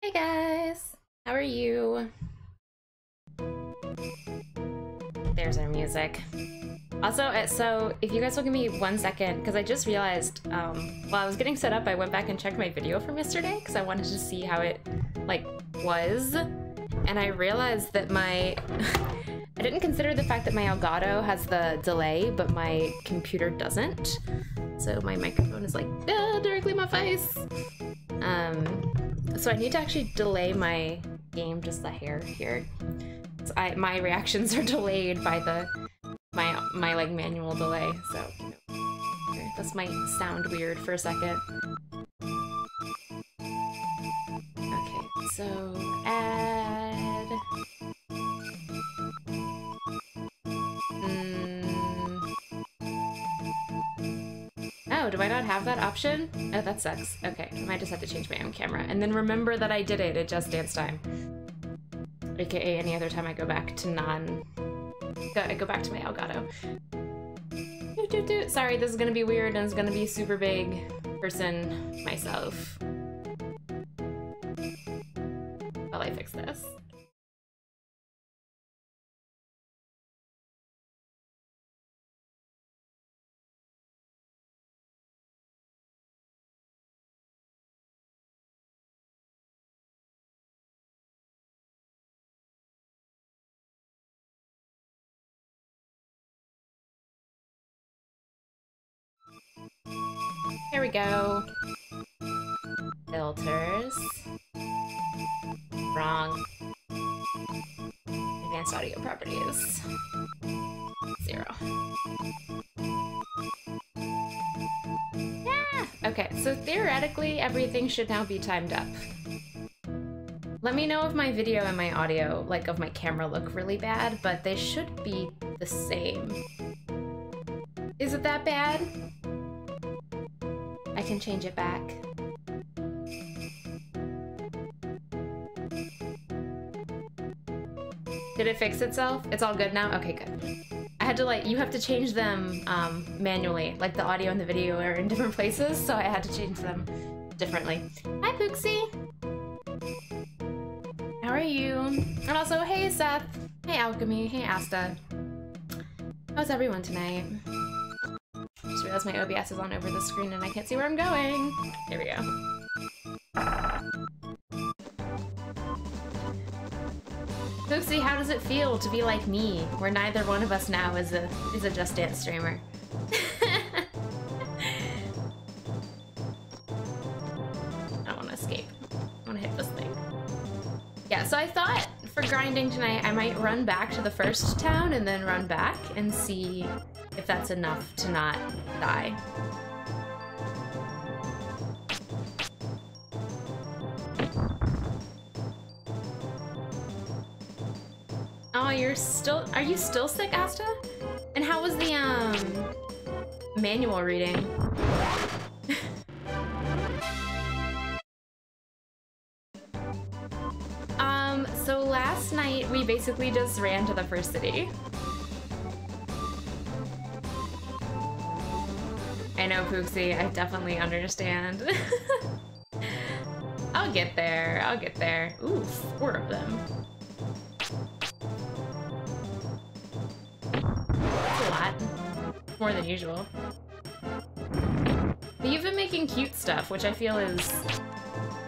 Hey guys, how are you? There's our music. Also, so if you guys will give me 1 second, because I just realized while I was getting set up, I went back and checked my video from yesterday because I wanted to see how it was, and I realized that my I didn't consider the fact that my Elgato has the delay, but my computer doesn't. So my microphone is like directly in my face. So I need to actually delay my game just a hair here. So my reactions are delayed by my like manual delay. So here, this might sound weird for a second. Okay, so add. Oh, do I not have that option? Oh, that sucks. Okay, I might just have to change my own camera. And then remember that I did it at Just Dance time. AKA any other time I go back to I go back to my Elgato. Sorry, this is gonna be weird and it's gonna be super big person myself. While I fix this. Here we go. Filters. Wrong. Advanced audio properties. 0. Yeah! Okay, so theoretically everything should now be timed up. Let me know if my video and my audio, like of my camera, look really bad, but they should be the same. Is it that bad? I can change it back. Did it fix itself? It's all good now? Okay, good. I had to you have to change them manually. Like the audio and the video are in different places, so I had to change them differently. Hi, Pooxie! How are you? And also, hey, Seth. Hey, Alchemy. Hey, Asta. How's everyone tonight? Just realized my OBS is on over the screen and I can't see where I'm going. There we go. Poopsie, how does it feel to be like me, where neither one of us now is a Just Dance streamer? I don't want to escape. I want to hit this thing. Yeah, so I thought for grinding tonight I might run back to the first town and then run back and see if that's enough to not die. Oh, are you still sick, Asta? And how was the manual reading? So last night we basically just ran to the first city. I know, Pooxie, I definitely understand. I'll get there, I'll get there. Ooh, 4 of them. That's a lot. More than usual. But you've been making cute stuff, which I feel is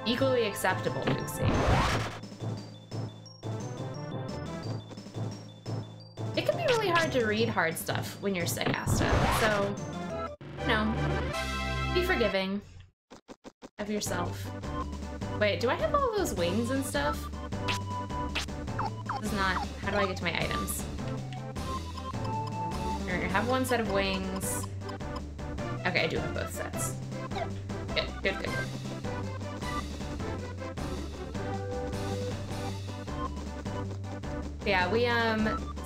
equally acceptable, Pooxie. It can be really hard to read hard stuff when you're sick, Asta, so, you know, be forgiving of yourself. Wait, do I have all those wings and stuff? This is not... How do I get to my items? Alright, I have 1 set of wings. Okay, I do have both sets. Good, good, good. Yeah, we,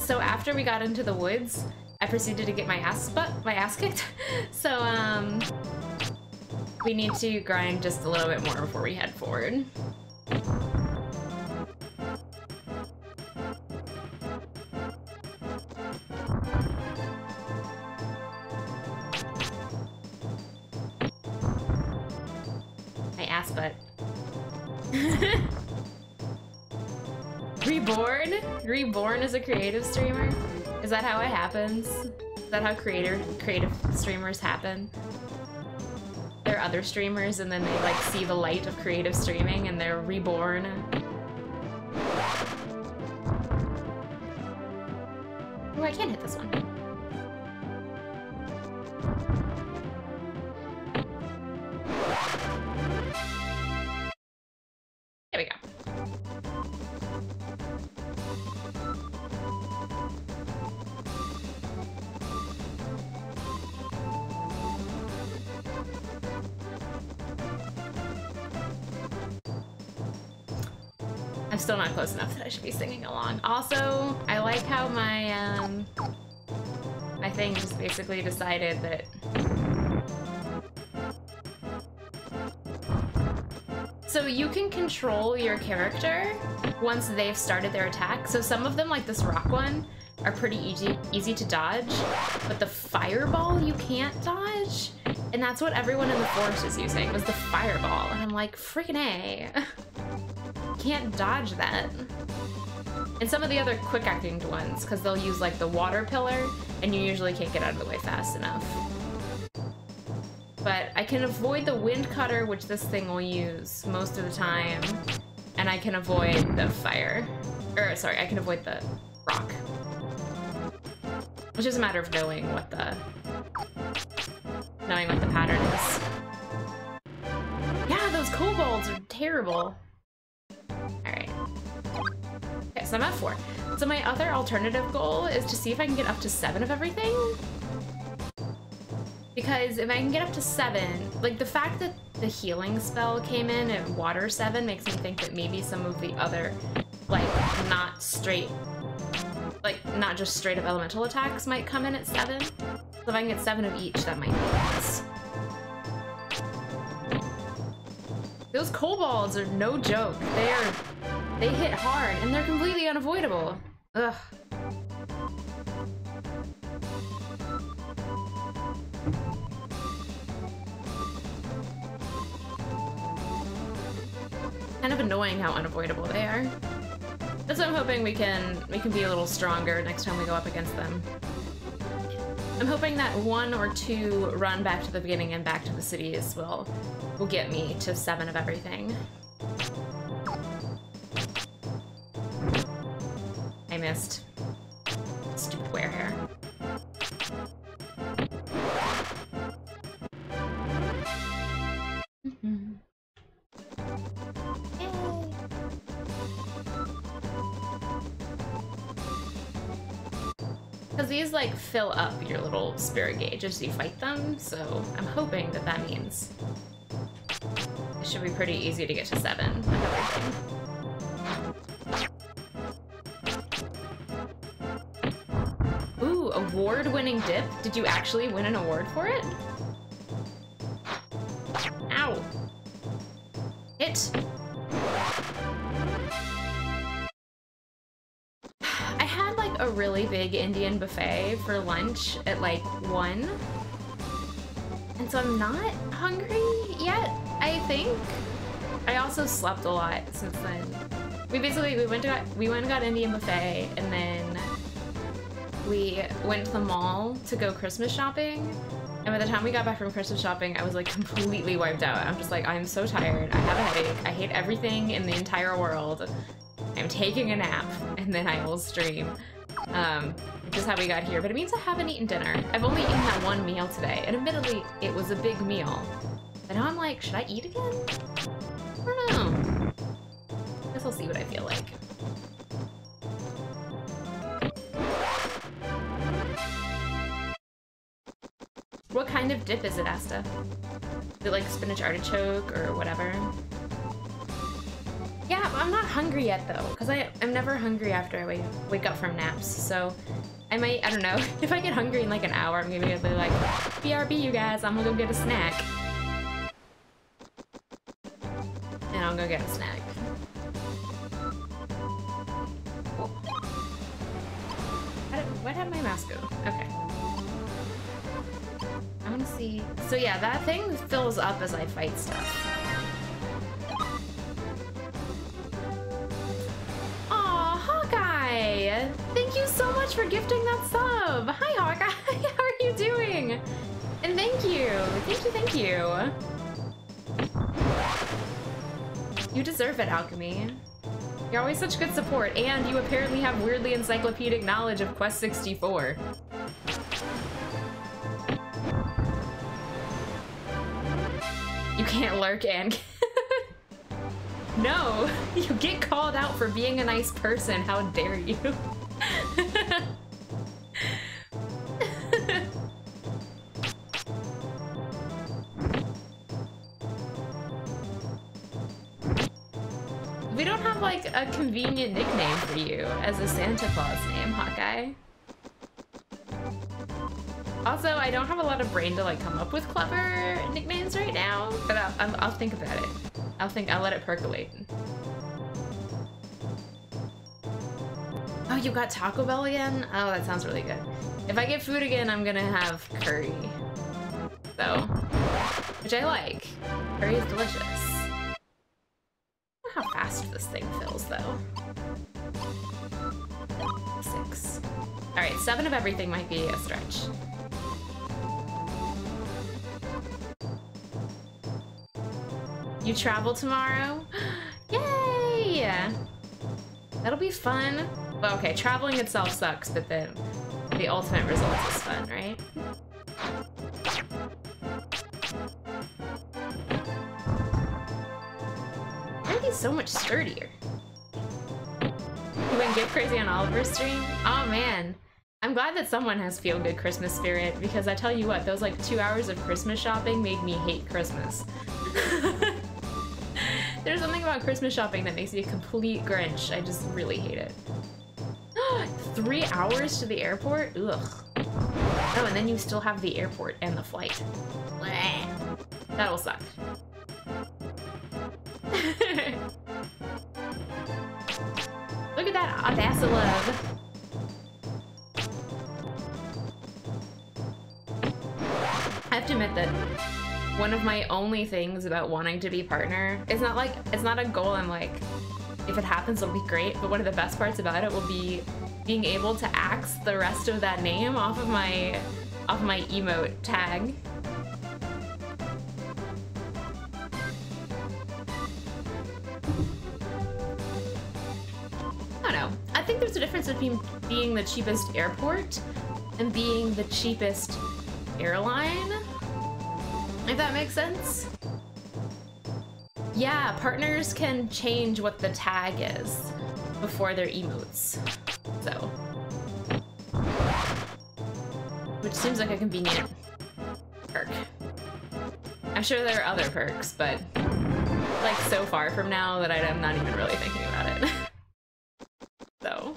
so after we got into the woods, I proceeded to get my ass kicked. So, we need to grind just a little bit more before we head forward. My ass butt. Reborn? Reborn as a creative streamer? Is that how it happens? Is that how creative streamers happen? They're other streamers and then they like see the light of creative streaming and they're reborn. Oh, I can't hit this one. There we go. I'm still not close enough that I should be singing along. Also, I like how my thing just basically decided that so you can control your character once they've started their attack. So some of them, like this rock one, are pretty easy to dodge, but the fireball you can't dodge, and that's what everyone in the forest is using, was the fireball, and I'm like, freaking A. Can't dodge that. And some of the other quick acting ones, because they'll use like the water pillar, and you usually can't get out of the way fast enough. But I can avoid the wind cutter, which this thing will use most of the time, and I can avoid the fire. Or sorry, I can avoid the rock. Which is a matter of knowing what the pattern is. Yeah, those kobolds are terrible. Alright. Okay, so I'm at 4. So my other alternative goal is to see if I can get up to 7 of everything. Because if I can get up to 7, like the fact that the healing spell came in at water 7 makes me think that maybe some of the other, like, not just straight up elemental attacks might come in at 7. So if I can get 7 of each, that might be nice. Those kobolds are no joke. They hit hard and they're completely unavoidable. Ugh. Kind of annoying how unavoidable they are. That's what I'm hoping we can be a little stronger next time we go up against them. I'm hoping that 1 or 2 run back to the beginning and back to the cities will get me to 7 of everything. I missed. Stupid wear hair. Because these like fill up your little spirit gauge as you fight them, so I'm hoping that that means it should be pretty easy to get to 7 of everything. Ooh, award-winning dip? Did you actually win an award for it? Ow. Hit. I had like a really big Indian buffet for lunch at like 1. And so I'm not hungry yet, I think. I also slept a lot since then. We went and got Indian buffet, and then we went to the mall to go Christmas shopping. And by the time we got back from Christmas shopping, I was like completely wiped out. I'm just like, I'm so tired. I have a headache. I hate everything in the entire world. I'm taking a nap, and then I will stream. Which is how we got here, but it means I haven't eaten dinner. I've only eaten that 1 meal today, and admittedly, it was a big meal. But now I'm like, should I eat again? I don't know. Guess I'll see what I feel like. What kind of dip is it, Asta? Is it like spinach artichoke or whatever? Yeah, I'm not hungry yet though, because I'm never hungry after I wake up from naps, so I don't know, if I get hungry in like an hour, I'm gonna be like, BRB you guys, I'm gonna go get a snack. And I'll go get a snack. Where did my mouse go? Okay. I wanna see, so yeah, that thing fills up as I fight stuff. much for gifting that sub. Hi, Hawkeye. How are you doing? And thank you. Thank you, thank you. You deserve it, Alchemy. You're always such good support, and you apparently have weirdly encyclopedic knowledge of Quest64. You can't lurk and... No! You get called out for being a nice person, how dare you? We don't have like a convenient nickname for you as a Santa Claus name, Hawkeye. Also, I don't have a lot of brain to like come up with clever nicknames right now, but I'll think about it. I'll let it percolate. Oh, you got Taco Bell again? Oh, that sounds really good. If I get food again, I'm gonna have curry. So, which I like. Curry is delicious. I don't know how fast this thing fills though. 6. All right, 7 of everything might be a stretch. You travel tomorrow? Yay! That'll be fun. Well, okay, traveling itself sucks, but then the ultimate result is fun, right? Why are these so much sturdier? You went gift crazy on Oliver's stream? Oh man. I'm glad that someone has feel-good Christmas spirit, because I tell you what, those like 2 hours of Christmas shopping made me hate Christmas. There's something about Christmas shopping that makes me a complete Grinch. I just really hate it. 3 hours to the airport? Ugh. Oh, and then you still have the airport and the flight. Blech. That'll suck. Look at that audacity love. I have to admit that one of my only things about wanting to be partner, it's not a goal I'm like, if it happens it'll be great, but one of the best parts about it will be being able to axe the rest of that name off of my emote tag. I don't know. I think there's a difference between being the cheapest airport and being the cheapest airline. If that makes sense? Yeah, partners can change what the tag is before their emotes. So. Which seems like a convenient perk. I'm sure there are other perks, but like so far from now that I'm not even really thinking about it. So.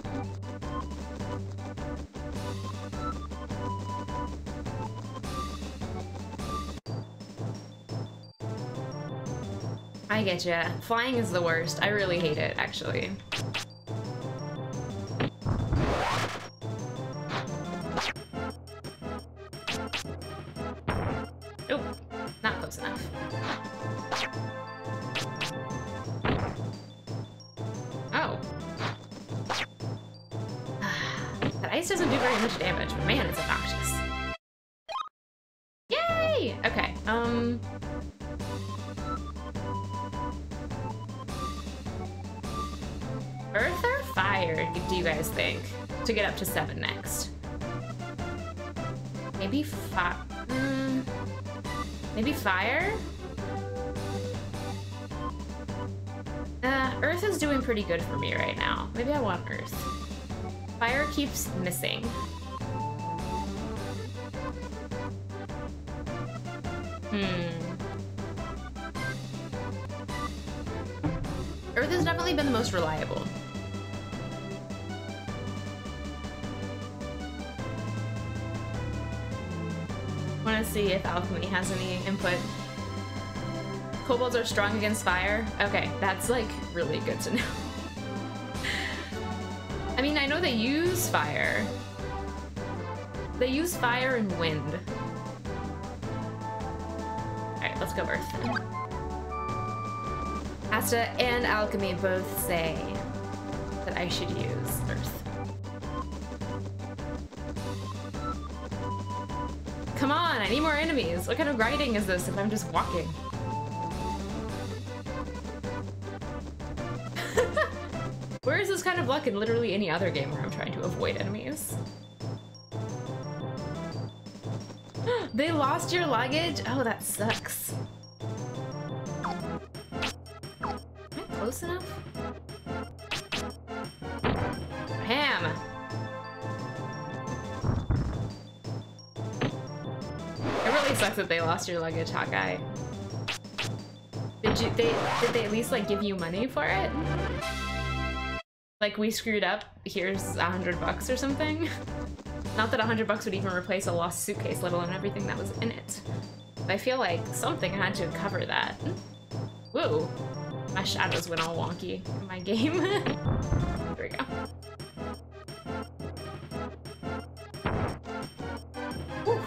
I get ya. Flying is the worst. I really hate it, actually. Oh, not close enough. Oh. That ice doesn't do very much damage, but man, it's obnoxious. Yay! Okay, Earth or fire, do you guys think? To get up to 7 next. Maybe maybe fire? Earth is doing pretty good for me right now. Maybe I want Earth. Fire keeps missing. Earth has definitely been the most reliable. Want to see if alchemy has any input. Kobolds are strong against fire. Okay, that's like really good to know. I mean, I know they use fire. They use fire and wind. Alright, let's go Earth then. Asta and alchemy both say that I should use Earth. I need more enemies. What kind of grinding is this if I'm just walking? Where is this kind of luck in literally any other game where I'm trying to avoid enemies? They lost your luggage? Oh, that sucks. Am I close enough? Ham! It really sucks that they lost your luggage, Hawkeye. Did they at least like give you money for it? Like, we screwed up, here's $100 or something? Not that $100 would even replace a lost suitcase, let alone everything that was in it. But I feel like something had to cover that. Woo! My shadows went all wonky in my game. There we go. Woo.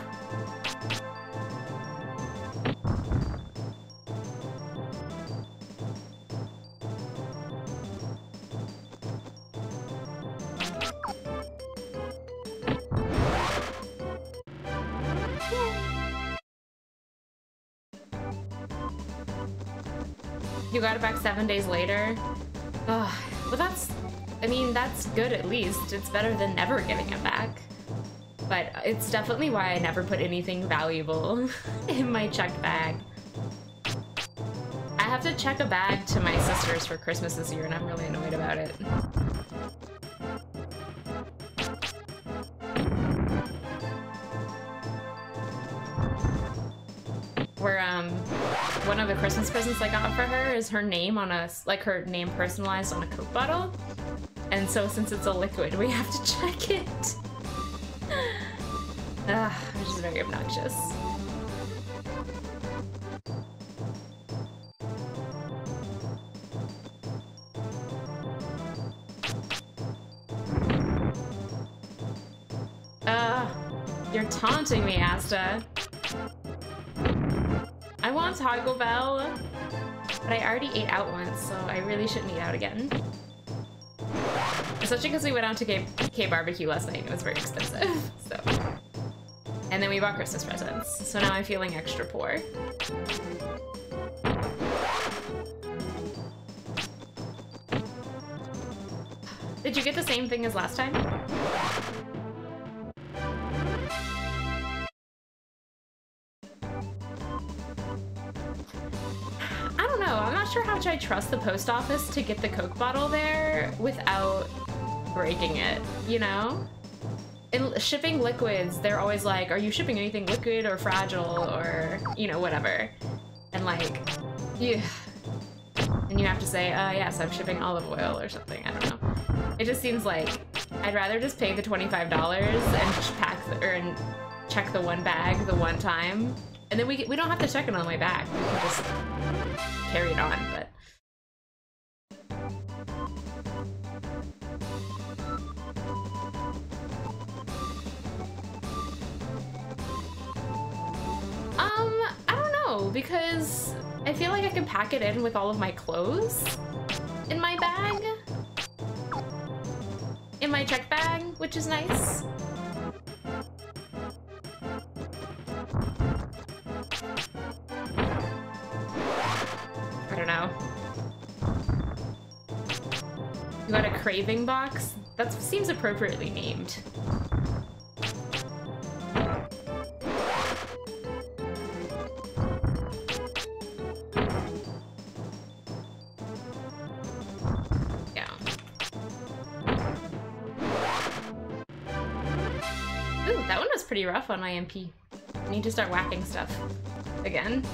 You got it back 7 days later? Ugh, well that's, I mean, that's good at least. It's better than never getting it back. But it's definitely why I never put anything valuable in my checked bag. I have to check a bag to my sister's for Christmas this year and I'm really annoyed about it. Where, one of the Christmas presents I got for her is her name on a, like her name personalized on a Coke bottle. And so since it's a liquid, we have to check it. Which is very obnoxious. You're taunting me, Asta. I want Taco Bell, but I already ate out once, so I really shouldn't eat out again. Especially because we went out to K Barbecue last night and it was very expensive, so. And then we bought Christmas presents, so now I'm feeling extra poor. Did you get the same thing as last time? I'm not sure how much I trust the post office to get the Coke bottle there without breaking it, you know? In shipping liquids, they're always like, are you shipping anything liquid or fragile or, you know, whatever. And like, yeah. And you have to say, yes, I'm shipping olive oil or something, I don't know. It just seems like I'd rather just pay the $25 and just and check the one bag the one time. And then we don't have to check it on the way back. We can just carry it on, but... I don't know, because I feel like I can pack it in with all of my clothes in my bag. In my check bag, which is nice. I don't know. You got a craving box? That seems appropriately named. Yeah. Ooh, that one was pretty rough on my MP. I need to start whacking stuff again.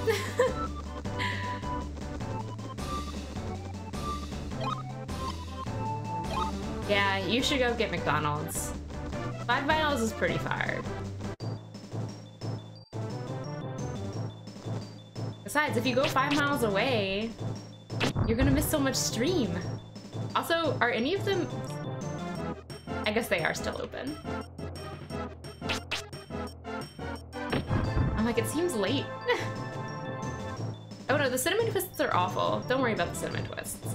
Yeah, you should go get McDonald's. 5 miles is pretty far. Besides, if you go 5 miles away, you're gonna miss so much stream. Also, are any of them... I guess they are still open. I'm like, it seems late. Oh no, the cinnamon twists are awful. Don't worry about the cinnamon twists.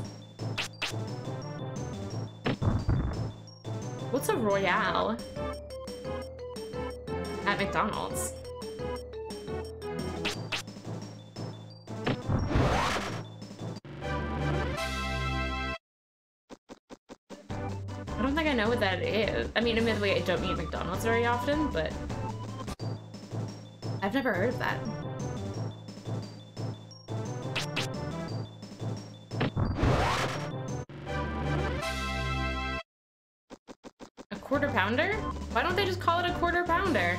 What's a Royale? At McDonald's? I don't think I know what that is. I mean, admittedly, I don't eat McDonald's very often, but I've never heard of that. A quarter pounder? Why don't they just call it a quarter pounder?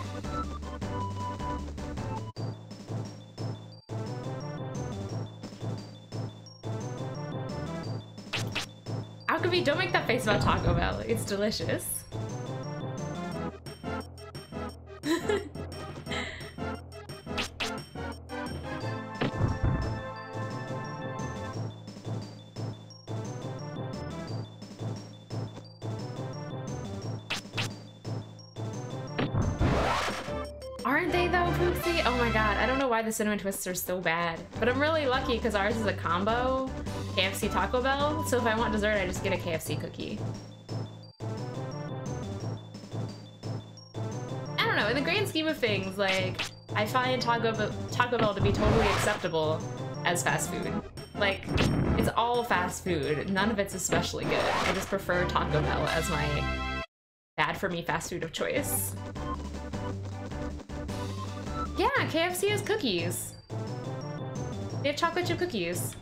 Alchemy, don't make that face about Taco Bell. It's delicious. Aren't they though, Poopsie? Oh my god, I don't know why the cinnamon twists are so bad. But I'm really lucky because ours is a combo. KFC Taco Bell, so if I want dessert, I just get a KFC cookie. I don't know, in the grand scheme of things, like, I find Taco Bell to be totally acceptable as fast food. Like, it's all fast food, none of it's especially good. I just prefer Taco Bell as my bad for me fast food of choice. Yeah, KFC has cookies. They have chocolate chip cookies.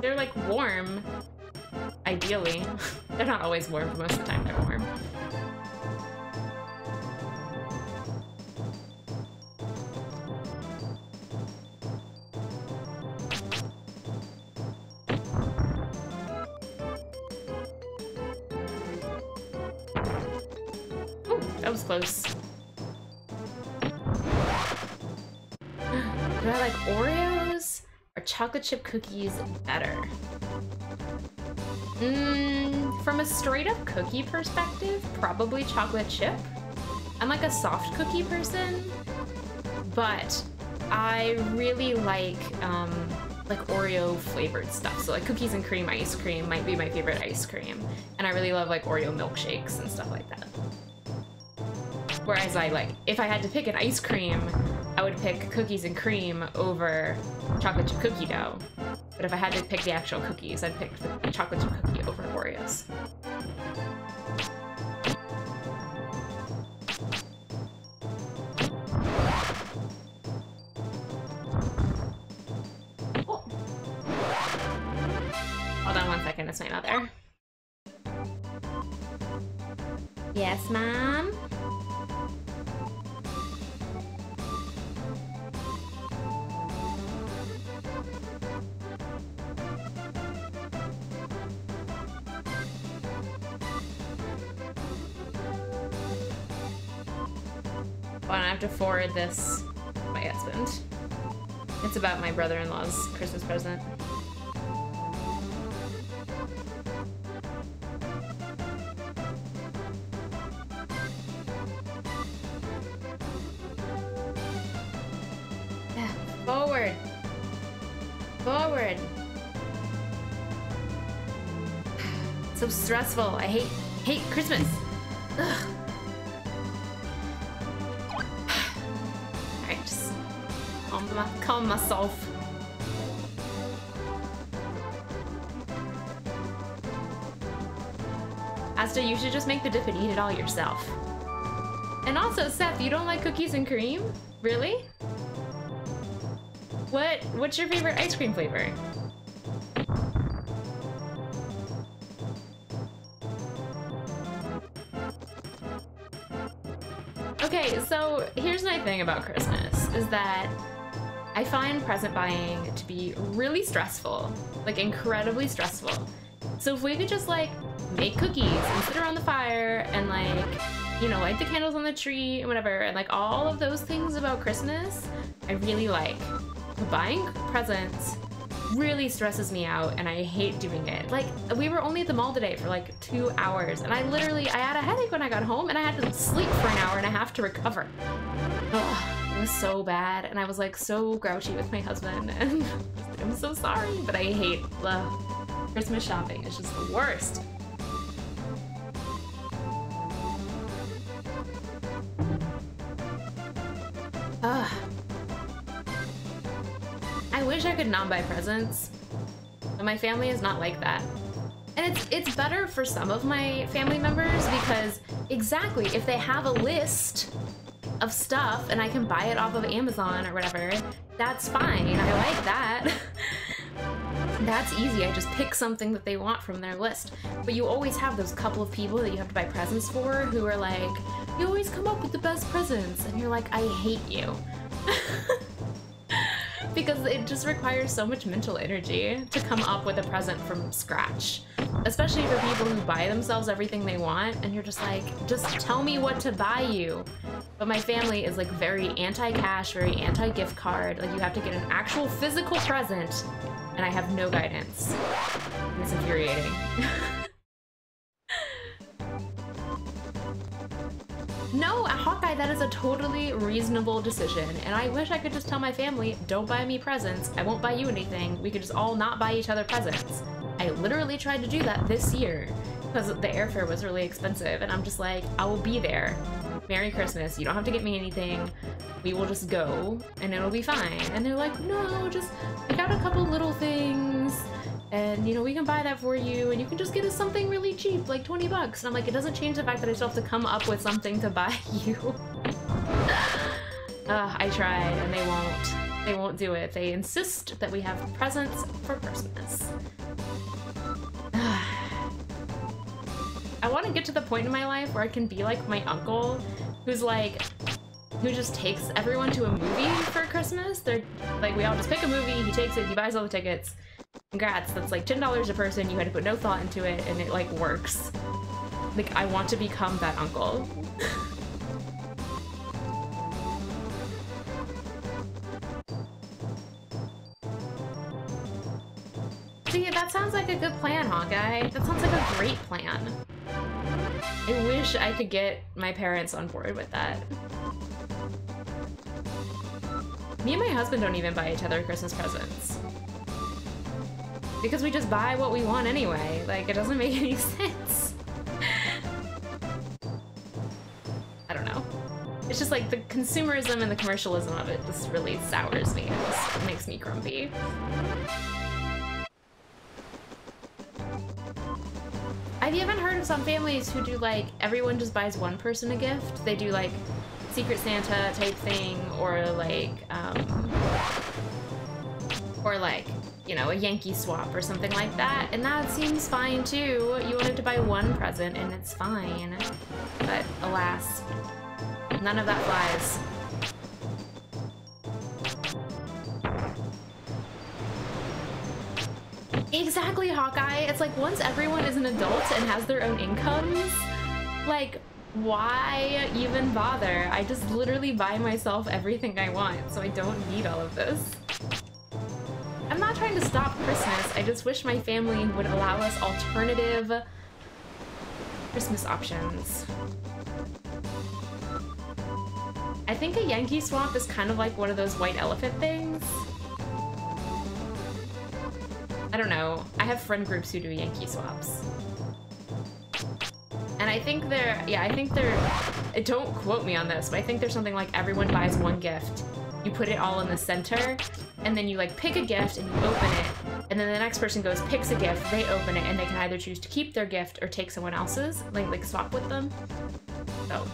They're like warm, ideally. They're not always warm, but most of the time they're warm. Ooh, that was close. Do I like Oreos? Or chocolate chip cookies better? From a straight up cookie perspective, probably chocolate chip. I'm like a soft cookie person, but I really like Oreo flavored stuff. So like cookies and cream ice cream might be my favorite ice cream. And I really love like Oreo milkshakes and stuff like that. Whereas if I had to pick an ice cream, I would pick cookies and cream over chocolate chip cookie dough. But if I had to pick the actual cookies, I'd pick the chocolate chip cookie over Oreos. Oh. Hold on 1 second, it's my mother. Yes, Mom? Well, I have to forward this to my husband. It's about my brother-in-law's Christmas present. Yeah, forward. Forward. So stressful. I hate Christmas. Ugh. Calm myself. Asta, you should just make the dip and eat it all yourself. And also, Seth, you don't like cookies and cream? Really? What's your favorite ice cream flavor? Okay, so here's my thing about Christmas, is that I find present buying to be really stressful, like incredibly stressful. So if we could just like make cookies and sit around the fire and like, you know, light the candles on the tree and whatever, and like all of those things about Christmas, I really like. But buying presents really stresses me out and I hate doing it. Like, we were only at the mall today for like 2 hours and I had a headache when I got home and I had to sleep for an hour and a half to recover. Ugh. It was so bad, and I was like so grouchy with my husband, and I'm so sorry, but I hate Christmas shopping. It's just the worst. Ugh. I I wish I could not buy presents, but my family is not like that. And it's better for some of my family members because exactly, if they have a list of stuff and I can buy it off of Amazon or whatever, that's fine. I like that. That's easy. I just pick something that they want from their list. But you always have those couple of people that you have to buy presents for who are like, you always come up with the best presents. And you're like, I hate you. Because it just requires so much mental energy to come up with a present from scratch. Especially for people who buy themselves everything they want, and you're just like, just tell me what to buy you. But my family is like very anti-cash, very anti-gift card. Like you have to get an actual physical present, and I have no guidance. And it's infuriating. No, Hawkeye, that is a totally reasonable decision, and I wish I could just tell my family, don't buy me presents, I won't buy you anything, we could just all not buy each other presents. I literally tried to do that this year, because the airfare was really expensive, and I'm just like, I will be there. Merry Christmas, you don't have to get me anything, we will just go, and it'll be fine. And they're like, no, just pick out a couple little things, and you know, we can buy that for you, and you can just get us something really cheap, like 20 bucks. And I'm like, it doesn't change the fact that I still have to come up with something to buy you. I tried, and they won't do it. They insist that we have presents for Christmas. I want to get to the point in my life where I can be like my uncle, who's like, who just takes everyone to a movie for Christmas. They're like, we all just pick a movie, he takes it, he buys all the tickets. Congrats, that's like $10 a person, you had to put no thought into it, and it like works. Like, I want to become that uncle. See, that sounds like a good plan, Hawkeye. That sounds like a great plan. I wish I could get my parents on board with that. Me and my husband don't even buy each other Christmas presents. Because we just buy what we want anyway. Like, it doesn't make any sense. I don't know. It's just like the consumerism and the commercialism of it just really sours me. It just makes me grumpy. I've even heard of some families who do like, everyone just buys one person a gift. They do like Secret Santa type thing, or like, you know, a Yankee swap or something like that, and that seems fine too. You wanted to buy one present and it's fine, but alas, none of that flies. Exactly, Hawkeye. It's like, once everyone is an adult and has their own incomes, like, why even bother? I just literally buy myself everything I want, so I don't need all of this. I'm not trying to stop Christmas, I just wish my family would allow us alternative Christmas options. I think a Yankee swap is kind of like one of those white elephant things. I don't know. I have friend groups who do Yankee swaps. And I think don't quote me on this, but I think there's something like everyone buys one gift. You put it all in the center, and then you like pick a gift and you open it, and then the next person goes, picks a gift, they open it, and they can either choose to keep their gift or take someone else's, like swap with them. So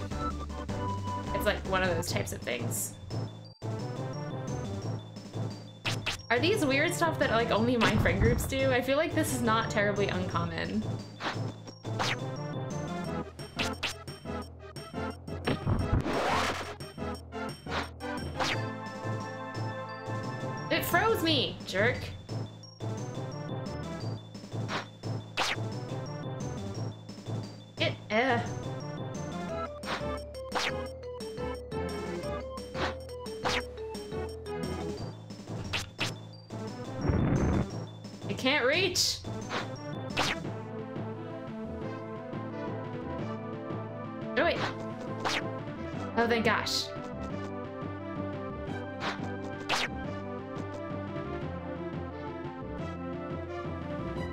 it's like one of those types of things. Are these weird stuff that like only my friend groups do? I feel like this is not terribly uncommon. It froze me, jerk. I can't reach. Oh wait. Oh thank gosh.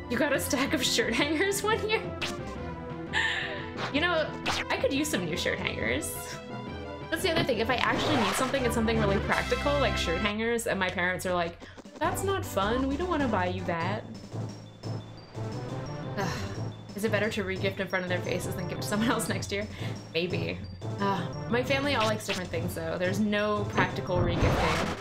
You got a stack of shirt hangers one year? You know, I could use some new shirt hangers. That's the other thing. If I actually need something and something really practical, like shirt hangers, and my parents are like, That's not fun. We don't want to buy you that. Ugh. Is it better to re-gift in front of their faces than give it to someone else next year? Maybe. My family all likes different things, though. There's no practical re-gifting.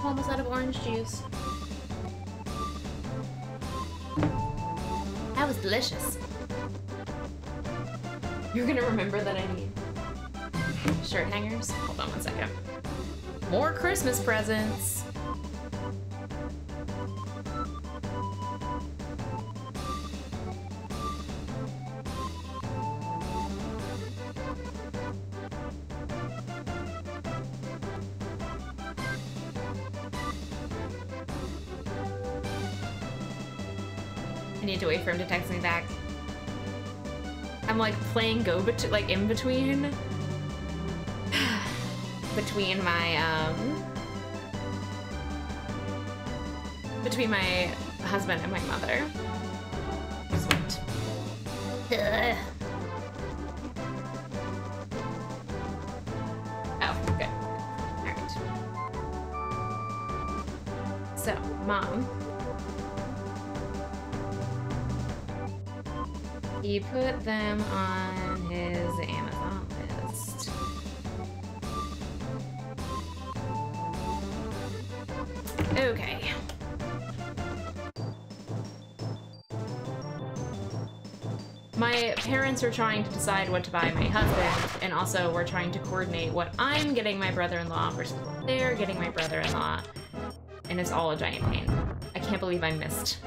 Almost out of orange juice. That was delicious. You're gonna remember that I need shirt hangers? Hold on one second. More Christmas presents! I need to wait for him to text me back. I'm like playing go like in between between my husband and my mother. Sweet. Ugh. Oh, good. All right. So, Mom. He put them on his Amazon list. Okay. My parents are trying to decide what to buy my husband, and also we're trying to coordinate what I'm getting my brother-in-law versus what they're getting my brother-in-law, and it's all a giant pain. I can't believe I missed.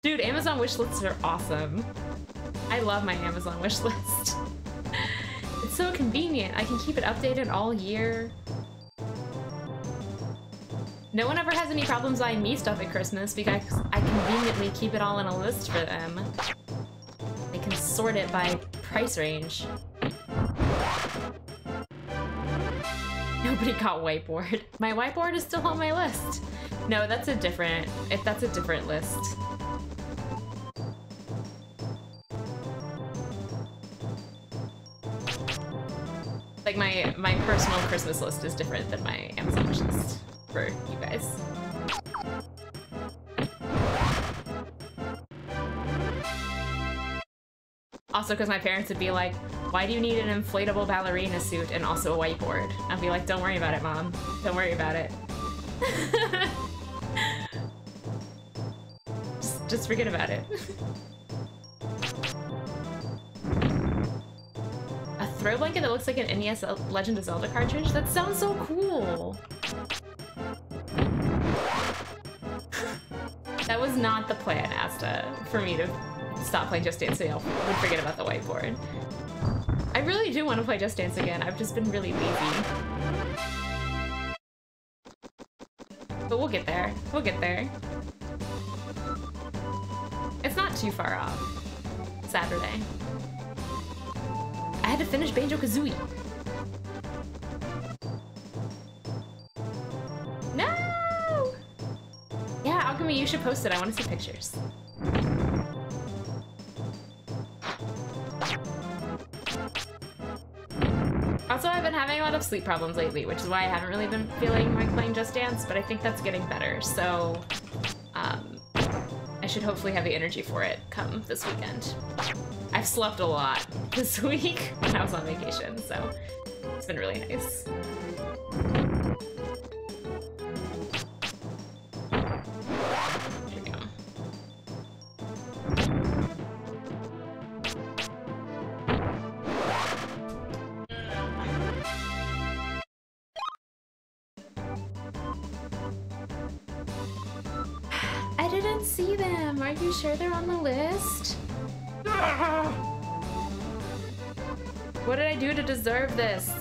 Dude, Amazon wish lists are awesome. I love my Amazon wish list. It's so convenient. I can keep it updated all year. No one ever has any problems buying me stuff at Christmas because I conveniently keep it all in a list for them. They can sort it by price range. Nobody got whiteboard. My whiteboard is still on my list. No, that's a different list. Like my personal Christmas list is different than my Amazon wish list for you guys. Also, because my parents would be like, why do you need an inflatable ballerina suit and also a whiteboard? I'd be like, don't worry about it, Mom. Don't worry about it. just forget about it. A throw blanket that looks like an NES Legend of Zelda cartridge? That sounds so cool! That was not the plan, Asta, for me to stop playing Just Dance so y'all would forget about the whiteboard. I really do want to play Just Dance again, I've just been really lazy. But we'll get there. We'll get there. It's not too far off. Saturday. I had to finish Banjo-Kazooie. No! Yeah, Alchemy, you should post it. I want to see pictures. Also, I've been having a lot of sleep problems lately, which is why I haven't really been feeling like playing Just Dance, but I think that's getting better, so I should hopefully have the energy for it come this weekend. I've slept a lot this week when I was on vacation, so it's been really nice. There we go. I didn't see them. Are you sure they're on the list? What did I do to deserve this?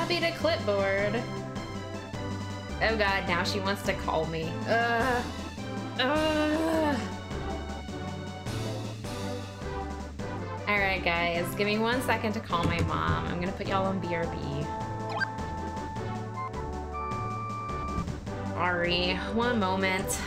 Copy to clipboard. Oh god, now she wants to call me. Alright guys, give me 1 second to call my mom. I'm gonna put y'all on BRB. Sorry, 1 moment.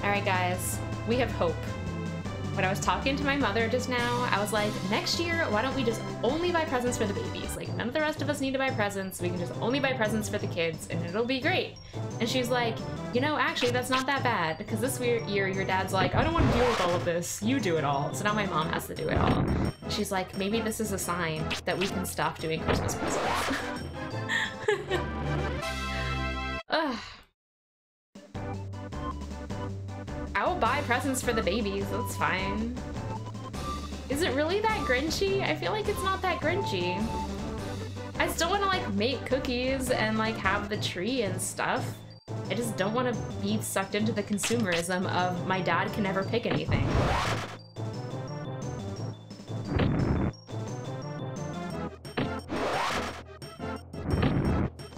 Alright guys, we have hope. When I was talking to my mother just now, I was like, next year, why don't we just only buy presents for the babies? Like, none of the rest of us need to buy presents. We can just only buy presents for the kids, and it'll be great. And she's like, you know, actually, that's not that bad, because this year, your dad's like, I don't want to deal with all of this. You do it all. So now my mom has to do it all. She's like, maybe this is a sign that we can stop doing Christmas presents. Ugh. I'll buy presents for the babies, that's fine. Is it really that Grinchy? I feel like it's not that Grinchy. I still want to like make cookies and like have the tree and stuff. I just don't want to be sucked into the consumerism of my dad can never pick anything.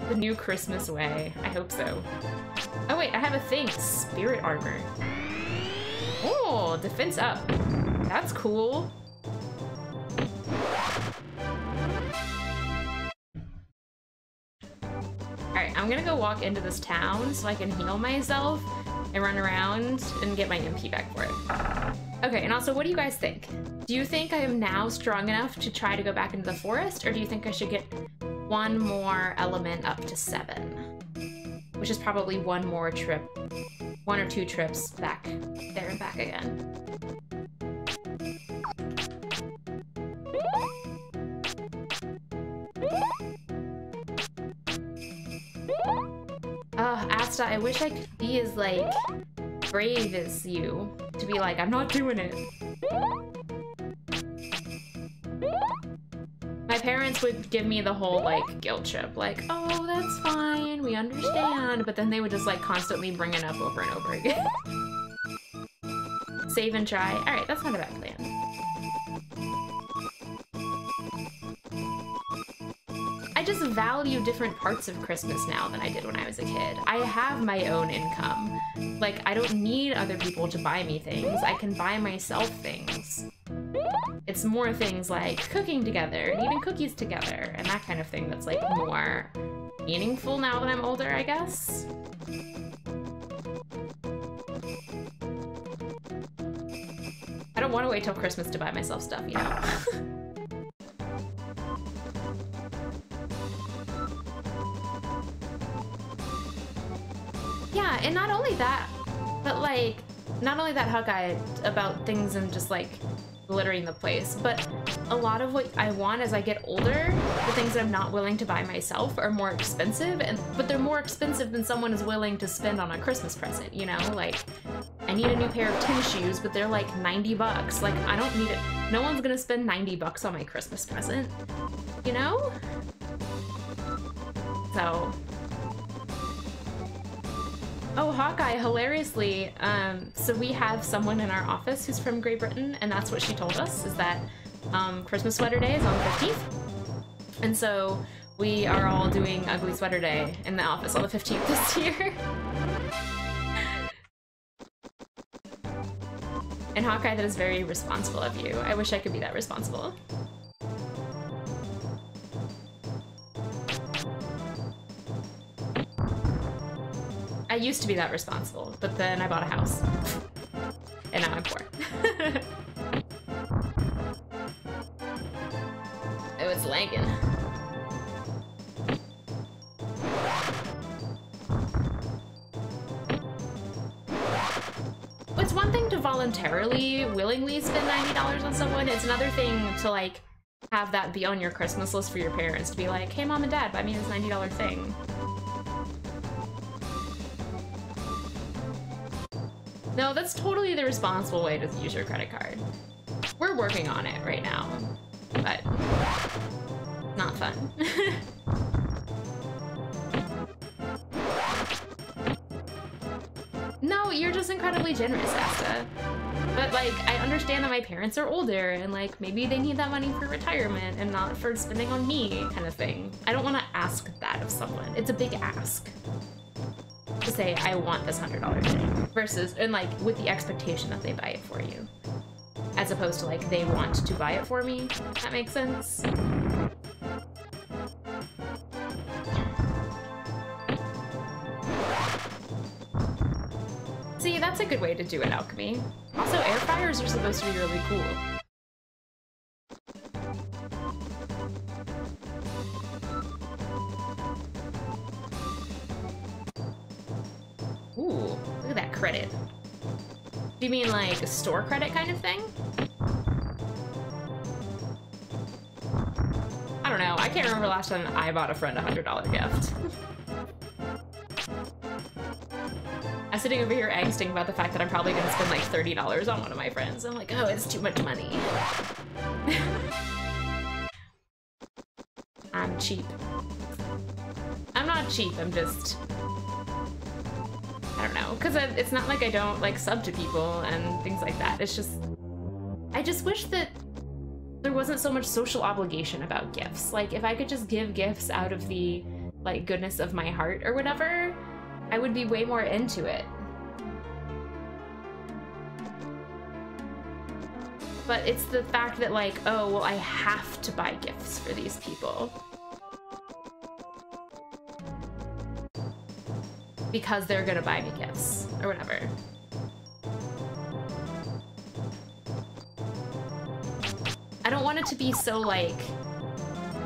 The new Christmas way. I hope so. Oh wait, I have a thing. Spirit armor. Oh, defense up. That's cool. Alright, I'm gonna go walk into this town so I can heal myself and run around and get my MP back for it. Okay, and also, what do you guys think? Do you think I am now strong enough to try to go back into the forest, or do you think I should get one more element up to 7? Which is probably one more trip, 1 or 2 trips back there and back again. Asta, I wish I could be as, like, brave as you. To be like, I'm not doing it. My parents would give me the whole, like, guilt trip. Like, oh, that's fine, we understand. But then they would just, like, constantly bring it up over and over again. Save and try. Alright, that's not a bad plan. I just value different parts of Christmas now than I did when I was a kid. I have my own income. Like, I don't need other people to buy me things. I can buy myself things. It's more things like cooking together and eating cookies together and that kind of thing that's like more meaningful now that I'm older, I guess. I don't want to wait till Christmas to buy myself stuff, you know? Yeah, and not only that, but like, not only that Hawkeye about things and just like glittering the place, but a lot of what I want as I get older, the things that I'm not willing to buy myself are more expensive, but they're more expensive than someone is willing to spend on a Christmas present, you know? Like, I need a new pair of tennis shoes, but they're like 90 bucks. Like, I don't need it. No one's gonna spend 90 bucks on my Christmas present, you know? So... Oh, Hawkeye, hilariously, so we have someone in our office who's from Great Britain, and that's what she told us, is that Christmas Sweater Day is on the 15th. And so we are all doing Ugly Sweater Day in the office on the 15th this year. And Hawkeye, that is very responsible of you. I wish I could be that responsible. I used to be that responsible, but then I bought a house. And now I'm poor. Oh, it's lagging. It's one thing to voluntarily, willingly spend $90 on someone. It's another thing to, like, have that be on your Christmas list for your parents. To be like, hey, mom and dad, buy me this $90 thing. No, that's totally the responsible way to use your credit card. We're working on it right now, but not fun. No, you're just incredibly generous, Asta. But, like, I understand that my parents are older, and, like, maybe they need that money for retirement and not for spending on me, kind of thing. I don't want to ask that of someone. It's a big ask. To say, I want this $100 thing, versus, and like, with the expectation that they buy it for you. As opposed to, like, they want to buy it for me. That makes sense? See, that's a good way to do it, Alchemy. Also, air fryers are supposed to be really cool. Ooh, look at that credit. Do you mean like a store credit kind of thing? I don't know. I can't remember last time I bought a friend a $100 gift. was sitting over here angsting about the fact that I'm probably gonna spend like $30 on one of my friends. I'm like, oh, it's too much money. I'm cheap. I'm not cheap, I'm just... I don't know, because it's not like I don't like sub to people and things like that. It's just... I just wish that there wasn't so much social obligation about gifts. Like, if I could just give gifts out of the, like, goodness of my heart or whatever, I would be way more into it. But it's the fact that, like, oh, well, I have to buy gifts for these people. Because they're gonna buy me gifts, or whatever. I don't want it to be so, like,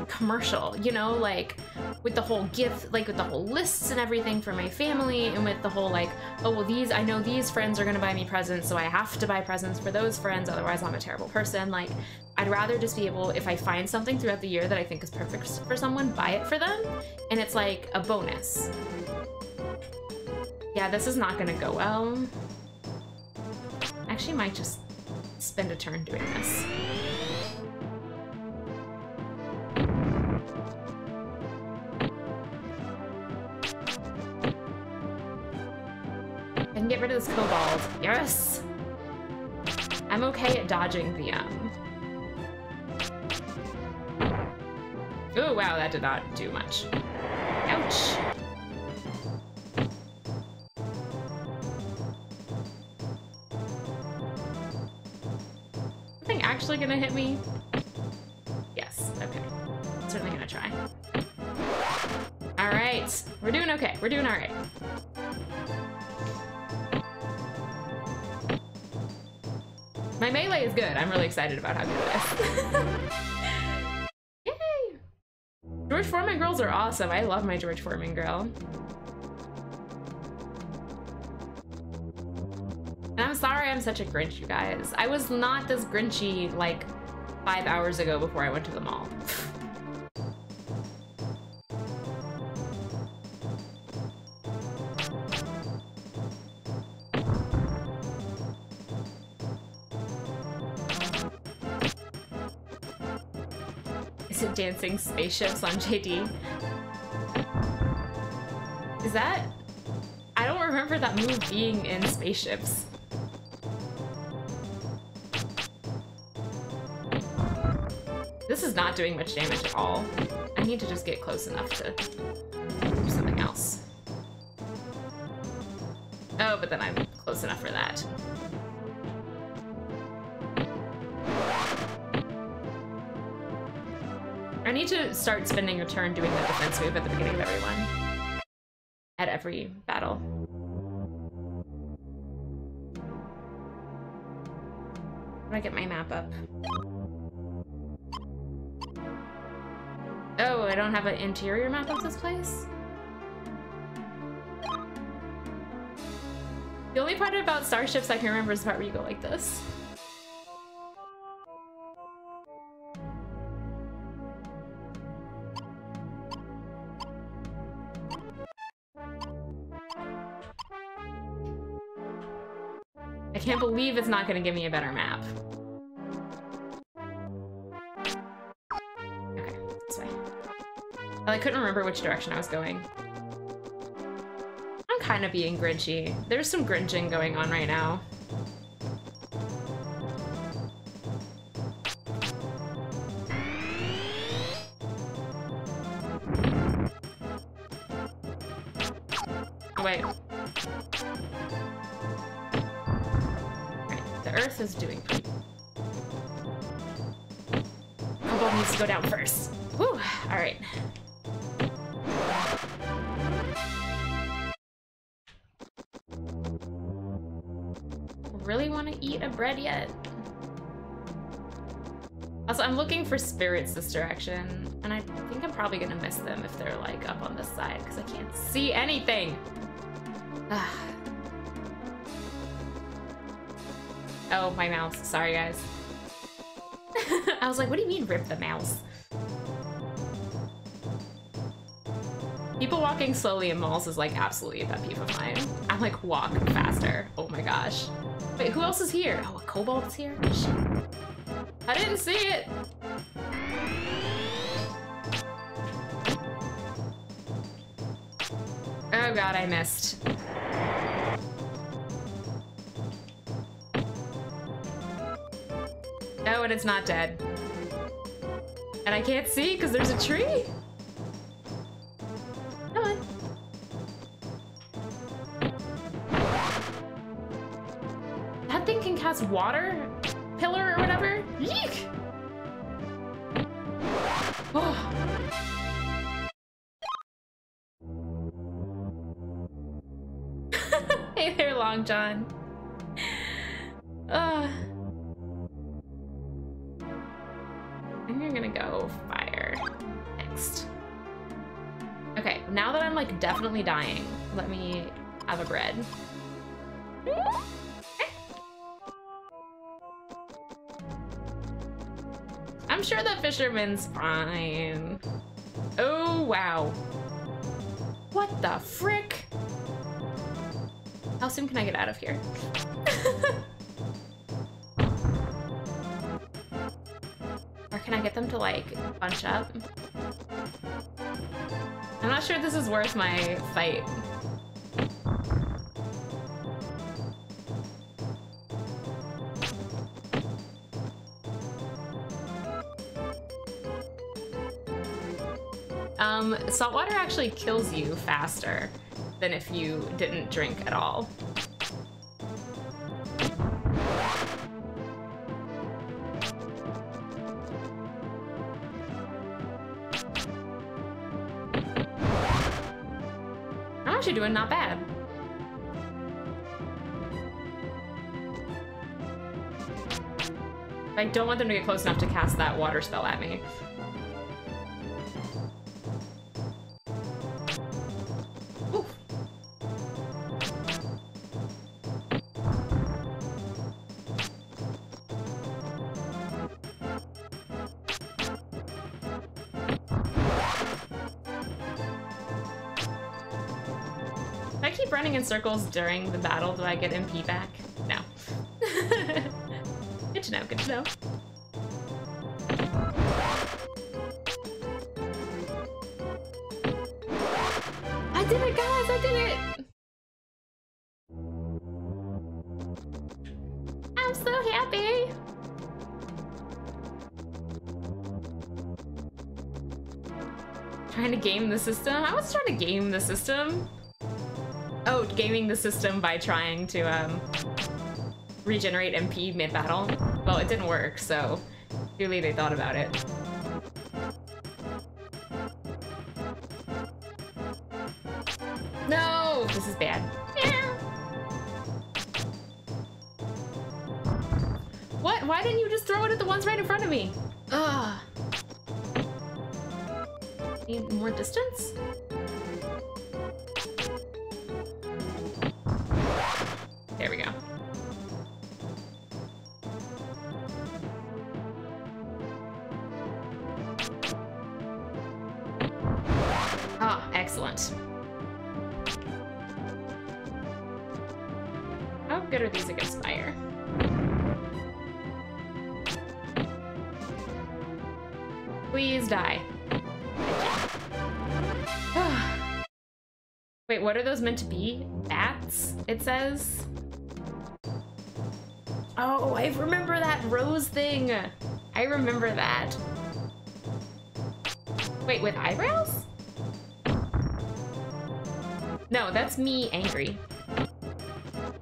commercial, you know? Like, with the whole gift, like, with the whole lists and everything for my family, and with the whole, like, oh, well, I know these friends are gonna buy me presents, so I have to buy presents for those friends, otherwise I'm a terrible person. Like, I'd rather just be able, if I find something throughout the year that I think is perfect for someone, buy it for them, and it's, like, a bonus. Yeah, this is not gonna go well. Actually, might just spend a turn doing this. I can get rid of this kobold. Yes! I'm okay at dodging the, Oh, wow, that did not do much. Ouch! Actually gonna hit me? Yes, okay. Certainly gonna try. Alright, we're doing okay. We're doing alright. My melee is good. I'm really excited about how good it is. Yay! George Foreman girls are awesome. I love my George Foreman girl. And I'm sorry I'm such a Grinch, you guys. I was not this Grinchy, like, 5 hours ago before I went to the mall. Is it dancing spaceships on JD? Is that... I don't remember that move being in spaceships. This is not doing much damage at all. I need to just get close enough to do something else. Oh, but then I'm close enough for that. I need to start spending a turn doing the defense move at the beginning of everyone. At every battle. How do I get my map up? Oh, I don't have an interior map of this place? The only part about starships I can remember is the part where you go like this. I can't believe it's not gonna give me a better map. Okay, this way. I couldn't remember which direction I was going. I'm kind of being Grinchy. There's some Grinching going on right now. Oh, wait. Right, the Earth is doing pretty. Kobold needs to go down first. Whew, alright. Really want to eat a bread yet? Also, I'm looking for spirits this direction, and I think I'm probably gonna miss them if they're like up on this side because I can't see anything. Oh, my mouse. Sorry, guys. I was like, what do you mean rip the mouse? People walking slowly in malls is like absolutely a pet peeve of mine. I'm like, walk faster. Oh my gosh. Wait, who else is here? Oh, a kobold's here? Shit. I didn't see it. Oh god, I missed. Oh, and it's not dead. And I can't see because there's a tree. Come on. That thing can cast water pillar or whatever. Yeek! Oh. Hey there, Long John. I'm gonna go fire next. Okay, now that I'm like definitely dying, let me have a bread. Okay. I'm sure the fisherman's fine. Oh, wow. What the frick? How soon can I get out of here? Or can I get them to like bunch up? I'm not sure this is worth my fight. Saltwater actually kills you faster than if you didn't drink at all. I'm actually doing not bad. I don't want them to get close enough to cast that water spell at me. Running in circles during the battle, do I get MP back? No. Good to know, good to know. I did it, guys! I did it! I'm so happy! Trying to game the system? I was trying to game the system. Oh, gaming the system by trying to regenerate MP mid-battle. Well, it didn't work, so clearly they thought about it. No! This is bad. What? Why didn't you just throw it at the ones right in front of me? Ugh. Need more distance? There we go. Ah, excellent. How good are these against fire? Please die. Wait, what are those meant to be? Bats, it says? Oh, I remember that rose thing. I remember that. Wait, with eyebrows? No, that's me angry.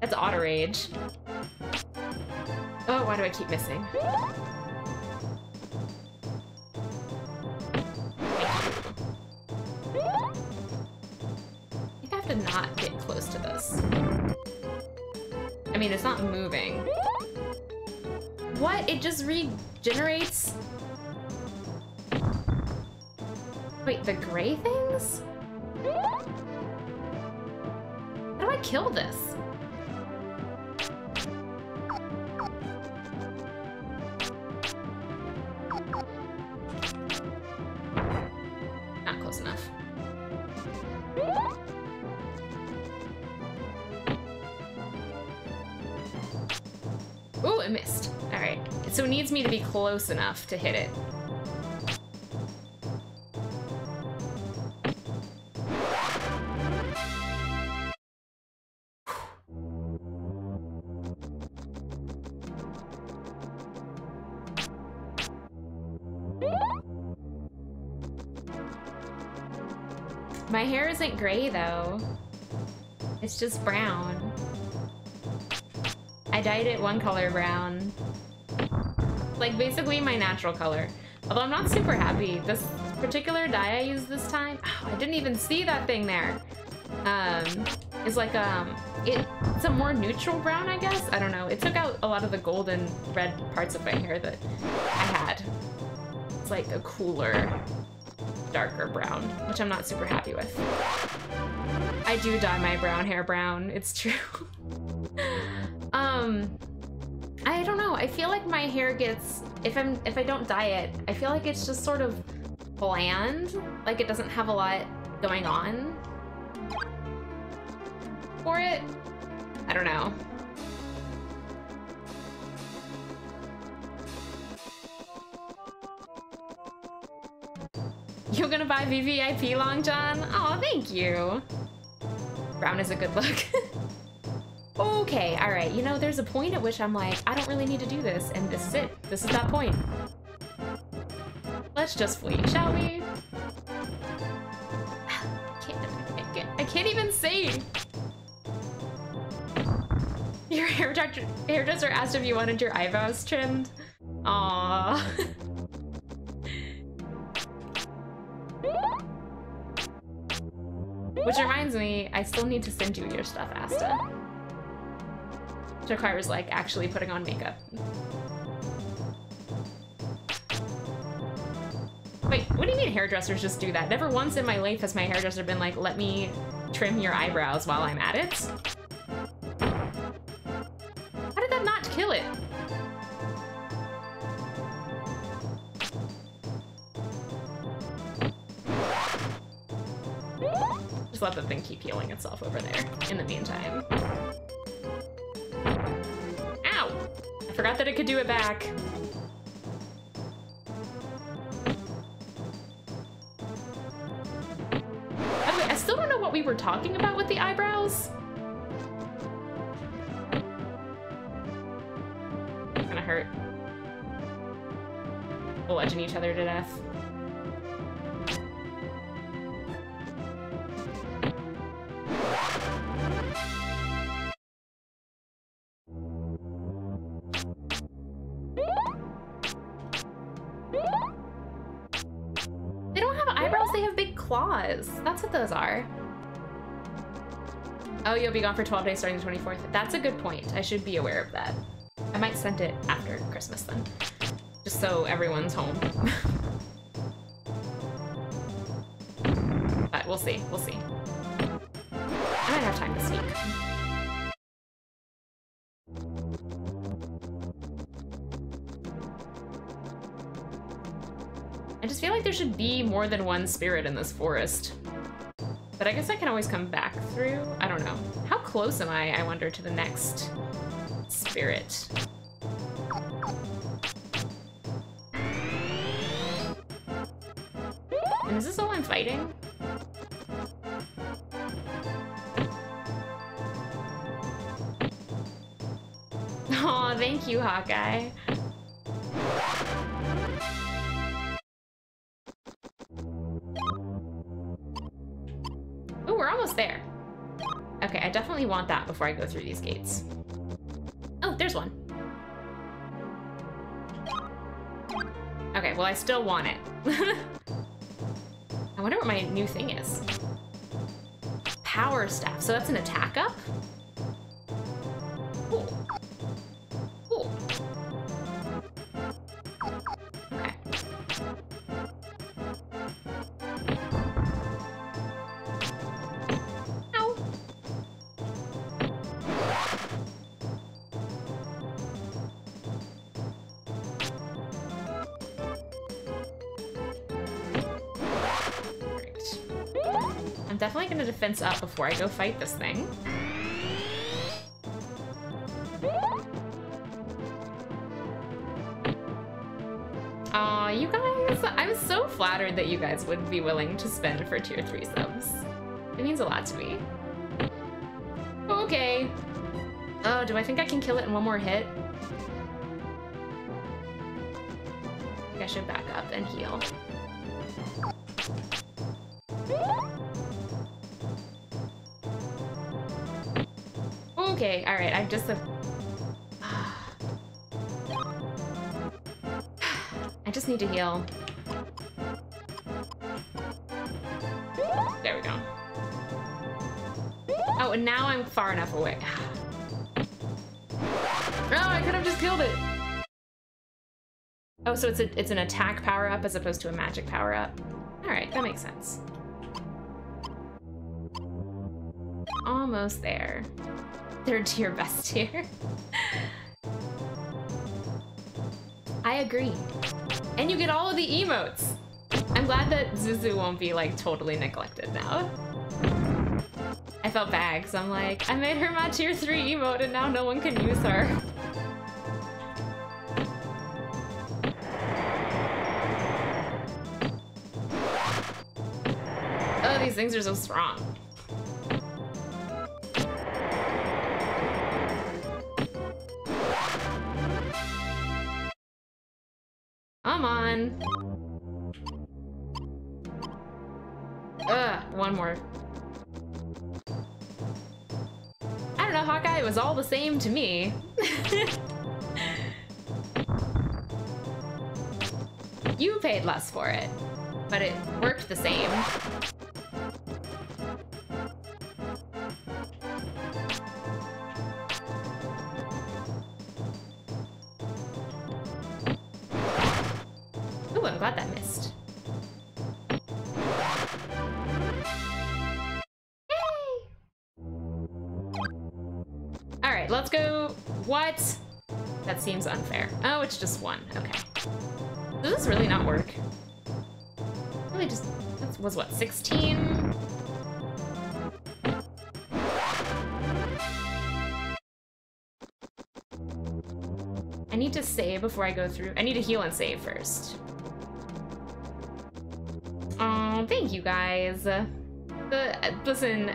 That's auto rage. Oh, why do I keep missing? I have to not get close to this. I mean, it's not moving. What? It just regenerates? Wait, the gray things? How do I kill this? Not close enough. Ooh, it missed. All right. So it needs me to be close enough to hit it. My hair isn't gray though. It's just brown. I dyed it one color brown. Like basically my natural color. Although I'm not super happy. This particular dye I used this time, oh, I didn't even see that thing there. It's like it's a more neutral brown, I guess. I don't know. It took out a lot of the golden red parts of my hair that I had. It's like a cooler, darker brown, which I'm not super happy with. I do dye my brown hair brown, it's true. I don't know, I feel like my hair gets, if I don't dye it, I feel like it's just sort of bland, like it doesn't have a lot going on for it. I don't know. You're gonna buy VVIP Long John? Oh, thank you. Brown is a good look. Okay, all right. You know, there's a point at which I'm like, I don't really need to do this, and this is it. This is that point. Let's just flee, shall we? I can't even say. Your hairdresser asked if you wanted your eyebrows trimmed. Aww. Which reminds me, I still need to send you your stuff, Asta. Which requires, like, actually putting on makeup. Wait, what do you mean hairdressers just do that? Never once in my life has my hairdresser been like, let me trim your eyebrows while I'm at it. How did that not kill it? Just let the thing keep healing itself over there in the meantime. Ow! I forgot that it could do it back. By the way, I still don't know what we were talking about with the eyebrows. It's gonna hurt. Bludgeon each other to death. Claws. That's what those are. Oh, you'll be gone for 12 days starting the 24th. That's a good point. I should be aware of that. I might send it after Christmas then. Just so everyone's home. But we'll see. We'll see. I might have time this week. I just feel like there should be more than one spirit in this forest. But I guess I can always come back through. I don't know. How close am I wonder, to the next spirit? And is this all I'm fighting? Aw, thank you, Hawkeye. We're almost there. Okay, I definitely want that before I go through these gates. Oh, there's one. Okay, well, I still want it. I wonder what my new thing is. Power staff. So that's an attack up? Cool. Cool. Okay. definitely gonna defense up before I go fight this thing. Aw, you guys, I'm so flattered that you guys would be willing to spend for tier 3 subs. It means a lot to me. Okay. Oh, do I think I can kill it in one more hit? I think I should back up and heal. Okay, alright, I've just... I just need to heal. There we go. Oh, and now I'm far enough away. Oh, I could have just killed it! Oh, so it's an attack power-up as opposed to a magic power-up. Alright, that makes sense. Almost there. Third tier, best tier. I agree. And you get all of the emotes! I'm glad that Zuzu won't be, like, totally neglected now. I felt bad, because I'm like, I made her my tier 3 emote and now no one can use her. Oh, these things are so strong. Come on. Ugh, one more. I don't know, Hawkeye, it was all the same to me. You paid less for it, but it worked the same. Ooh, I'm glad that missed. Alright, let's go. What? That seems unfair. Oh, it's just one. Okay. Does this really not work? Really just... That was what, 16? I need to save before I go through. I need to heal and save first. Oh, thank you guys. Listen,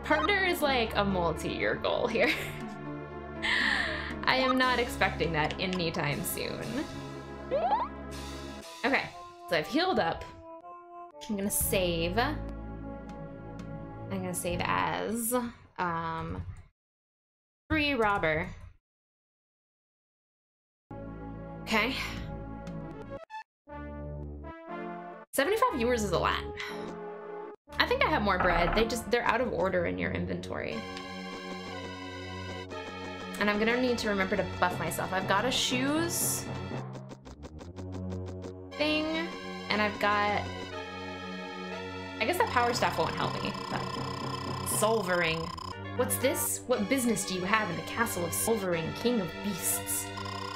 partner is like a multi-year goal here. I am not expecting that anytime soon. Okay, so I've healed up. I'm gonna save. I'm gonna save as free robber. Okay. 75 viewers is a lot. I think I have more bread. They're out of order in your inventory. And I'm gonna need to remember to buff myself. I've got a shoes thing, and I've got... I guess that power staff won't help me, but... Solvering. What's this? What business do you have in the castle of Solvering, king of beasts?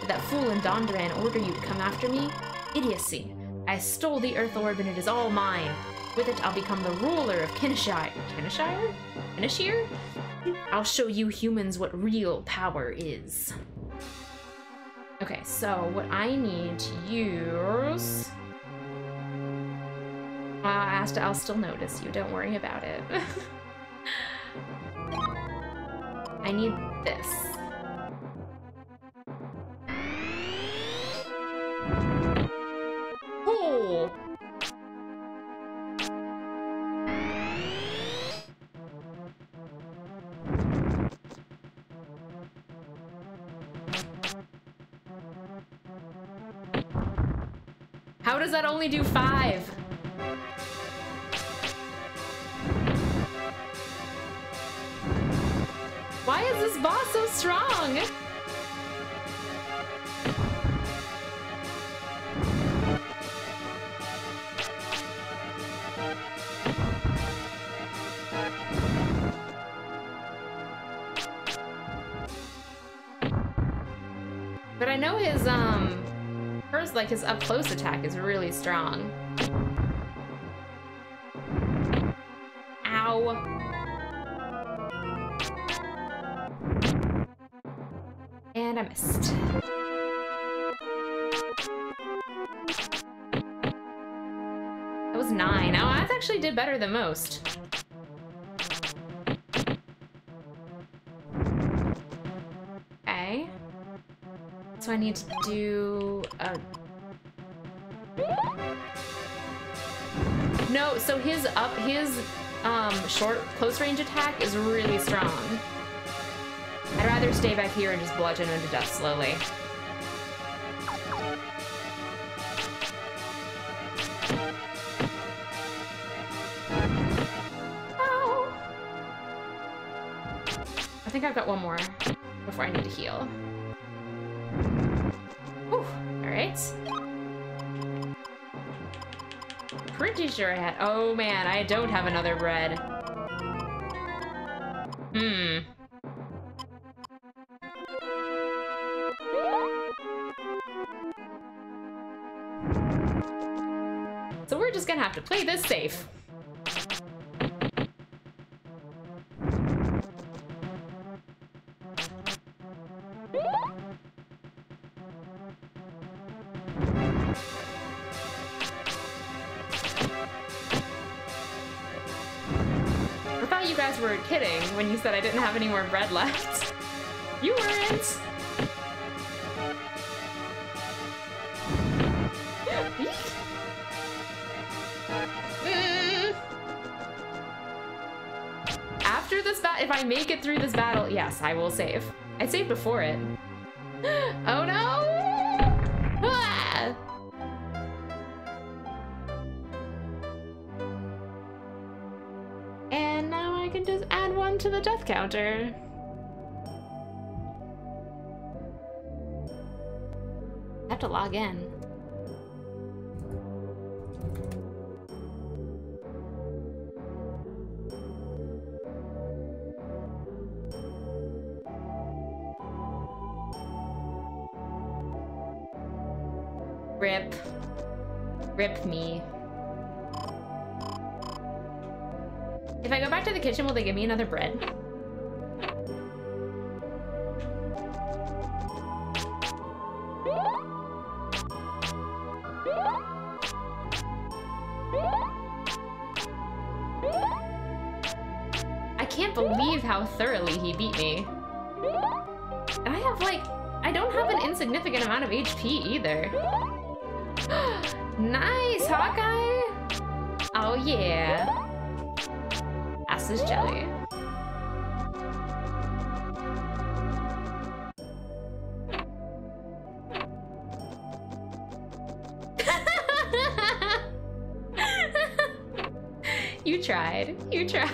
Did that fool in Dondoran order you to come after me? Idiocy. I stole the Earth Orb and it is all mine. With it, I'll become the ruler of Kinishire. Kinishire? Kinishire? I'll show you humans what real power is. Okay, so what I need to use... Asta, I'll still notice you. Don't worry about it. I need this. Oh! How does that only do 5? Why is this boss so strong? But I know his, like his up close attack is really strong. No! And I missed. That was 9. Now I actually did better than most. Okay. So I need to do a... No, so his short close range attack is really strong. I'd rather stay back here and just bludgeon him to death slowly. Oh. I think I've got one more before I need to heal. Whew. All right. Pretty sure I had... Oh man, I don't have another bread. So we're just gonna have to play this safe. I thought you guys were kidding when you said I didn't have any more bread left. You weren't. After this if I make it through this battle, yes, I will save. I saved before it. Oh no! Ah! And now I can just add 1 to the death counter. I have to log in. Rip. Rip me. If I go back to the kitchen, will they give me another bread? I can't believe how thoroughly he beat me. And I have like, I don't have an insignificant amount of HP either. Nice, Hawkeye! Oh yeah. Asses jelly. You tried. You tried.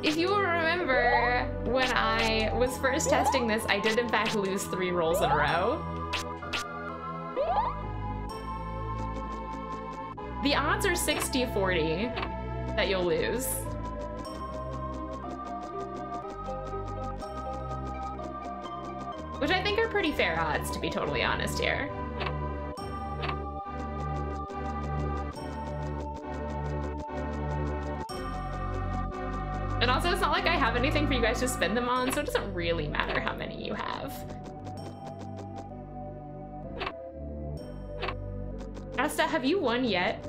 If you will remember, when I was first testing this, I did in fact lose 3 rolls in a row. The odds are 60-40 that you'll lose. Which I think are pretty fair odds, to be totally honest here. And also, it's not like I have anything for you guys to spend them on, so it doesn't really matter how many you have. Asta, have you won yet?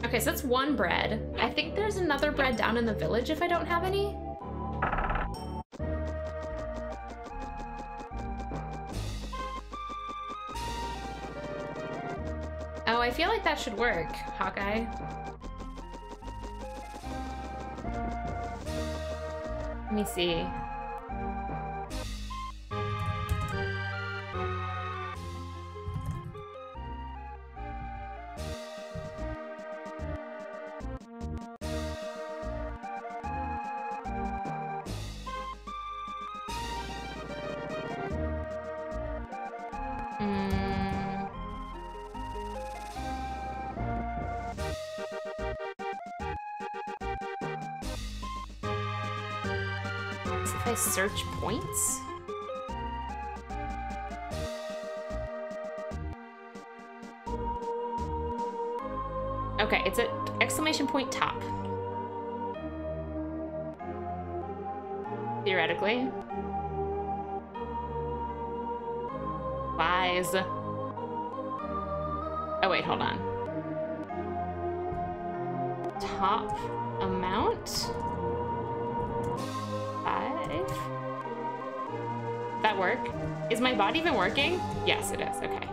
Okay, so that's 1 bread. I think there's another bread down in the village if I don't have any. Oh, I feel like that should work, Hawkeye. Let me see. if I search points? Okay, it's at exclamation point top. Theoretically. Wise. Oh wait, hold on. Top amount? 5? That work? Is my bot even working? Yes, it is. Okay.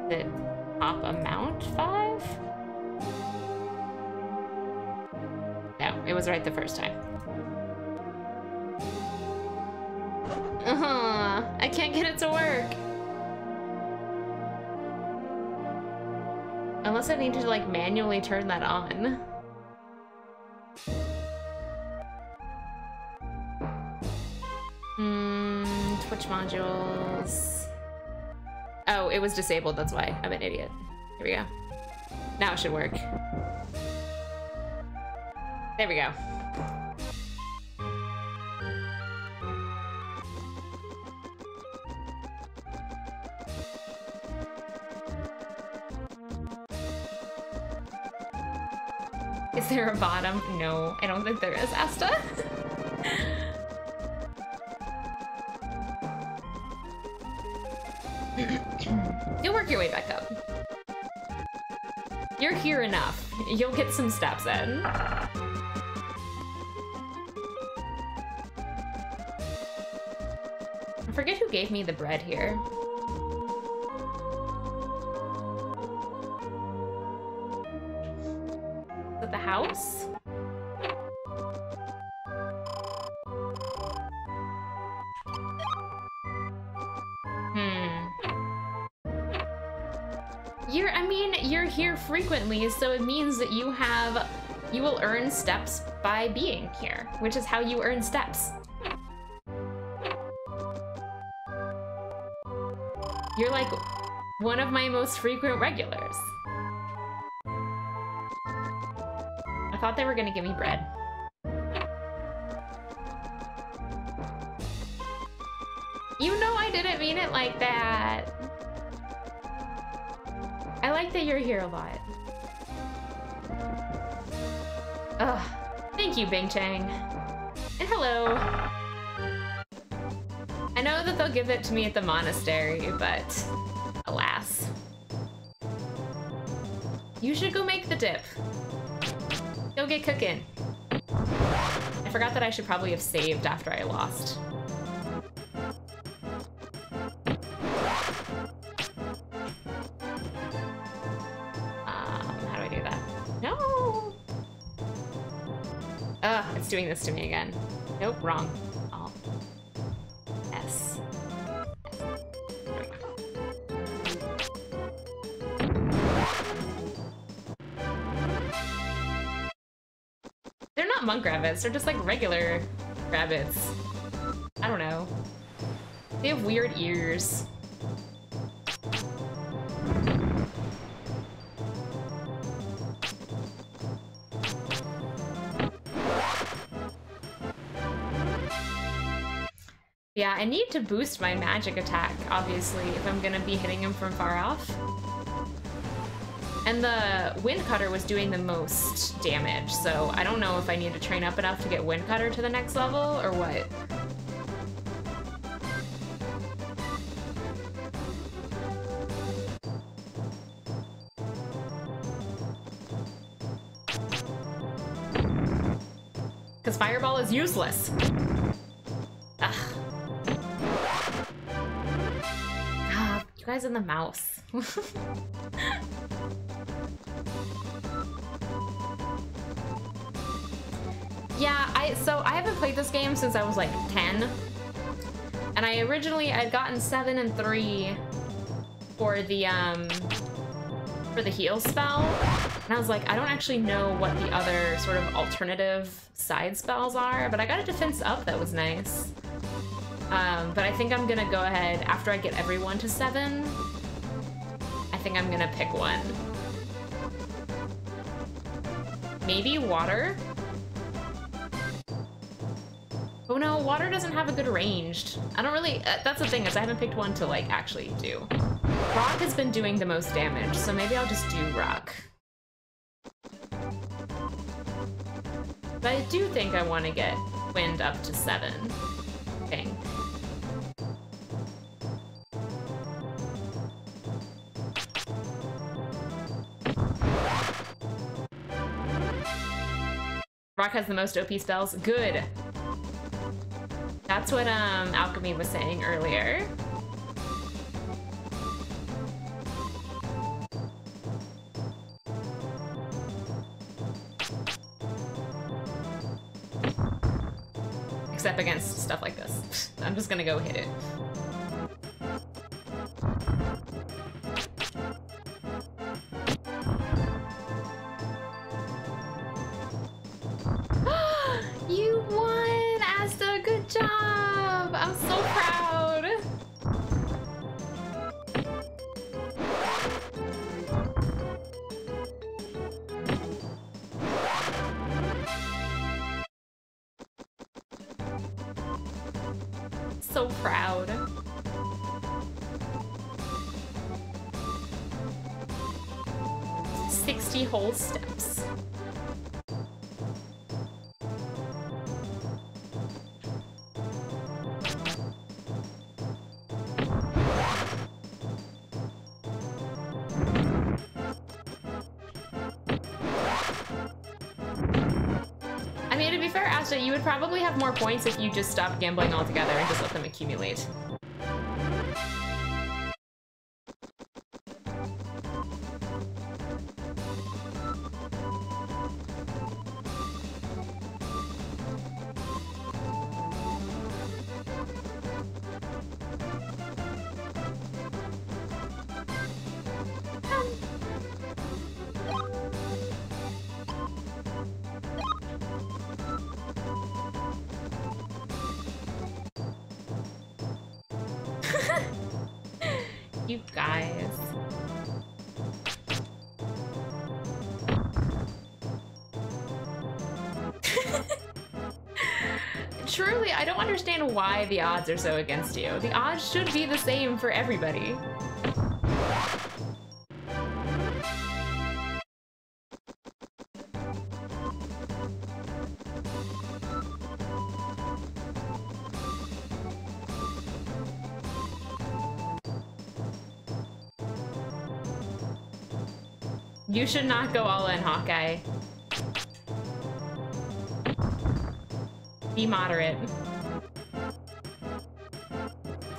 The top amount 5? No, it was right the first time. I can't get it to work. Unless I need to like manually turn that on. Twitch modules. Oh, it was disabled, that's why. I'm an idiot. Here we go. Now it should work. There we go. Is there a bottom? No, I don't think there is, Asta. You'll work your way back up. You're here enough. You'll get some steps in. I forget who gave me the bread here. Is it the house? You're here frequently, so it means that you will earn steps by being here, which is how you earn steps. You're like one of my most frequent regulars. I thought they were gonna give me bread. You know I didn't mean it like that. I like that you're here a lot. Ugh. Thank you, Bing Chang. And hello. I know that they'll give it to me at the monastery, but alas. You should go make the dip. Go get cooking. I forgot that I should probably have saved after I lost. How do I do that? No! Ugh, it's doing this to me again. Nope, wrong. Alt. S. They're not monk rabbits, they're just like regular rabbits. I don't know. They have weird ears. Yeah, I need to boost my magic attack, obviously, if I'm gonna be hitting him from far off. And the Wind Cutter was doing the most damage, so I don't know if I need to train up enough to get Wind Cutter to the next level, or what. Because Fireball is useless. Ugh. You guys in the mouse. Yeah, so I haven't played this game since I was like 10. And I'd gotten 7 and 3 for the heal spell. And I was like, I don't actually know what the other sort of alternative side spells are, but I got a defense up that was nice. But I think I'm gonna go ahead, after I get everyone to 7, I think I'm gonna pick one. Maybe water? Oh no, water doesn't have a good ranged. I don't really, that's the thing, is I haven't picked one to like actually do. Rock has been doing the most damage, so maybe I'll just do rock. But I do think I want to get wind up to 7. Thing. Rock has the most OP spells. Good. That's what Alchemy was saying earlier. Except against stuff like this. I'm just gonna go hit it. You won, Asta! Good job! I'm so proud! So proud. "60 whole steps." I mean, to be fair, Asta, you would probably have more points if you just stopped gambling altogether and just let them accumulate. You guys. Truly, I don't understand why the odds are so against you. The odds should be the same for everybody. You should not go all in, Hawkeye. Be moderate.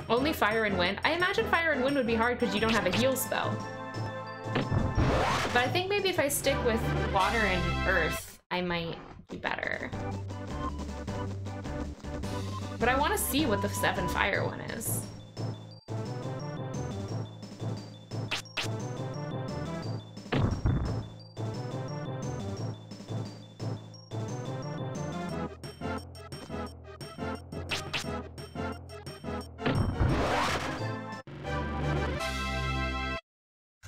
Only fire and wind? I imagine fire and wind would be hard because you don't have a heal spell. But I think maybe if I stick with water and earth, I might do better. But I want to see what the 7 fire one is.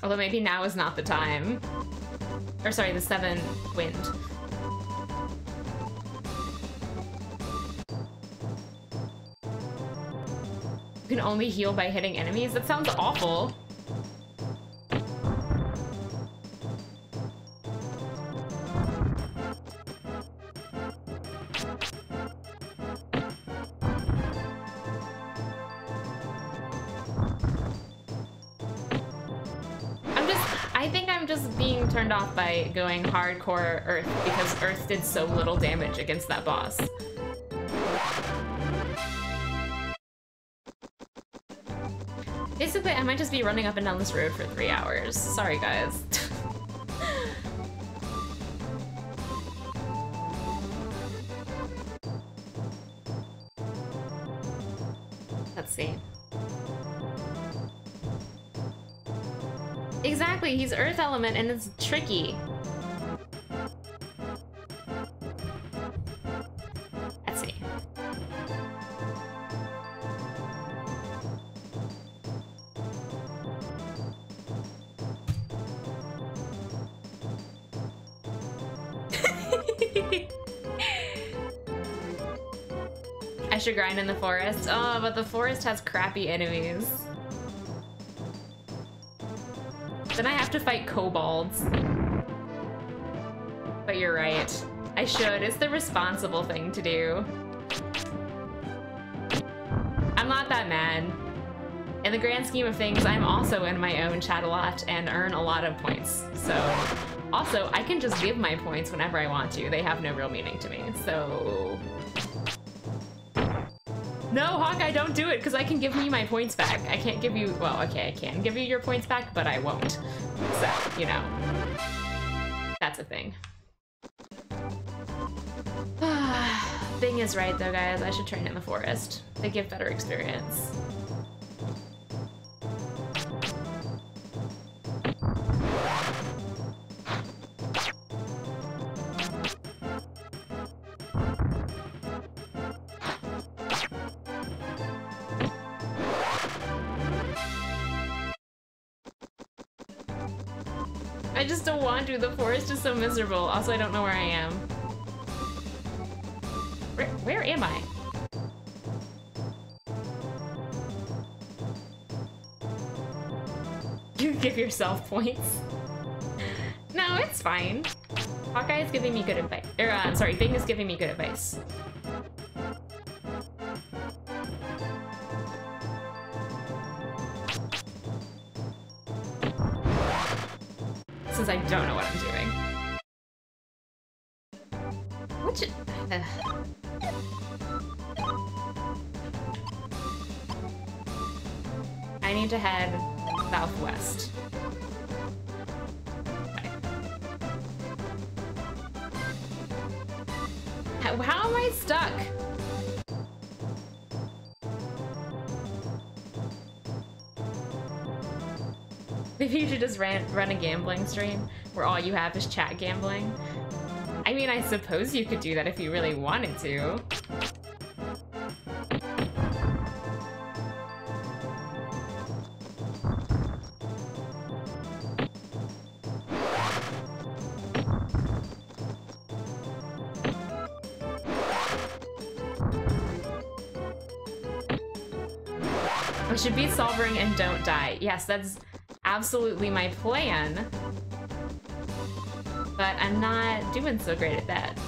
Although maybe now is not the time. Or sorry, the 7 wind. You can only heal by hitting enemies? That sounds awful. Turned off by going hardcore Earth because Earth did so little damage against that boss. Basically, I might just be running up and down this road for 3 hours. Sorry, guys. Let's see. Exactly, he's Earth element and it's tricky. Let's see. should grind in the forest. Oh, but the forest has crappy enemies. Then I have to fight kobolds. But you're right. I should. It's the responsible thing to do. I'm not that mad. In the grand scheme of things, I'm also in my own chat a lot and earn a lot of points. So, also, I can just give my points whenever I want to. They have no real meaning to me, so... No, Hawkeye, don't do it, because I can give me my points back. I can't give you... Well, okay, I can give you your points back, but I won't. So, you know. That's a thing. Thing is right, though, guys. I should train in the forest. They give better experience. I just don't want to. The forest is so miserable. Also, I don't know where I am. Where am I? You give yourself points. No, it's fine. Hawkeye is giving me good advice. I'm sorry, Bing is giving me good advice. Since I don't know what I'm doing. Which... I need to head southwest. Okay. How am I stuck? Maybe you should just run a gambling stream where all you have is chat gambling. I mean, I suppose you could do that if you really wanted to. I should beat Solvering and don't die. Yes, that's absolutely my plan. But I'm not doing so great at that.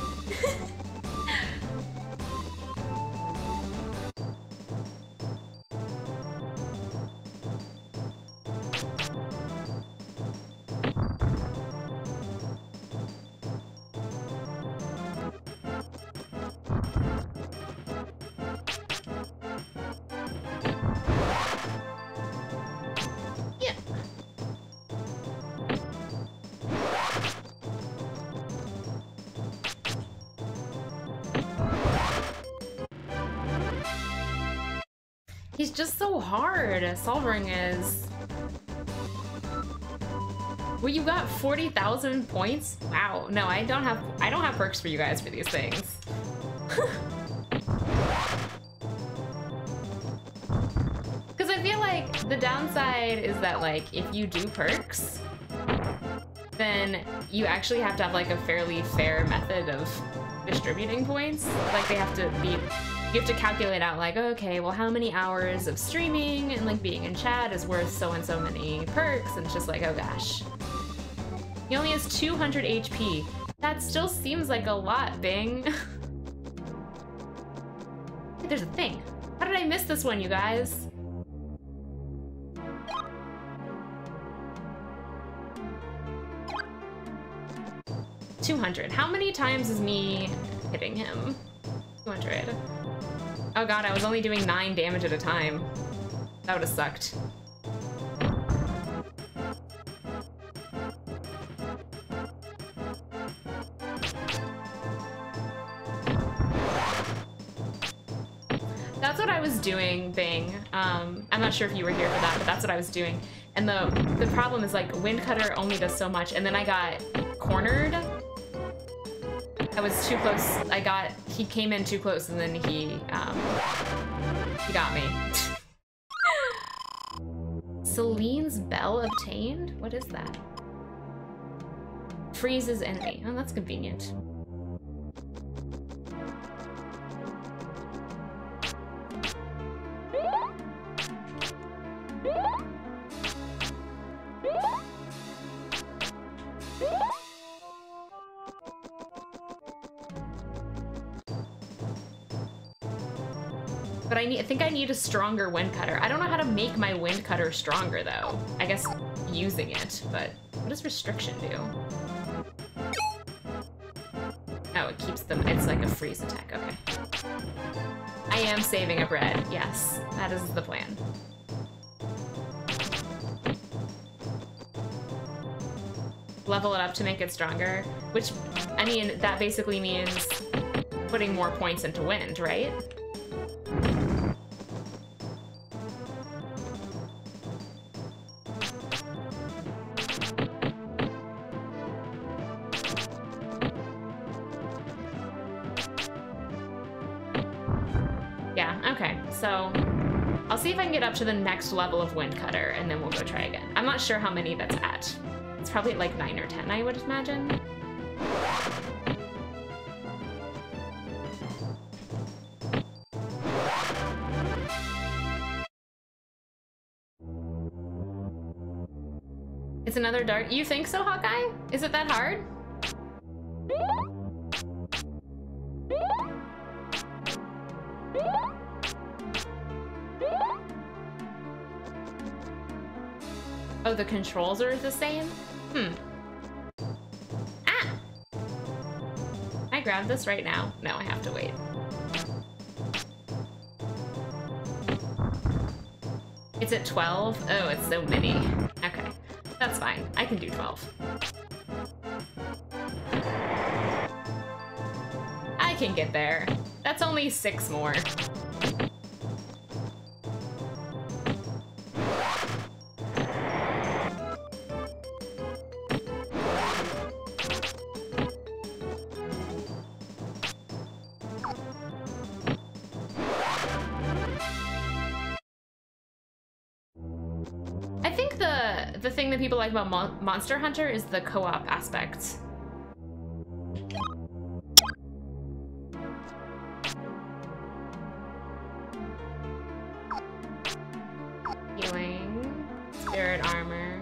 He's just so hard. Solvering is. Well, you got 40,000 points? Wow. No, I don't have perks for you guys for these things. Because I feel like the downside is that, like, if you do perks, then you actually have to have like a fairly fair method of distributing points. Like they have to be. You have to calculate out like, okay, well, how many hours of streaming and like being in chat is worth so and so many perks, and it's just like, oh gosh. He only has 200 HP. That still seems like a lot, Bing. There's a thing. How did I miss this one, you guys? $200. How many times is me hitting him? 200. Oh god, I was only doing 9 damage at a time. That would've sucked. That's what I was doing, Bing. I'm not sure if you were here for that, but that's what I was doing. And the problem is like Wind Cutter only does so much, and then I got cornered. I was too close. He came in too close, and then he got me. Celine's Bell obtained? What is that? Freezes enemy. Oh, that's convenient. But I think I need a stronger wind cutter. I don't know how to make my wind cutter stronger though. I guess using it, but what does restriction do? Oh, it keeps them, it's like a freeze attack, okay. I am saving a bread, yes. That is the plan. Level it up to make it stronger, which, I mean, that basically means putting more points into wind, right? Yeah, okay, so I'll see if I can get up to the next level of wind cutter and then we'll go try again. I'm not sure how many that's at. It's probably like 9 or 10, I would imagine. It's another dart. You think so, Hawkeye? Is it that hard? Oh, the controls are the same? Ah! Can I grab this right now? No, I have to wait. It's at 12? Oh, it's so many. Okay, that's fine. I can do 12. I can get there. That's only 6 more. The thing that people like about Monster Hunter is the co-op aspect. Healing, spirit armor.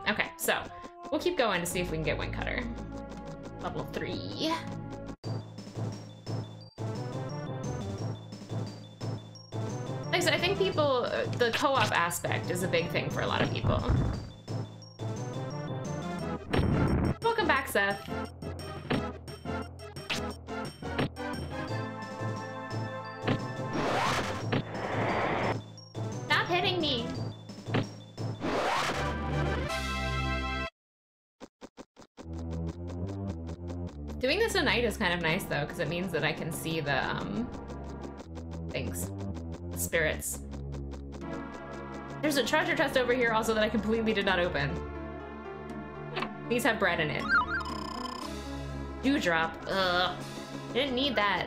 Okay, so we'll keep going to see if we can get Wind Cutter. Level 3. Like I said, I think people, the co-op aspect is a big thing for a lot of people. Welcome back, Seth. Stop hitting me. Doing this at night is kind of nice though, because it means that I can see the things. Spirits. There's a treasure chest over here also that I completely did not open. These have bread in it. Dewdrop. Ugh. I didn't need that.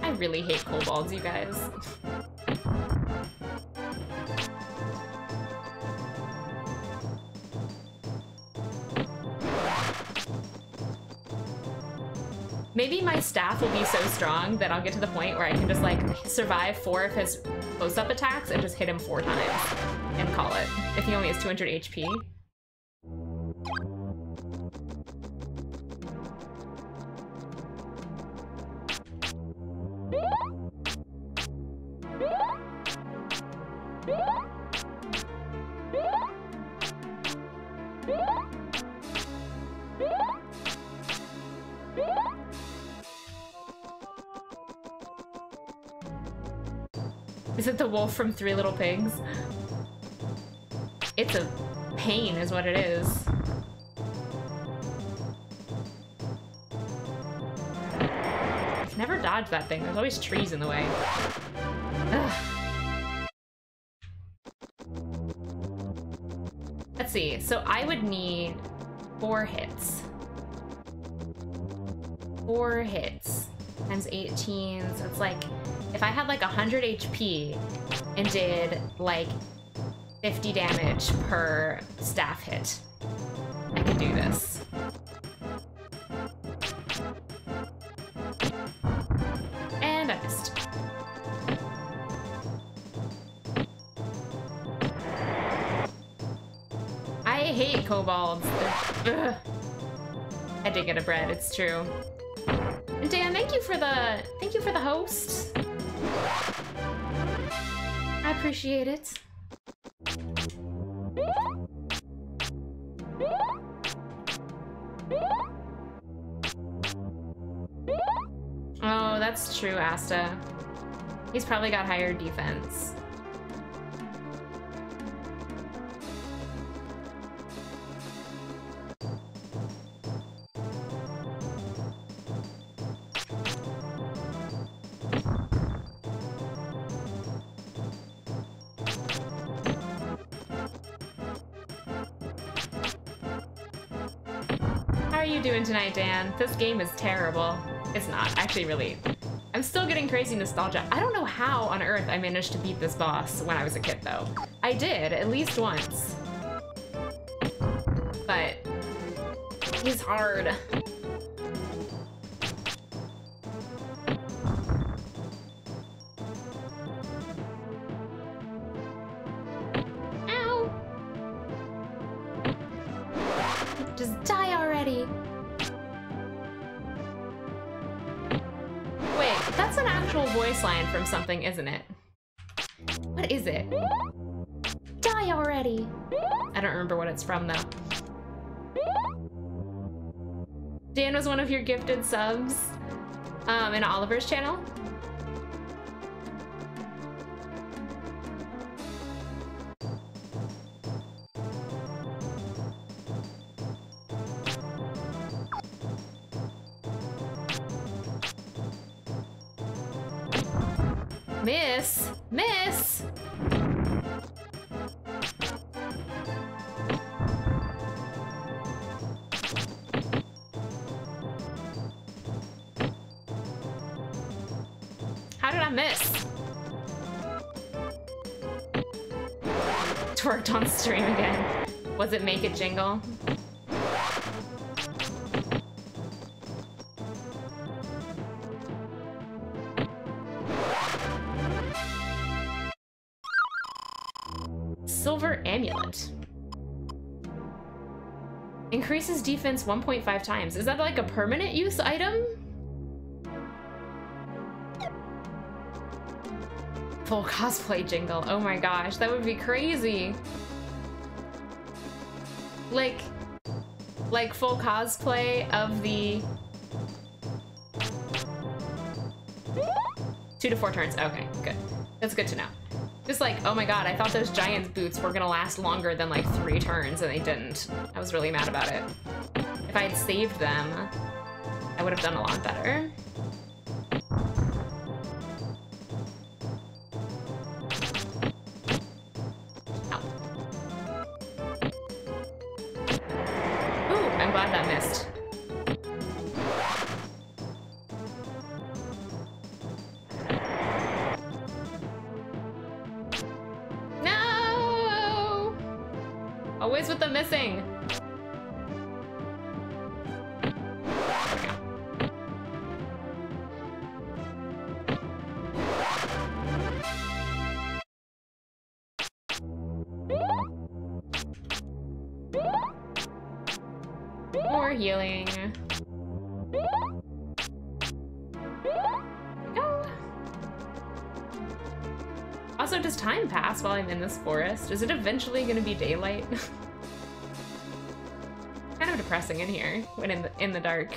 I really hate kobolds, you guys. Maybe my staff will be so strong that I'll get to the point where I can just like survive 4 of his close-up attacks and just hit him 4 times and call it, if he only has 200 HP. Is it the wolf from Three Little Pigs? It's a pain is what it is. I've never dodged that thing. There's always trees in the way. Ugh. Let's see. So I would need 4 hits. 4 hits times 18. So it's like, if I had like 100 HP and did like 50 damage per staff hit, I could do this. hate kobolds. Ugh. I did get a bread, it's true. And Dan, thank you for the host. I appreciate it. Oh, that's true, Asta. He's probably got higher defense. How are you doing tonight, Dan? This game is terrible. It's not, actually, really. I'm still getting crazy nostalgia. I don't know how on earth I managed to beat this boss when I was a kid, though. I did, at least once. But he's hard. Ow! Just die already. Wait, that's an actual voice line from something, isn't it? What is it? Die already! I don't remember what it's from, though. Dan was one of your gifted subs in Oliver's channel. Miss! Miss! How did I miss? Twerked on stream again. Was it Make It Jingle? Silver Amulet. Increases defense 1.5 times. Is that like a permanent use item? Full cosplay jingle. Oh my gosh, that would be crazy. Like full cosplay of the 2 to 4 turns. Okay, good. That's good to know. Just like, oh my god, I thought those giant boots were gonna last longer than like 3 turns and they didn't. I was really mad about it. If I had saved them, I would have done a lot better. Ow. Ooh, I'm glad that missed. Always with the missing. More healing. Go. Also, does time pass while I'm in this forest? Is it eventually gonna be daylight? Kind of depressing in here when in the dark.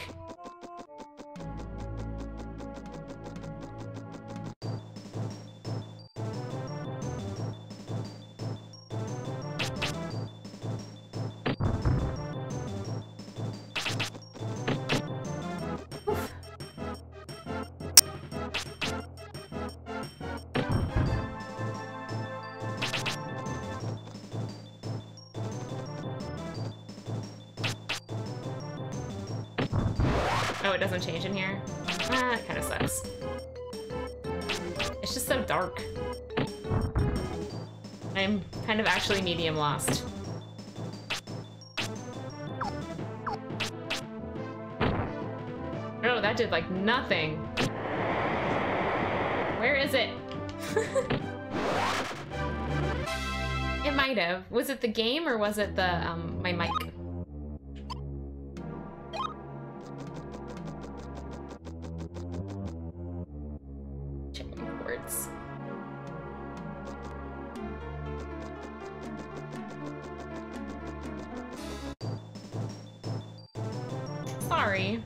Oh, it doesn't change in here? Ah, it kind of sucks. It's just so dark. I'm kind of actually medium lost. Oh, that did like nothing. Where is it? It might have. Was it the game or was it the, my mic? Checking chords. Sorry.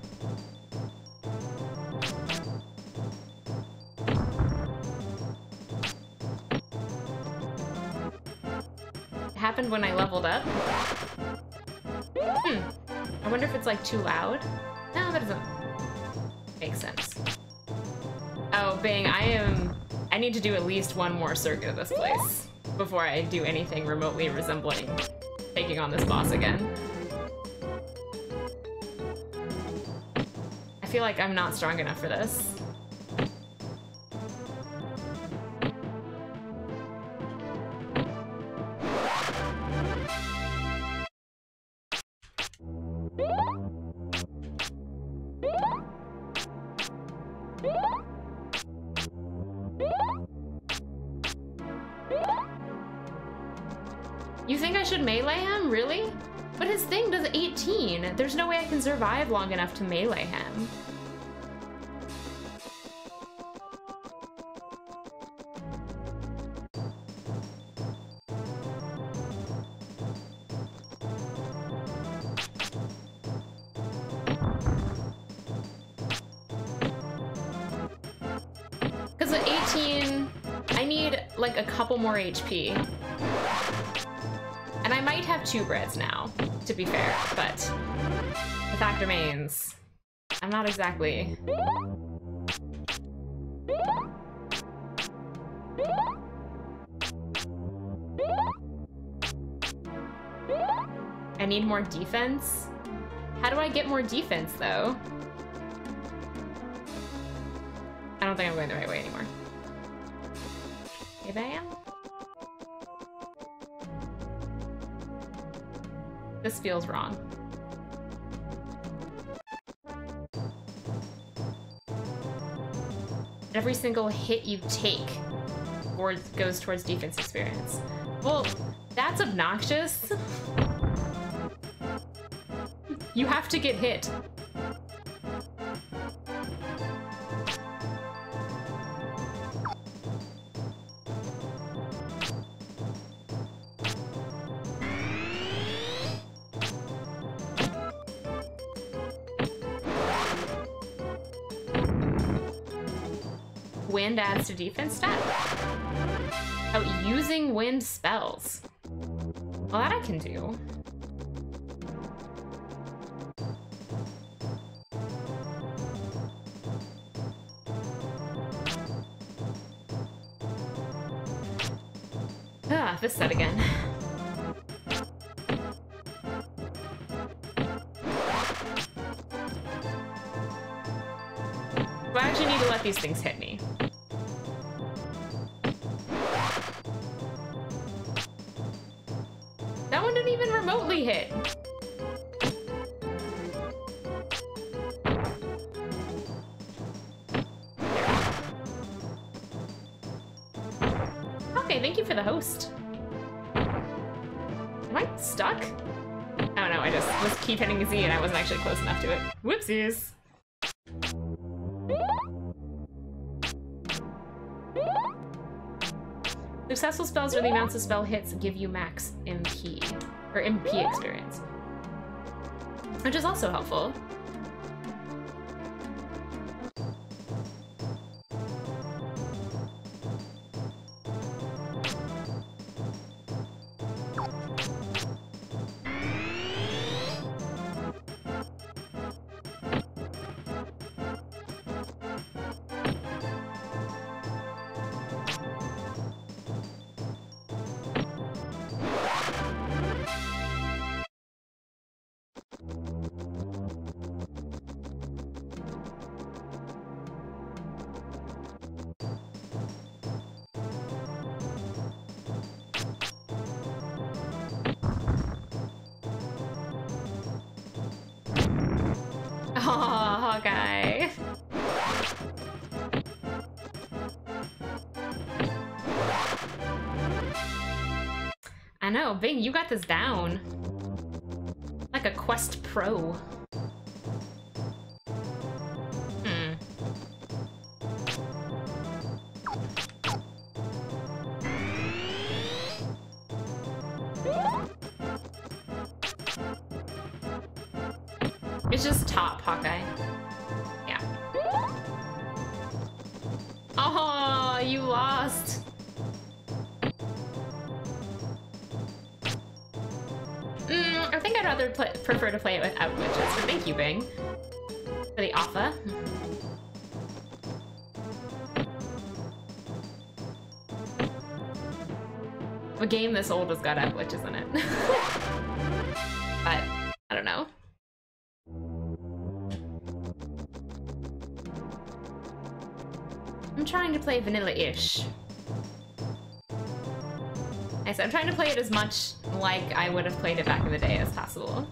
It happened when I leveled up. I wonder if it's like too loud. No, that doesn't make sense. Oh, Bing, I need to do at least one more circuit of this place before I do anything remotely resembling taking on this boss again. I feel like I'm not strong enough for this. You think I should melee him? Really? But his thing does 18. There's no way I can survive long enough to melee him. Because at 18, I need like a couple more HP. And I might have 2 breads now, to be fair, but the fact remains, I'm not exactly... I need more defense? How do I get more defense, though? I don't think I'm going the right way anymore. Maybe I am? This feels wrong. Every single hit you take goes towards defense experience. Well, that's obnoxious. You have to get hit. Wind adds to defense stat? Oh, using wind spells. Well, that I can do. Ah, this set again. Do I actually need to let these things hit me? That one didn't even remotely hit. Okay, thank you for the host. Am I stuck? Oh no, I just was keep hitting Z and I wasn't actually close enough to it. Whoopsies. Successful spells or the amounts of spell hits give you max MP, or MP experience, which is also helpful. Aw, Hawkeye. I know, Bing, you got this down. Like a Quest Pro. Hmm. It's just top Hawkeye. Yeah. Oh, you lost. I think I'd rather prefer to play it without glitches, but thank you, Bing, for the offer. A game this old has got to have glitches in it. But, I don't know. I'm trying to play vanilla-ish. So I'm trying to play it as much like I would have played it back in the day as possible.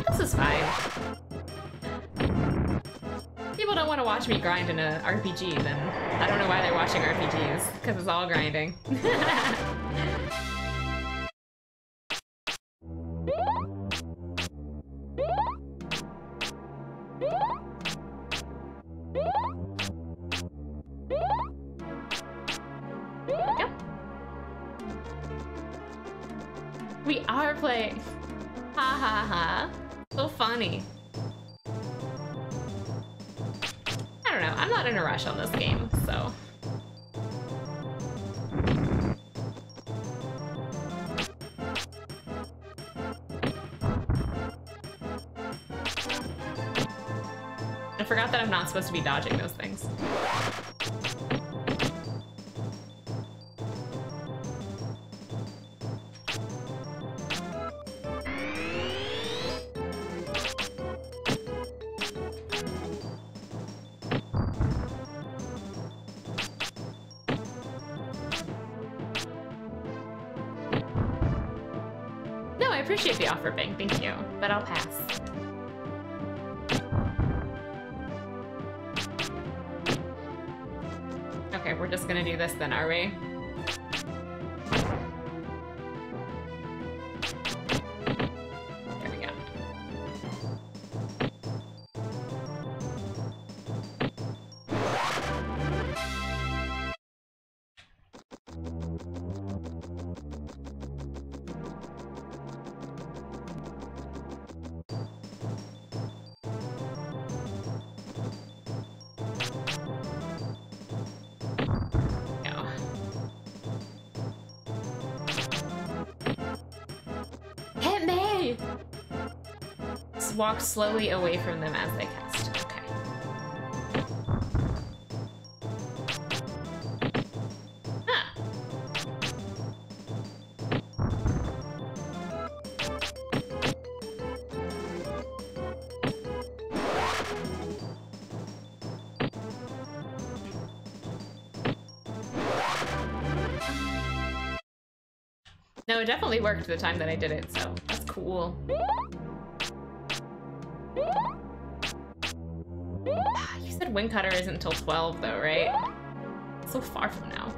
This is fine. People don't want to watch me grind in a RPG, then I don't know why they're watching RPGs, because it's all grinding. We are playing. Ha ha ha. So funny. I don't know. I'm not in a rush on this game, so. I forgot that I'm not supposed to be dodging those things. I appreciate the offer, Bing, thank you, but I'll pass. Okay, we're just gonna do this then, are we? There we go. Walk slowly away from them as they cast. Okay. Ah. No, it definitely worked the time that I did it, so that's cool. You said Wing Cutter isn't until 12 though, right? So far from now.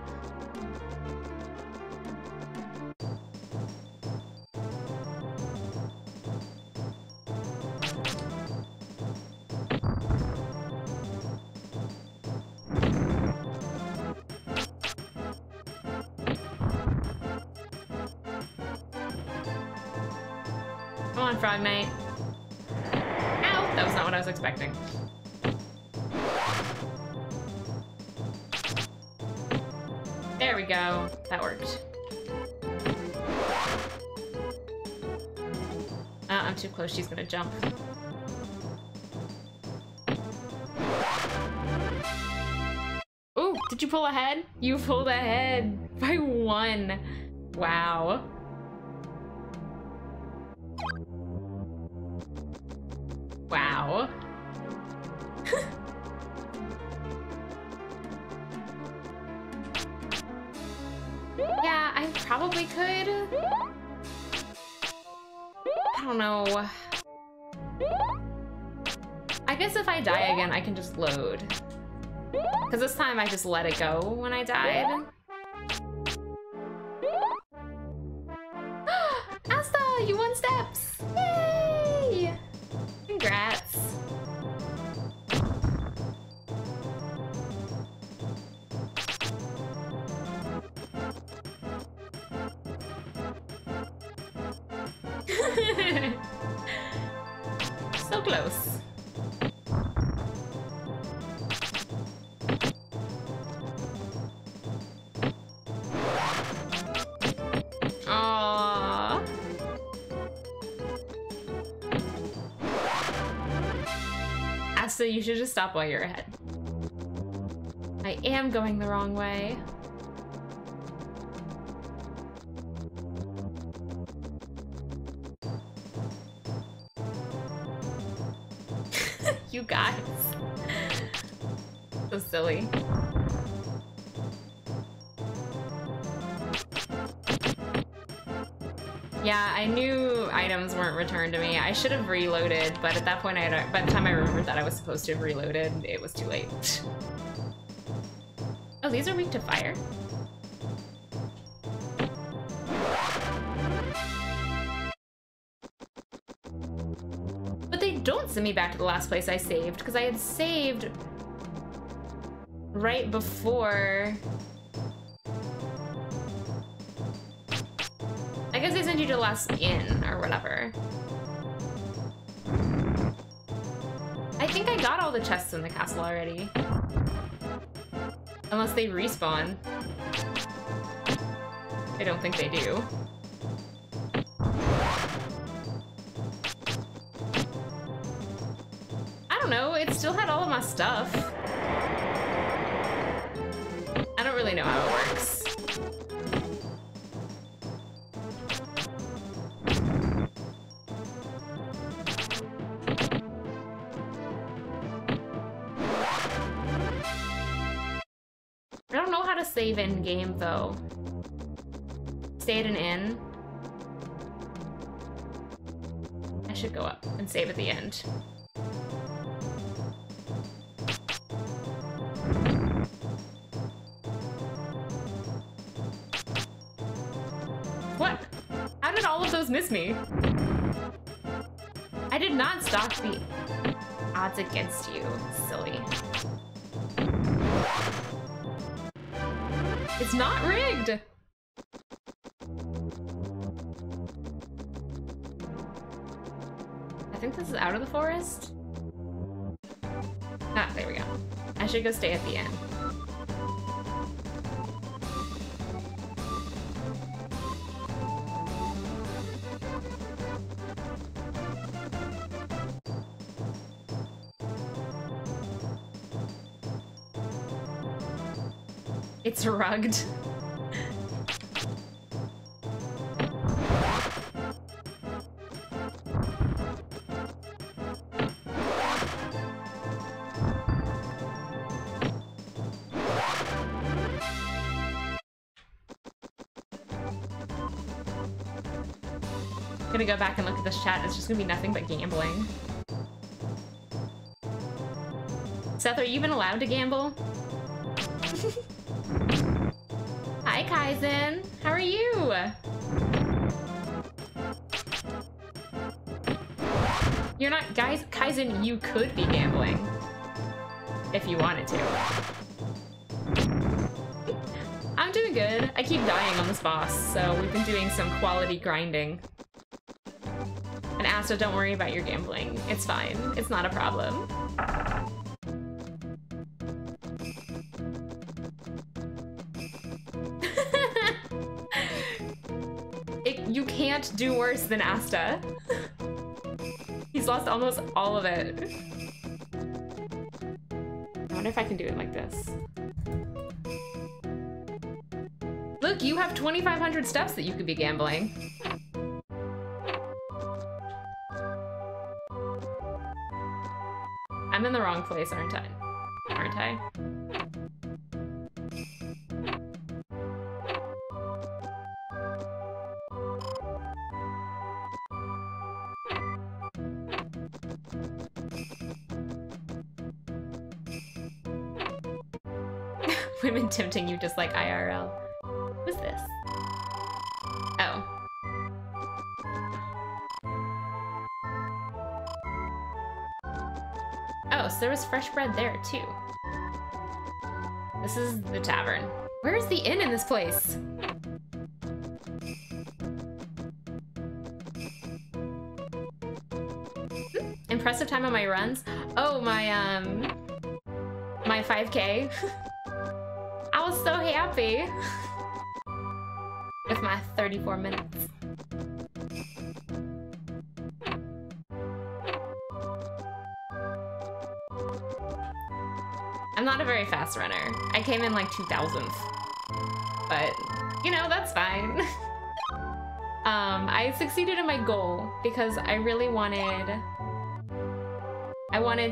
Come on, Frog Knight. Ow! That was not what I was expecting. There we go. That worked. I'm too close. She's gonna jump. Ooh, did you pull ahead? You pulled ahead by 1. Wow. Wow. Yeah, I probably could. I don't know. I guess if I die again, I can just load. Because this time I just let it go when I died. Asta, you won steps! Yay! Congrats. So close. Aww. Asta, you should just stop while you're ahead. I am going the wrong way. You guys. So silly. Yeah, I knew items weren't returned to me. I should have reloaded, but at that point, by the time I remembered that I was supposed to have reloaded, it was too late. Oh, these are weak to fire? But they don't send me back to the last place I saved, because I had saved right before... I guess they send you to the last inn, or whatever. I think I got all the chests in the castle already. Unless they respawn. I don't think they do. I don't know, it still had all of my stuff. I don't really know how it works. I don't know how to save in game though. Stay at an inn. I should go up and save at the end. What? How did all of those miss me? I did not stock the odds against you, silly. It's not rigged! I think this is out of the forest? Ah, there we go. I should go stay at the inn. It's rugged. I'm gonna go back and look at this chat. It's just gonna be nothing but gambling. Seth, are you even allowed to gamble? Hi, Kaizen. How are you? You're not, guys. Kaizen, you could be gambling if you wanted to. I'm doing good. I keep dying on this boss, so we've been doing some quality grinding. And Asta, don't worry about your gambling. It's fine. It's not a problem. You can't do worse than Asta. He's lost almost all of it. I wonder if I can do it like this. Look, you have 2,500 steps that you could be gambling. I'm in the wrong place, aren't I? Aren't I? Women tempting you just like IRL. Who's this? Oh. Oh, so there was fresh bread there too. This is the tavern. Where's the inn in this place? Impressive time on my runs. Oh, my 5K. I was so happy with my 34 minutes. I'm not a very fast runner. I came in like 2000th, but you know, that's fine. I succeeded in my goal because I really wanted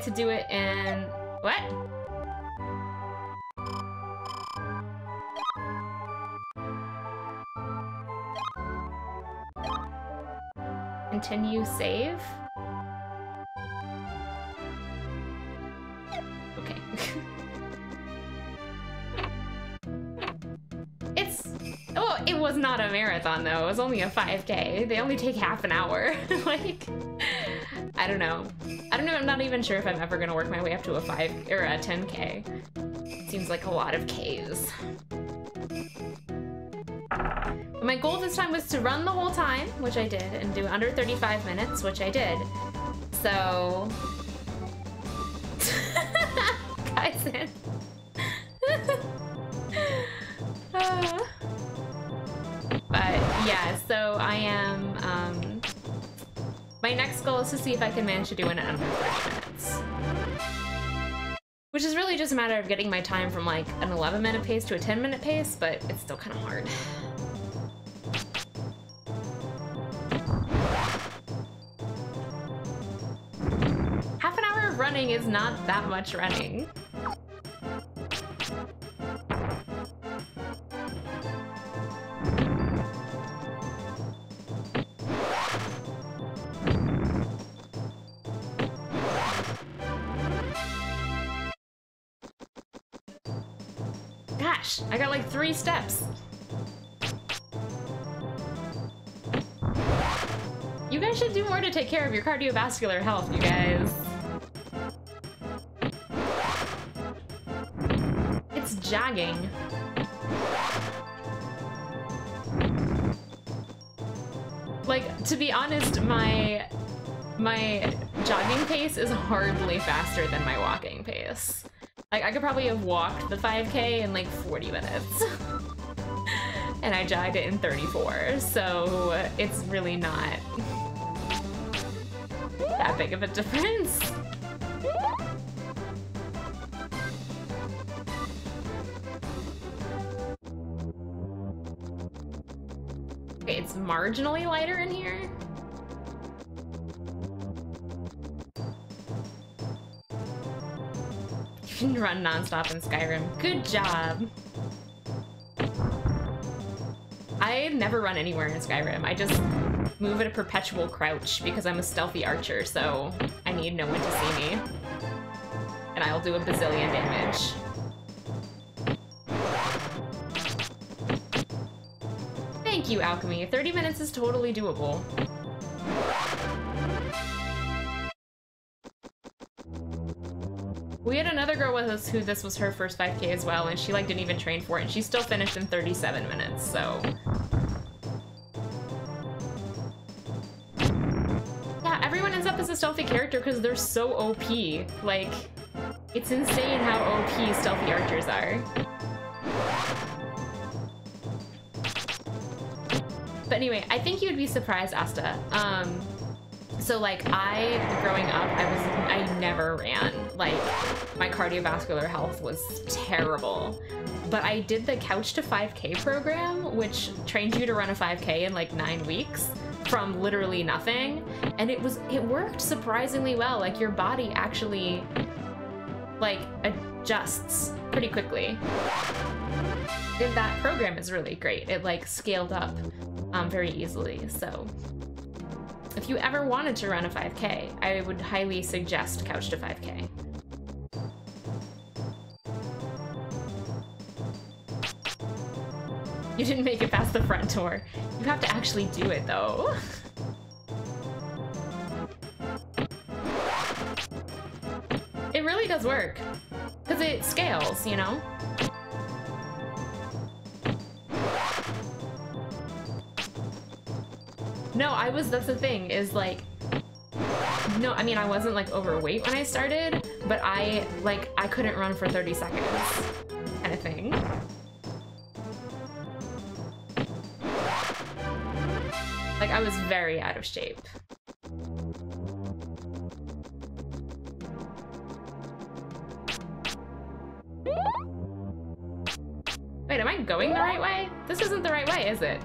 to do it in, what? Continue save? Okay. Oh, it was not a marathon though. It was only a 5K. They only take half an hour. Like, I don't know. I'm not even sure if I'm ever gonna work my way up to a 5 or a 10K. Seems like a lot of Ks. But my goal this time was to run the whole time, which I did, and do under 35 minutes, which I did. So, guys, but yeah, so I am, my next goal is to see if I can manage to do it in under 30 minutes. Which is really just a matter of getting my time from like an 11-minute pace to a 10-minute pace, but it's still kind of hard. Half an hour of running is not that much running. Gosh, I got like 3 steps. You guys should do more to take care of your cardiovascular health, you guys. It's jogging. Like, to be honest, my jogging pace is hardly faster than my walking pace. Like, I could probably have walked the 5K in like 40 minutes. And I jogged it in 34, so it's really not that big of a difference. Okay, it's marginally lighter in here. You can run nonstop in Skyrim. Good job. I never run anywhere in Skyrim. I just move at a perpetual crouch because I'm a stealthy archer, so I need no one to see me. And I'll do a bazillion damage. Thank you, Alchemy. 30 minutes is totally doable. We had another girl with us who this was her first 5K as well, and she like didn't even train for it, and she still finished in 37 minutes, so. Yeah, everyone ends up as a stealthy character because they're so OP. Like, it's insane how OP stealthy archers are. But anyway, I think you would be surprised, Asta. So like growing up, I never ran. Like, my cardiovascular health was terrible. But I did the Couch to 5K program, which trains you to run a 5K in like 9 weeks from literally nothing. And it worked surprisingly well. Like, your body actually like adjusts pretty quickly. And that program is really great. It like scaled up very easily, so. If you ever wanted to run a 5K, I would highly suggest Couch to 5K. You didn't make it past the front door. You have to actually do it, though. It really does work. Because it scales, you know? No, that's the thing, is like, no, I mean, I wasn't like overweight when I started, but I couldn't run for 30 seconds, kind of thing. Like, I was very out of shape. Wait, am I going the right way? This isn't the right way, is it?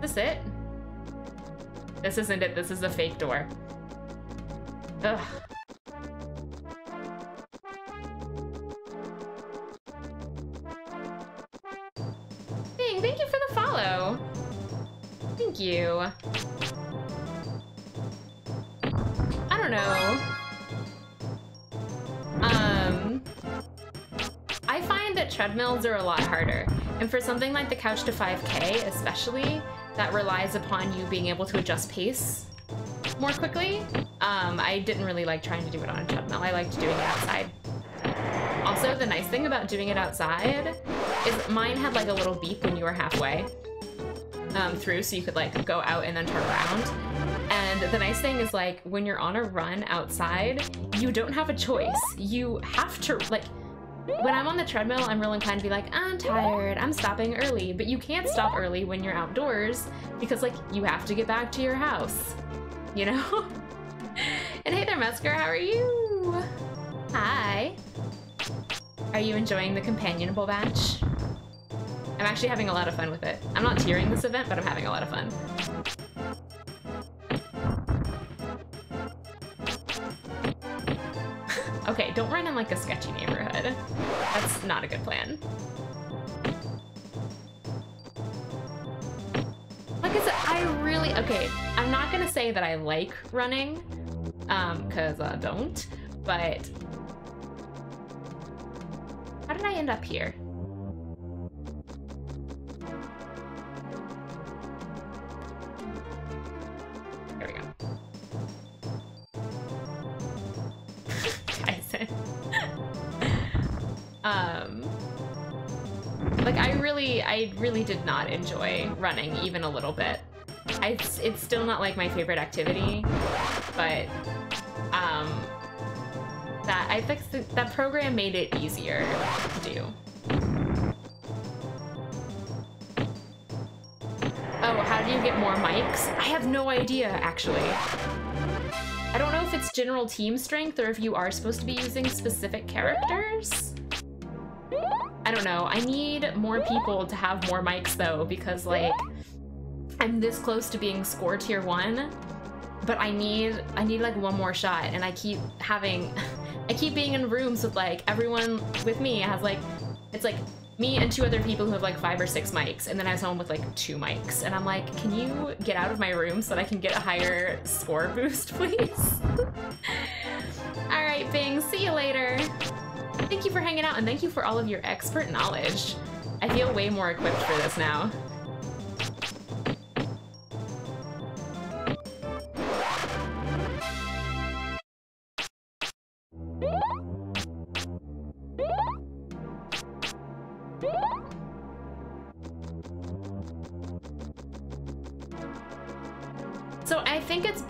Is this it? This isn't it. This is a fake door. Ugh. Dang, thank you for the follow. Thank you. I don't know. I find that treadmills are a lot harder. And for something like the Couch to 5K, especially, that relies upon you being able to adjust pace more quickly, I didn't really like trying to do it on a treadmill. I liked doing it outside. Also, the nice thing about doing it outside is mine had like a little beep when you were halfway through, so you could like go out and then turn around. And the nice thing is, like, when you're on a run outside, you don't have a choice. You have to, like, when I'm on the treadmill, I'm real inclined to be like, I'm tired, I'm stopping early. But you can't stop early when you're outdoors because, like, you have to get back to your house, you know? And hey there, Mesker, how are you? Hi. Are you enjoying the companionable batch? I'm actually having a lot of fun with it. I'm not tiering this event, but I'm having a lot of fun. Okay, don't run in like a sketchy neighborhood. That's not a good plan. Like I said, okay, I'm not gonna say that I like running, cause I don't, but how did I end up here? There we go. Like I really did not enjoy running even a little bit. It's still not like my favorite activity, but that program made it easier to do. Oh, how do you get more mics? I have no idea, actually. I don't know if it's general team strength or if you are supposed to be using specific characters. I don't know. I need more people to have more mics though, because like I'm this close to being score tier 1, but I need like one more shot, and I keep being in rooms with like everyone with me has like, it's like me and 2 other people who have like 5 or 6 mics, and then I have someone with like 2 mics, and I'm like, can you get out of my room so that I can get a higher score boost, please? All right, Bing, see you later. Thank you for hanging out, and thank you for all of your expert knowledge. I feel way more equipped for this now. So I think it's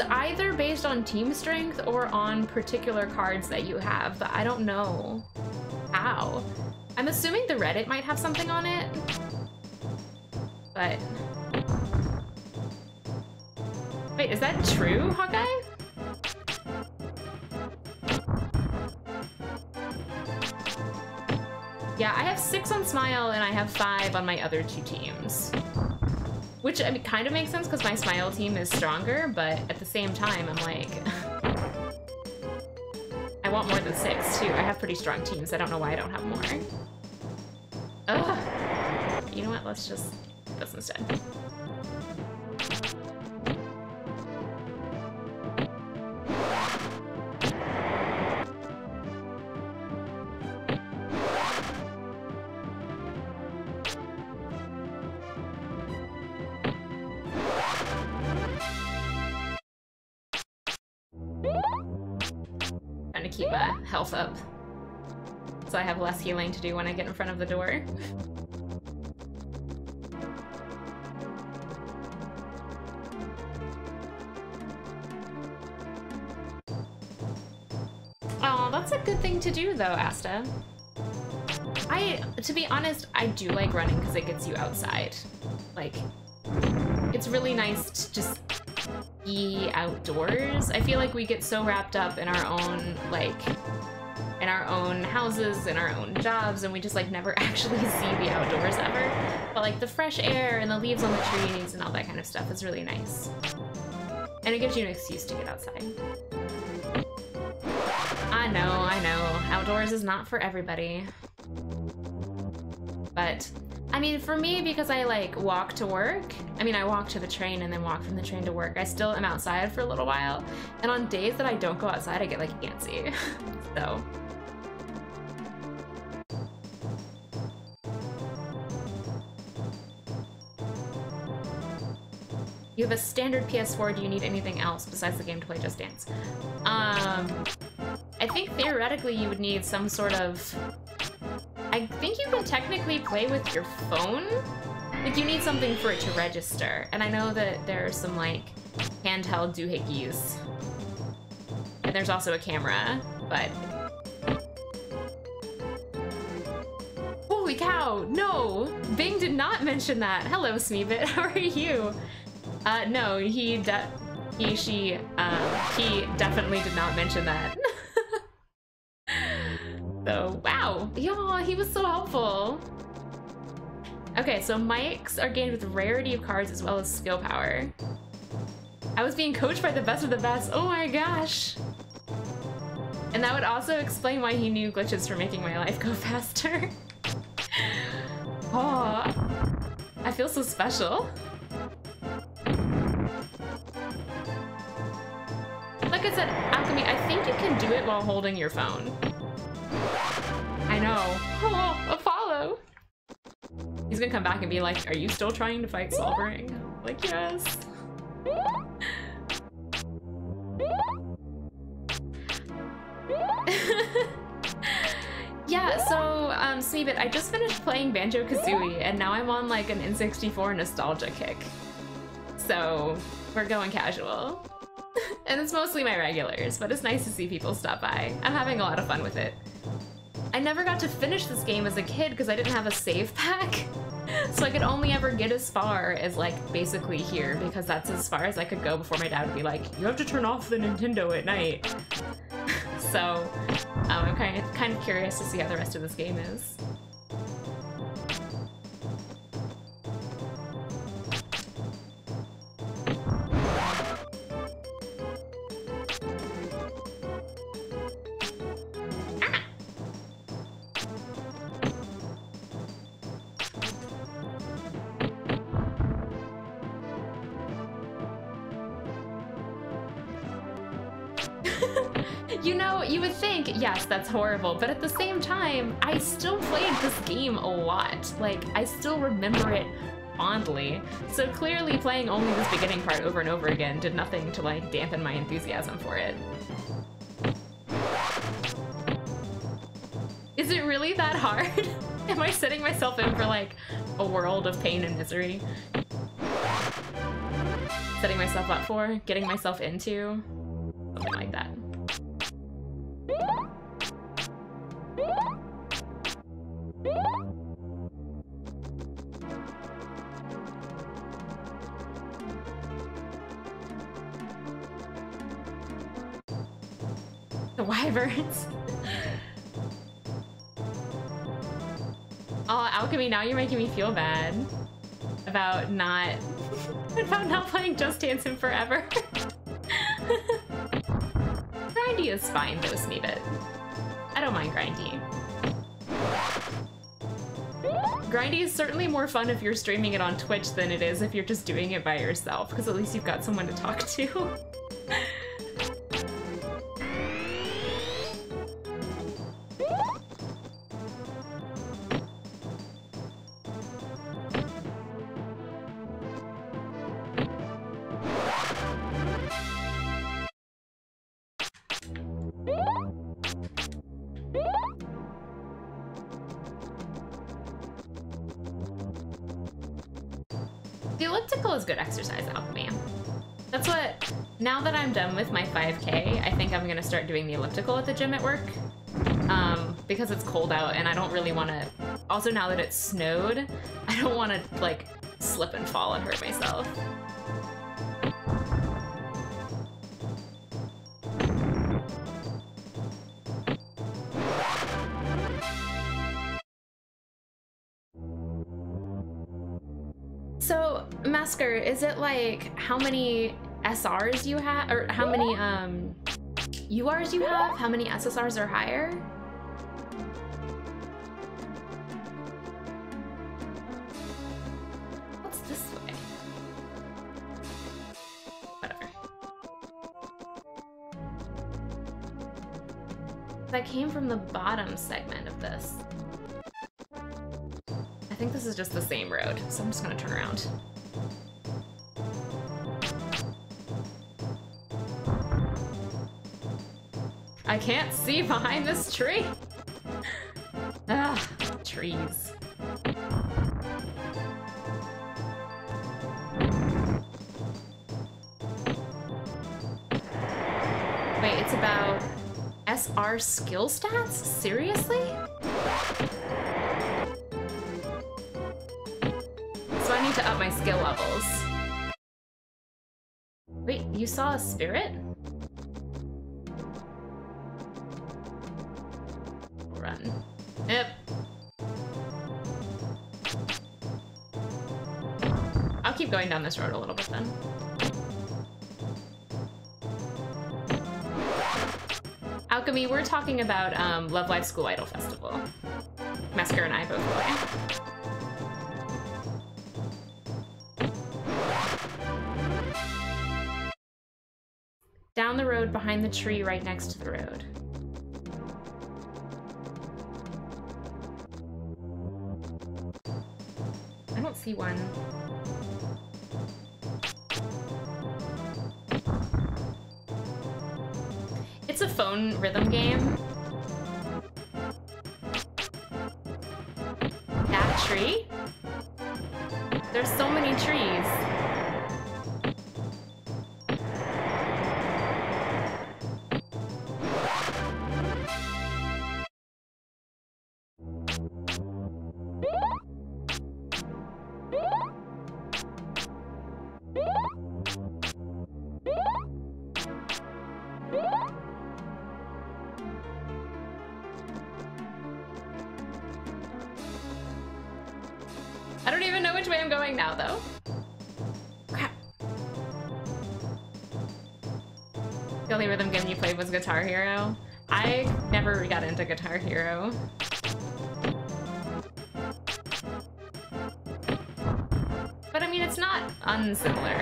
either based on team strength or on particular cards that you have, but I don't know how. I'm assuming the Reddit might have something on it, but... Wait, is that true, Hawkeye? Yeah, I have 6 on Smile and I have 5 on my other 2 teams. Which, I mean, kind of makes sense because my Smile team is stronger, but at the same time, I'm like... I want more than 6, too. I have pretty strong teams. I don't know why I don't have more. Ugh. You know what? Let's just do this instead. keep my health up. So I have less healing to do when I get in front of the door. Oh, that's a good thing to do though, Asta. To be honest, I do like running because it gets you outside. Like, it's really nice to just be outdoors. I feel like we get so wrapped up in our own, like, in our own houses, in our own jobs, and we just like never actually see the outdoors ever. But like the fresh air and the leaves on the trees and all that kind of stuff is really nice. And it gives you an excuse to get outside. I know. Outdoors is not for everybody. But, I mean, for me, because I like walk to work, I mean, I walk to the train and then walk from the train to work, I still am outside for a little while. And on days that I don't go outside, I get like antsy. So. You have a standard PS4, do you need anything else besides the game to play Just Dance? I think theoretically you would need some sort of... I think you can technically play with your phone. Like, you need something for it to register. And I know that there are some, like, handheld doohickeys. And there's also a camera, but... Holy cow! No! Bing did not mention that! Hello, Smeebit, how are you? No, he definitely did not mention that. So, wow. Yeah, he was so helpful. Okay, so mics are gained with rarity of cards as well as skill power. I was being coached by the best of the best. Oh my gosh. And that would also explain why he knew glitches for making my life go faster. Oh, I feel so special. Like I said, Alchemy, I think you can do it while holding your phone. I know. Oh, Apollo! He's gonna come back and be like, are you still trying to fight Solvering? Like, yes. Yeah, so, Smeebit, I just finished playing Banjo-Kazooie, and now I'm on, like, an N64 nostalgia kick. So, we're going casual. And it's mostly my regulars, but it's nice to see people stop by. I'm having a lot of fun with it. I never got to finish this game as a kid because I didn't have a save pack. So I could only ever get as far as, like, basically here, because that's as far as I could go before my dad would be like, you have to turn off the Nintendo at night. So, I'm kind of curious to see how the rest of this game is. You know, you would think, yes, that's horrible, but at the same time, I still played this game a lot. Like, I still remember it fondly. So clearly playing only this beginning part over and over again did nothing to, like, dampen my enthusiasm for it. Is it really that hard? Am I setting myself in for, like, a world of pain and misery? Setting myself up for? Getting myself into? Something like that. The wyverns. Oh, Alchemy, now you're making me feel bad about not playing Just Dance in forever. Grindy is fine though, Smeebit. I don't mind Grindy. Grindy is certainly more fun if you're streaming it on Twitch than it is if you're just doing it by yourself, because at least you've got someone to talk to. The elliptical is good exercise, Alchemy. That's what, now that I'm done with my 5K, I think I'm gonna start doing the elliptical at the gym at work. Because it's cold out and I don't really wanna, also now that it's snowed, I don't wanna like slip and fall and hurt myself. So, Masker, is it like how many SRs you have, or how many URs you have? How many SSRs are higher? What's this way? Whatever. That came from the bottom segment of this. I think this is just the same road, so I'm just gonna turn around. I can't see behind this tree! Ah, trees. Wait, it's about SR skill stats? Seriously? So I need to up my skill levels. Wait, you saw a spirit? Run. Yep. I'll keep going down this road a little bit then. Alchemy, we're talking about Love Live School Idol Festival. Masker and I both play. Down the road behind the tree right next to the road. I don't see one. It's a phone rhythm game. That tree? There's so many trees. I don't even know which way I'm going now, though. Crap. The only rhythm game you played was Guitar Hero. I never got into Guitar Hero. But I mean, it's not unsimilar.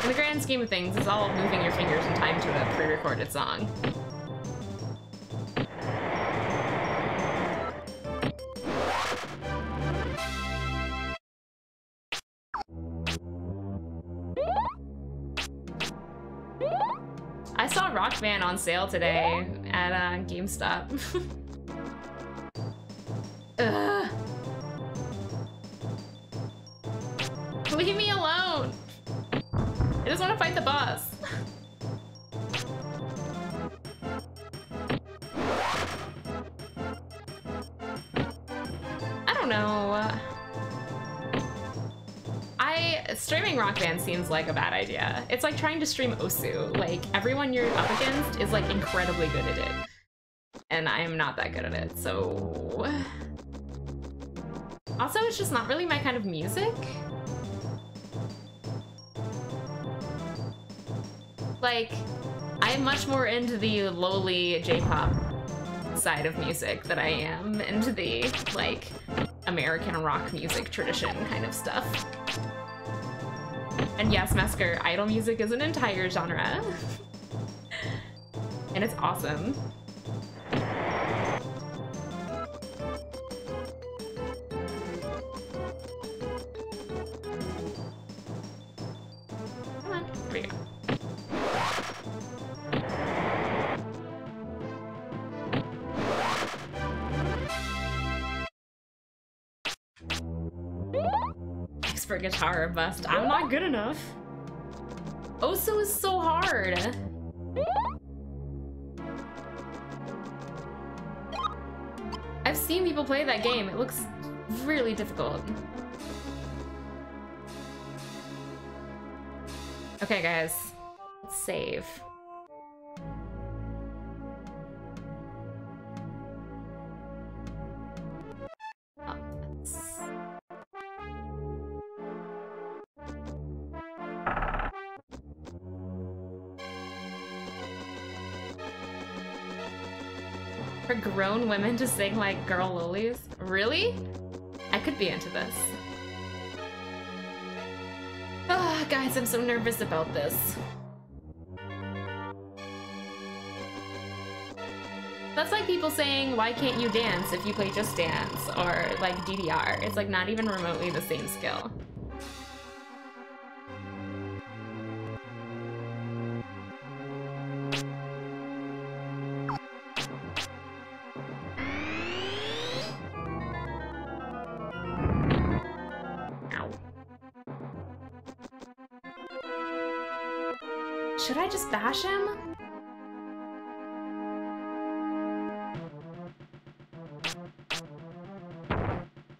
In the grand scheme of things, it's all moving your fingers in time to a pre-recorded song. I saw Rock Band on sale today at GameStop. Ugh. Leave me alone! I just want to fight the boss. I don't know. Streaming Rock Band seems like a bad idea. It's like trying to stream Osu. Like, everyone you're up against is like incredibly good at it. And I am not that good at it, so... Also, it's just not really my kind of music. Like, I'm much more into the lowly J-pop side of music than I am into the, like, American rock music tradition kind of stuff. And yes, Masker, idol music is an entire genre. And it's awesome. Come on, here we go. for guitar or bust. I'm not good enough. Osu is so hard. I've seen people play that game. It looks really difficult. Okay, guys. Let's save. For grown women to sing like girl lilies? Really? I could be into this. Ah, guys, I'm so nervous about this. That's like people saying, why can't you dance if you play Just Dance? Or like DDR. It's like not even remotely the same skill. Should I just bash him?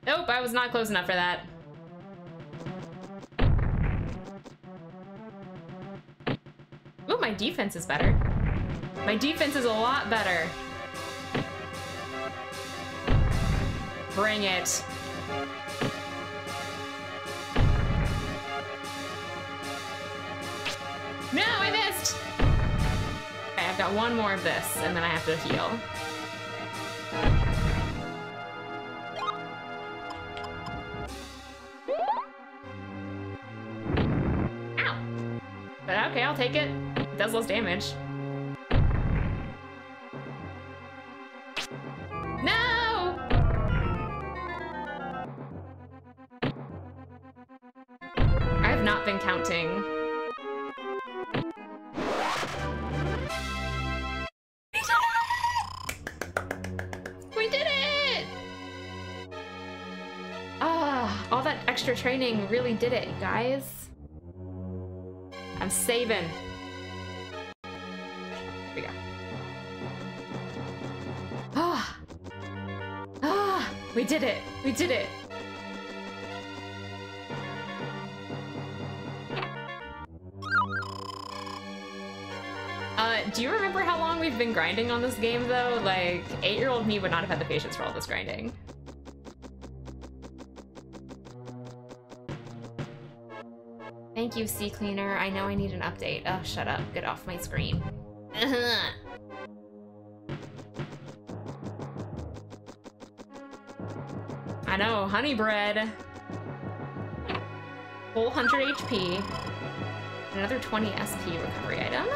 Nope, I was not close enough for that. Oh, my defense is better. My defense is a lot better. Bring it. No, I missed! Okay, I've got one more of this, and then I have to heal. Ow! But okay, I'll take it. It does less damage. No! I have not been counting. Extra training really did it, guys. I'm saving. Here we go. Ah, we did it. We did it. Do you remember how long we've been grinding on this game, though? Like, 8-year-old me would not have had the patience for all this grinding. Thank you, Sea Cleaner. I know I need an update. Oh, shut up. Get off my screen. I know, honey bread. Full 100 HP. Another 20 SP recovery item.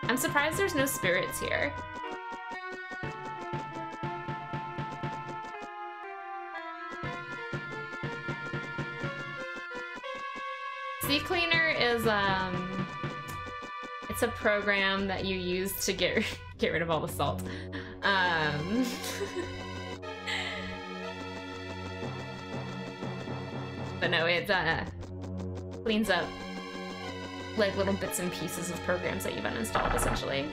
I'm surprised there's no spirits here. Sea Cleaner is it's a program that you use to get rid of all the salt. But no, it cleans up like little bits and pieces of programs that you've uninstalled, essentially.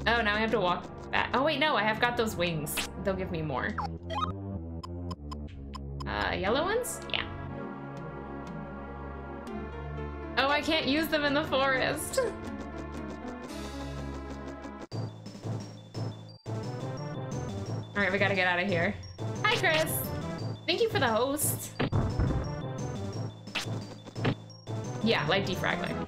Oh, now I have to walk back. Oh wait, no, I have got those wings. They'll give me more. Yellow ones? Yeah. Oh, I can't use them in the forest. Alright, we gotta get out of here. Hi, Chris! Thank you for the host. Yeah, light defragment.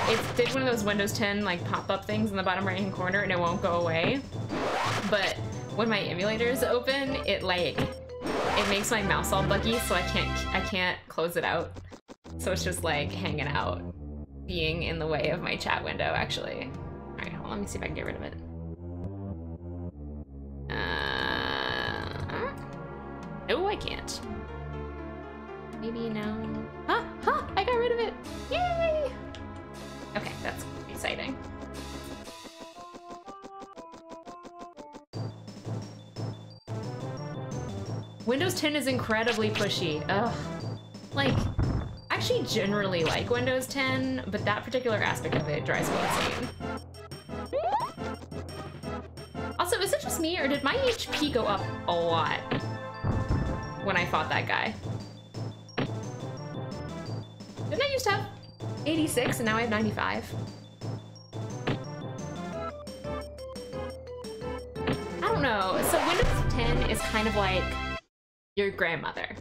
It did one of those Windows 10 like pop-up things in the bottom right-hand corner and it won't go away. But when my emulator is open, it makes my mouse all buggy, so I can't close it out. So it's just like hanging out, being in the way of my chat window, actually. All right, hold on, let me see if I can get rid of it. No, I can't. Maybe no. Huh! Huh! I got rid of it! Yay! Okay, that's exciting. Windows 10 is incredibly pushy. Ugh. Like, I actually generally like Windows 10, but that particular aspect of it drives me insane. Also, is it just me, or did my HP go up a lot when I fought that guy? Didn't I used to have 86 and now I have 95? I don't know. So Windows 10 is kind of like your grandmother.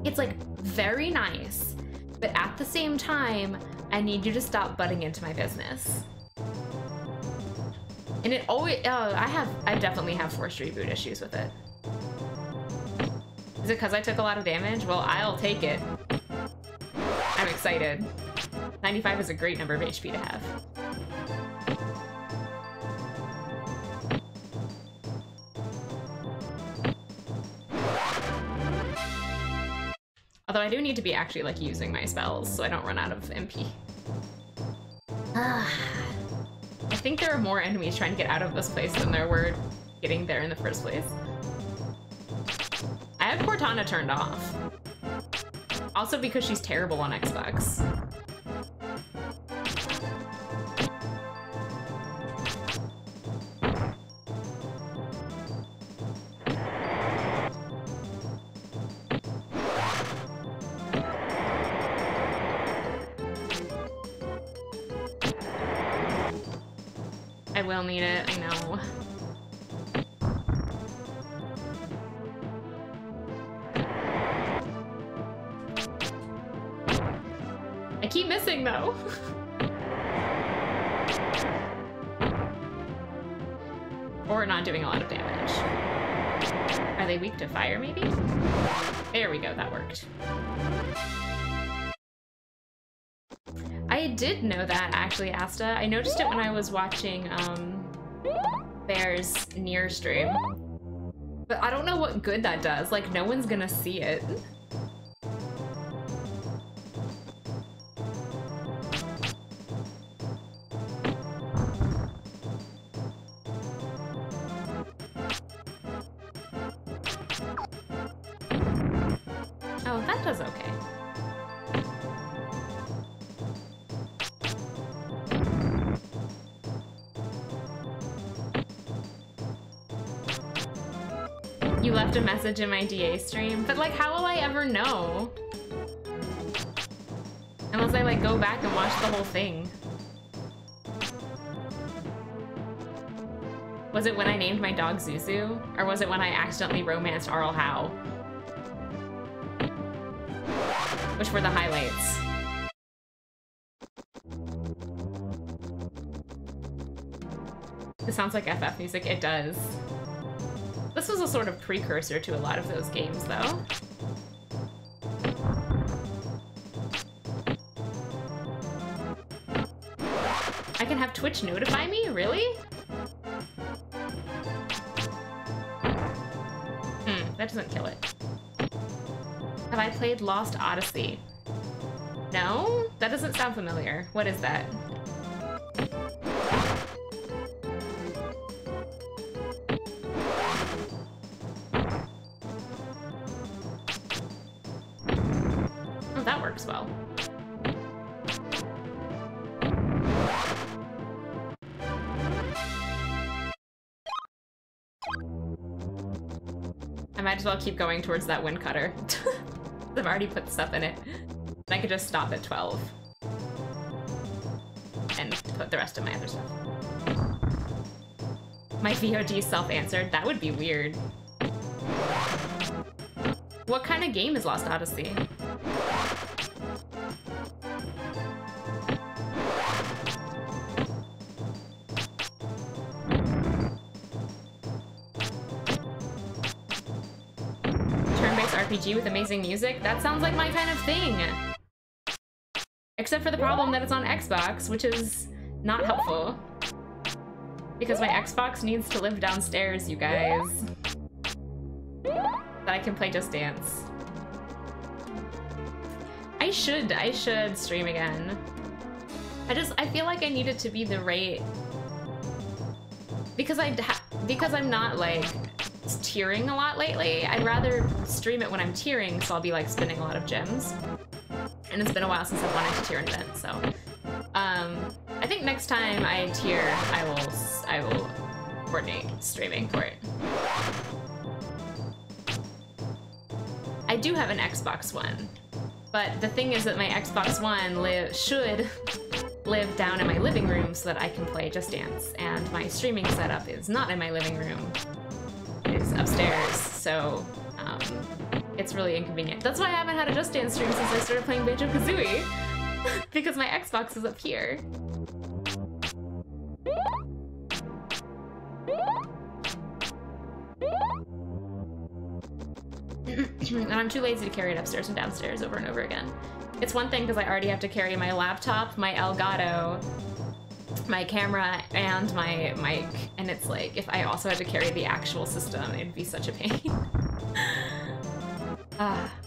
It's like very nice, but at the same time, I need you to stop butting into my business. And it always, I definitely have forced reboot issues with it. Is it because I took a lot of damage? Well, I'll take it. I'm excited. 95 is a great number of HP to have. Although I do need to be actually like using my spells so I don't run out of MP. I think there are more enemies trying to get out of this place than there were getting there in the first place. I have Cortana turned off. Also because she's terrible on Xbox. I will need it, I know. I keep missing though. Or not doing a lot of damage. Are they weak to fire maybe? There we go, that worked. I did know that actually, Asta. I noticed it when I was watching Bear's Nier stream. But I don't know what good that does. Like, no one's gonna see it. Oh, that does okay. You left a message in my DA stream, but like, how will I ever know? Unless I like go back and watch the whole thing. Was it when I named my dog Zuzu? Or was it when I accidentally romanced Arl Howe? Which were the highlights? This sounds like FF music. It does. This was a sort of precursor to a lot of those games, though. I can have Twitch notify me? Really? That doesn't kill it. Have I played Lost Odyssey? No? That doesn't sound familiar. What is that? Oh, that works well. I might as well keep going towards that wind cutter. I've already put stuff in it. And I could just stop at 12. And put the rest of my other stuff. My VOD self-answered? That would be weird. What kind of game is Lost Odyssey? RPG with amazing music? That sounds like my kind of thing. Except for the problem that it's on Xbox, which is not helpful. Because my Xbox needs to live downstairs, you guys. That I can play Just Dance. I should stream again. I feel like I need it to be the right, because I'm not like tiering a lot lately. I'd rather stream it when I'm tiering, so I'll be like spinning a lot of gems. And it's been a while since I've wanted to tier an event, so I think next time I tier, I will coordinate streaming for it. I do have an Xbox One, but the thing is that my Xbox One should live down in my living room so that I can play Just Dance, and my streaming setup is not in my living room. It's upstairs, so it's really inconvenient. That's why I haven't had a Just Dance stream since I started playing Banjo-Kazooie, because my Xbox is up here. And I'm too lazy to carry it upstairs and downstairs over and over again. It's one thing because I already have to carry my laptop, my Elgato, my camera, and my mic, and it's like, if I also had to carry the actual system, it'd be such a pain.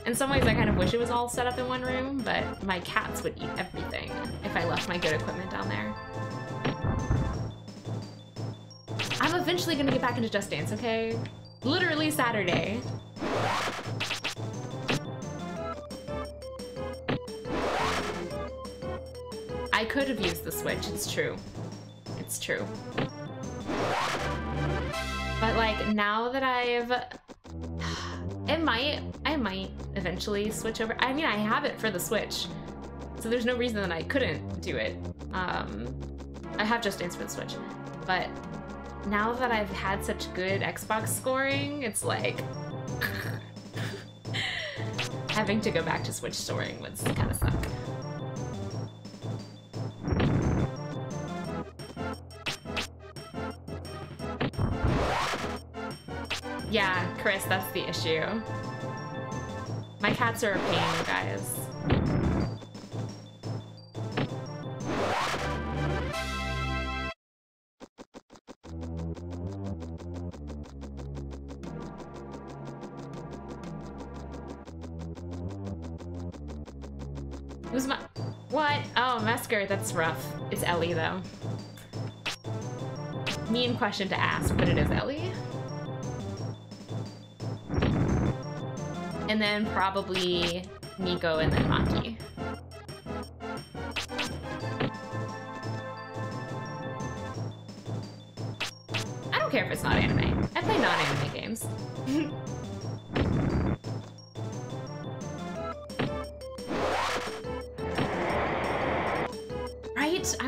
In some ways, I kind of wish it was all set up in one room, but my cats would eat everything if I left my good equipment down there. I'm eventually gonna get back into Just Dance, okay? Literally Saturday. I could have used the Switch, it's true. It's true. But like, now that I might eventually switch over. I mean, I have it for the Switch, so there's no reason that I couldn't do it. I have Just Dance for the Switch, but now that I've had such good Xbox scoring, it's like having to go back to Switch scoring would kind of suck. Yeah, Chris, that's the issue. My cats are a pain, you guys. Who's my... What? Oh, Mesker, that's rough. It's Ellie, though. Mean question to ask, but it is Ellie. And then probably Nico and then Maki. I don't care if it's not anime. I play non-anime games.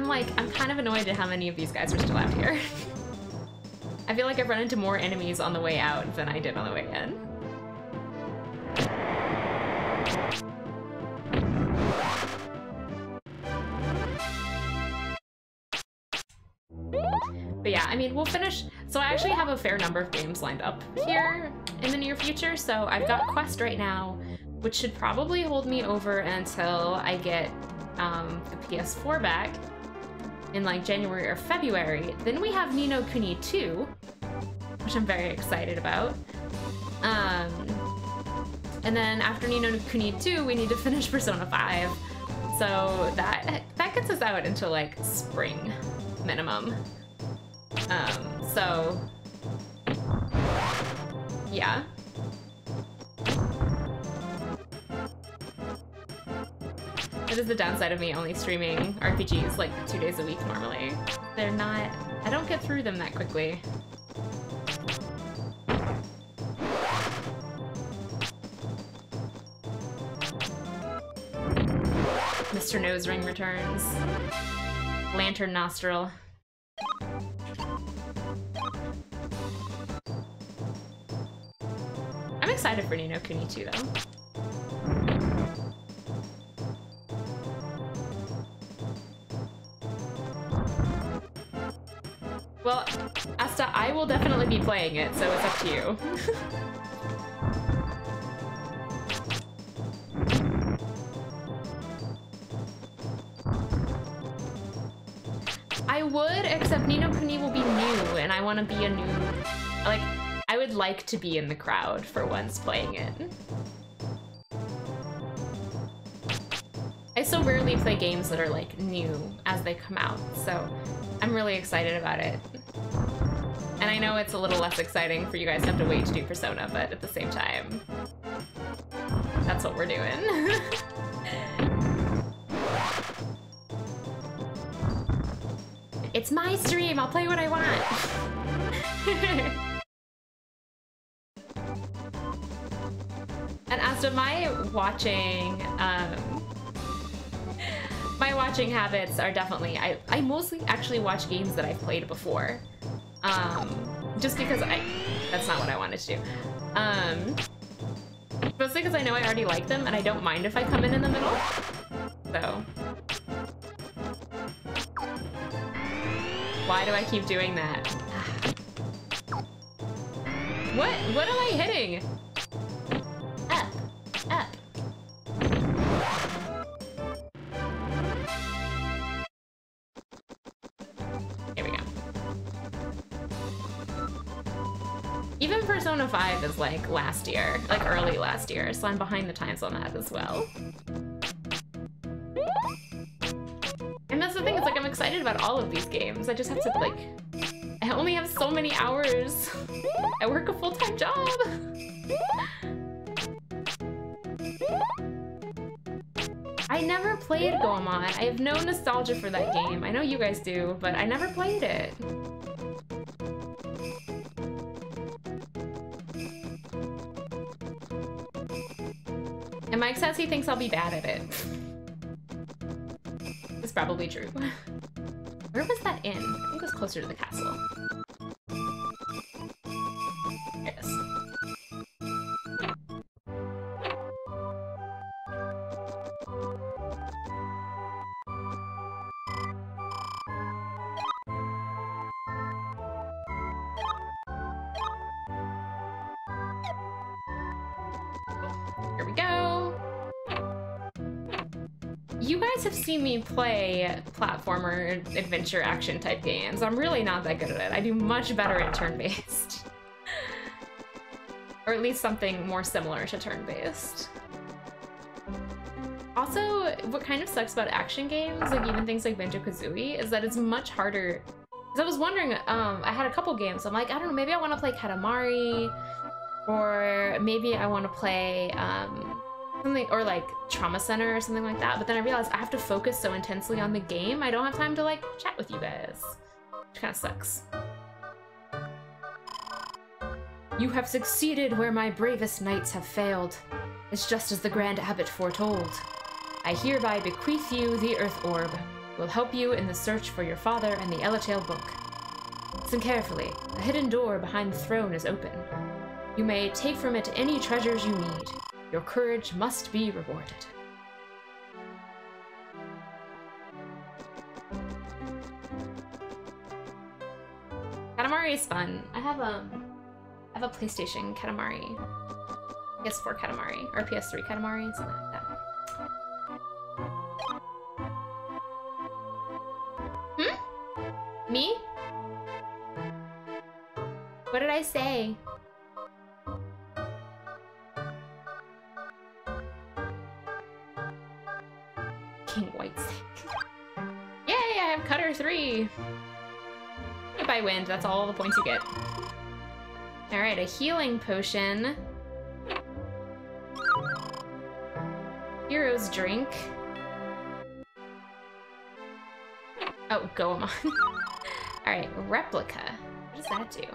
Right? I'm kind of annoyed at how many of these guys are still out here. I feel like I've run into more enemies on the way out than I did on the way in. But yeah, I mean, we'll finish. So I actually have a fair number of games lined up here in the near future. So I've got Quest right now, which should probably hold me over until I get the PS4 back in like January or February. Then we have Ni no Kuni 2, which I'm very excited about. And then after Ni no Kuni 2, we need to finish Persona 5. So that gets us out until like spring minimum. So yeah. That is the downside of me only streaming RPGs like 2 days a week normally. They're not, I don't get through them that quickly. Mr. Nose Ring returns. Lantern Nostril. I'm excited for Ni no Kuni 2 though. Well, Asta, I will definitely be playing it, so it's up to you. I would, except Ni no Kuni will be new, and I want to be a new... Like, I would like to be in the crowd for once playing it. so rarely play games that are like new as they come out, so I'm really excited about it. And I know it's a little less exciting for you guys to have to wait to do Persona, but at the same time, that's what we're doing. It's my stream, I'll play what I want. And as to my watching habits are definitely, I mostly actually watch games that I've played before. Just because that's not what I wanted to do. Mostly because I know I already like them and I don't mind if I come in the middle. So. Why do I keep doing that? What am I hitting? Up, up. Here we go. Even Persona 5 is like last year, like early last year, so I'm behind the times on that as well. And that's the thing, it's like I'm excited about all of these games. I just have to like, I only have so many hours. I work a full-time job. I never played Goemon. I have no nostalgia for that game. I know you guys do, but I never played it. And Mike says he thinks I'll be bad at it. It's probably true. Where was that inn? I think it was closer to the castle. There it is. Here we go. You guys have seen me play platformer, adventure, action type games. I'm really not that good at it. I do much better at turn-based. Or at least something more similar to turn-based. Also, what kind of sucks about action games, like even things like Banjo-Kazooie, is that it's much harder. Because I was wondering, I had a couple games. I'm like, I don't know, maybe I want to play Katamari, or maybe I want to play something, or like Trauma Center or something like that. But then I realized I have to focus so intensely on the game, I don't have time to like chat with you guys, which kind of sucks. You have succeeded where my bravest knights have failed. It's just as the Grand Abbot foretold. I hereby bequeath you the Earth Orb. Will help you in the search for your father and the Elatail Book. Listen carefully. A hidden door behind the throne is open. You may take from it any treasures you need. Your courage must be rewarded. Katamari is fun. I have a PlayStation Katamari. PS4 Katamari. Or PS3 Katamari, something like that. Me? What did I say? King Whitesnake. Yay, I have Cutter 3! If I win, that's all the points you get. Alright, a healing potion. Hero's drink. Oh, Goemon. Alright, replica. What does that do?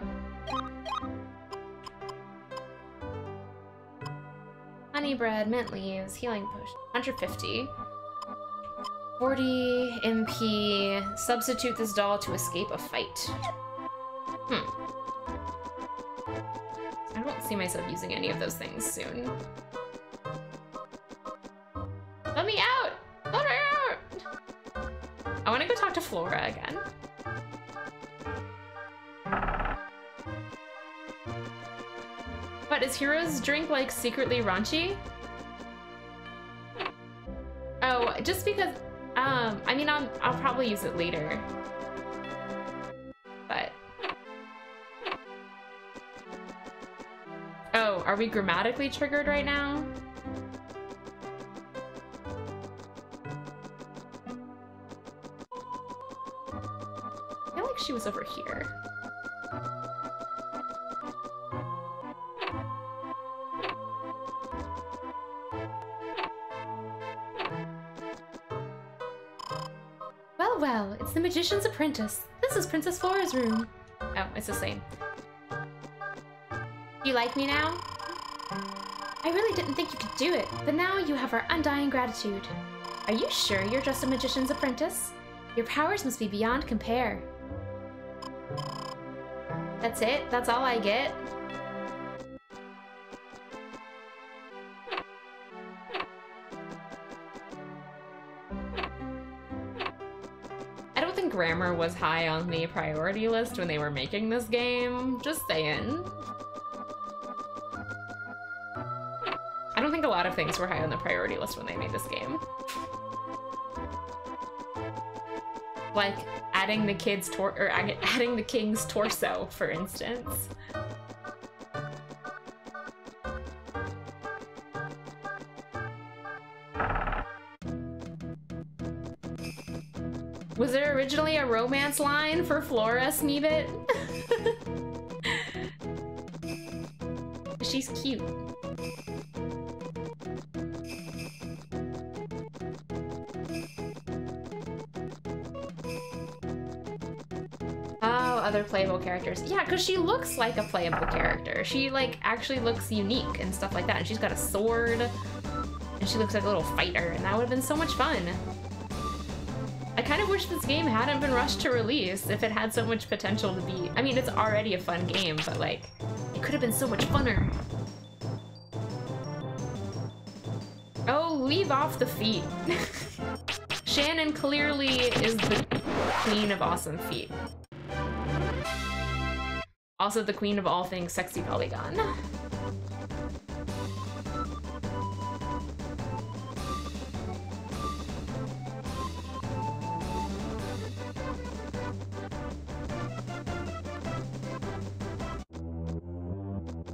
Honey bread, mint leaves, healing potion. 150. 40 MP. Substitute this doll to escape a fight. I don't see myself using any of those things soon. Let me out! Let me out! I want to go talk to Flora again. What, is Hero's drink like secretly raunchy? Oh, just because, I mean, I'll probably use it later. But. Oh, are we grammatically triggered right now? like she was over here. Well, well, it's the Magician's Apprentice. This is Princess Flora's room. Oh, it's the same. You like me now? I really didn't think you could do it, but now you have our undying gratitude. Are you sure you're just a magician's apprentice? Your powers must be beyond compare. That's it? That's all I get? I don't think grammar was high on the priority list when they were making this game. Just saying. I don't think a lot of things were high on the priority list when they made this game. Like adding the adding the king's torso, for instance. Was there originally a romance line for Flora, Smeebit? She's cute. Other playable characters. Yeah, because she looks like a playable character. She, like, actually looks unique and stuff like that. And she's got a sword, and she looks like a little fighter, and that would have been so much fun. I kind of wish this game hadn't been rushed to release if it had so much potential to be... I mean, it's already a fun game, but, like, it could have been so much funner. Oh, leave off the feet. Shannon clearly is the queen of awesome feet. Also the queen of all things sexy polygon.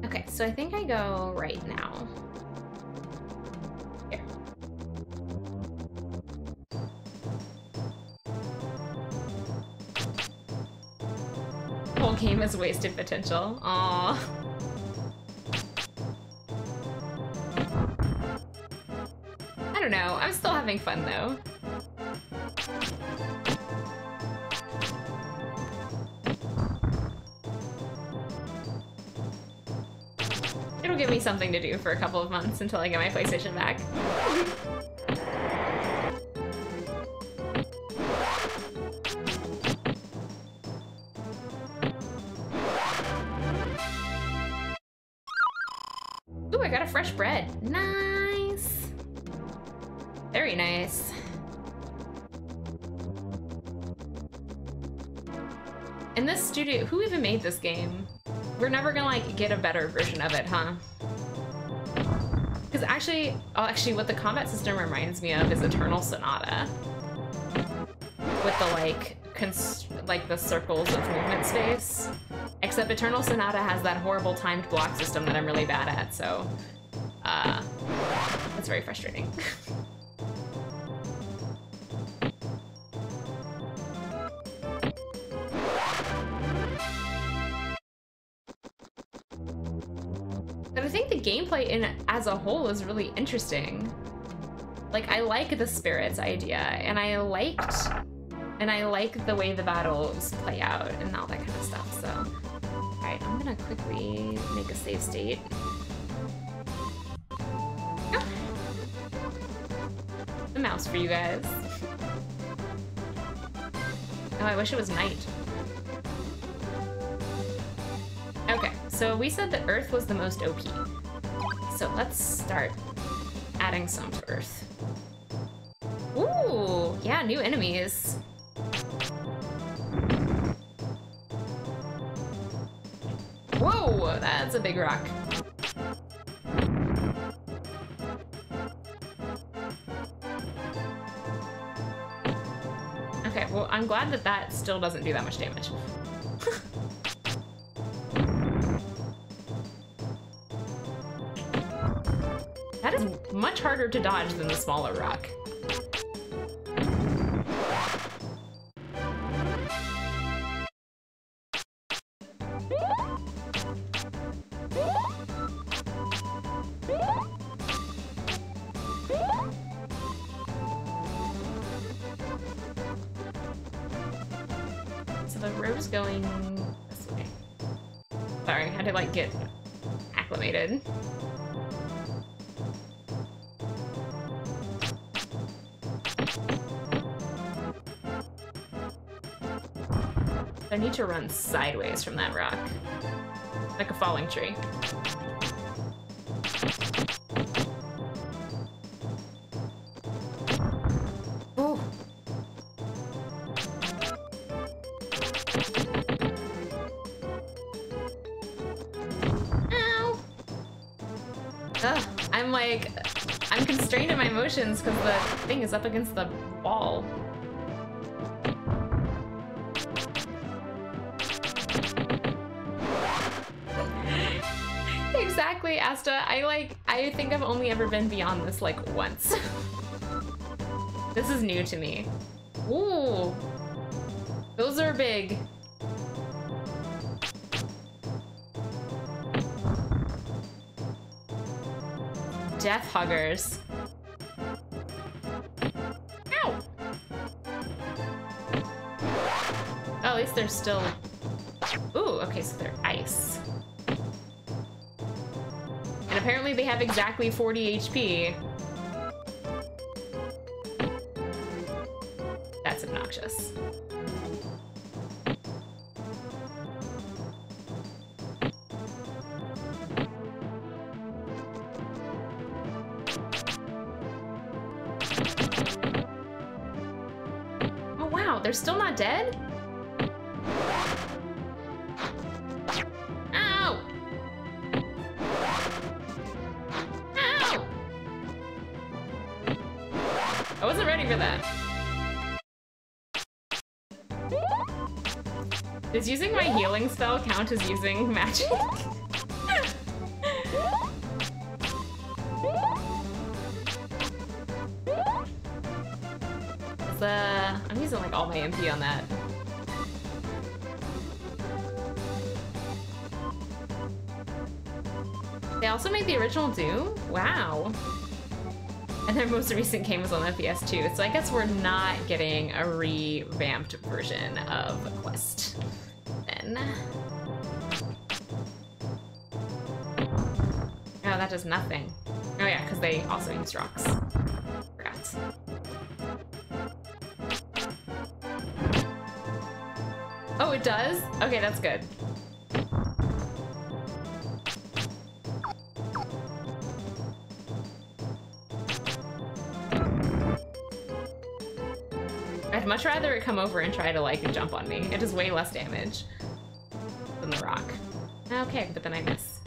Okay, so I think I go right now. Here. Whole game is wasted potential. Aww. I don't know. I'm still having fun though. It'll give me something to do for a couple of months until I get my PlayStation back. Ooh, I got a fresh bread. Nice. Very nice. And this studio, who even made this game? We're never gonna like get a better version of it, huh? Because actually, what the combat system reminds me of is Eternal Sonata. With the like the circles of movement space. Except Eternal Sonata has that horrible timed block system that I'm really bad at, so it's very frustrating. But I think the gameplay as a whole is really interesting. Like, I like the spirits idea, and I like the way the battles play out and all that kind of stuff, so. Alright, I'm gonna quickly make a save state. Oh. The mouse for you guys. Oh, I wish it was night. Okay, so we said that Earth was the most OP. So let's start adding some to Earth. Ooh, yeah, new enemies. Whoa, that's a big rock. Okay, well, I'm glad that that still doesn't do that much damage. That is much harder to dodge than the smaller rock. So the road is going this way. Sorry, I had to like get acclimated. I need to run sideways from that rock. Like a falling tree. Ooh. Ow! Ugh, I'm constrained in my motions because the thing is up against the wall. Exactly, Asta. I think I've only ever been beyond this like once. This is new to me. Ooh. Those are big. Death huggers. Ow! Oh, at least they're still... Ooh, okay, so they're ice. And apparently they have exactly 40 HP. That's obnoxious. Oh wow, they're still not dead? Ow! Ow! I wasn't ready for that. Does using my healing spell count as using magic? I'm using like all my MP on that. They also made the original Doom? Wow. And their most recent game was on the PS2, so I guess we're not getting a revamped version of Quest then. Oh, that does nothing. Oh yeah, because they also use rocks. Forgot. Oh, it does? Okay, that's good. I'd much rather it come over and try to like jump on me. It does way less damage than the rock. Okay, but then I miss.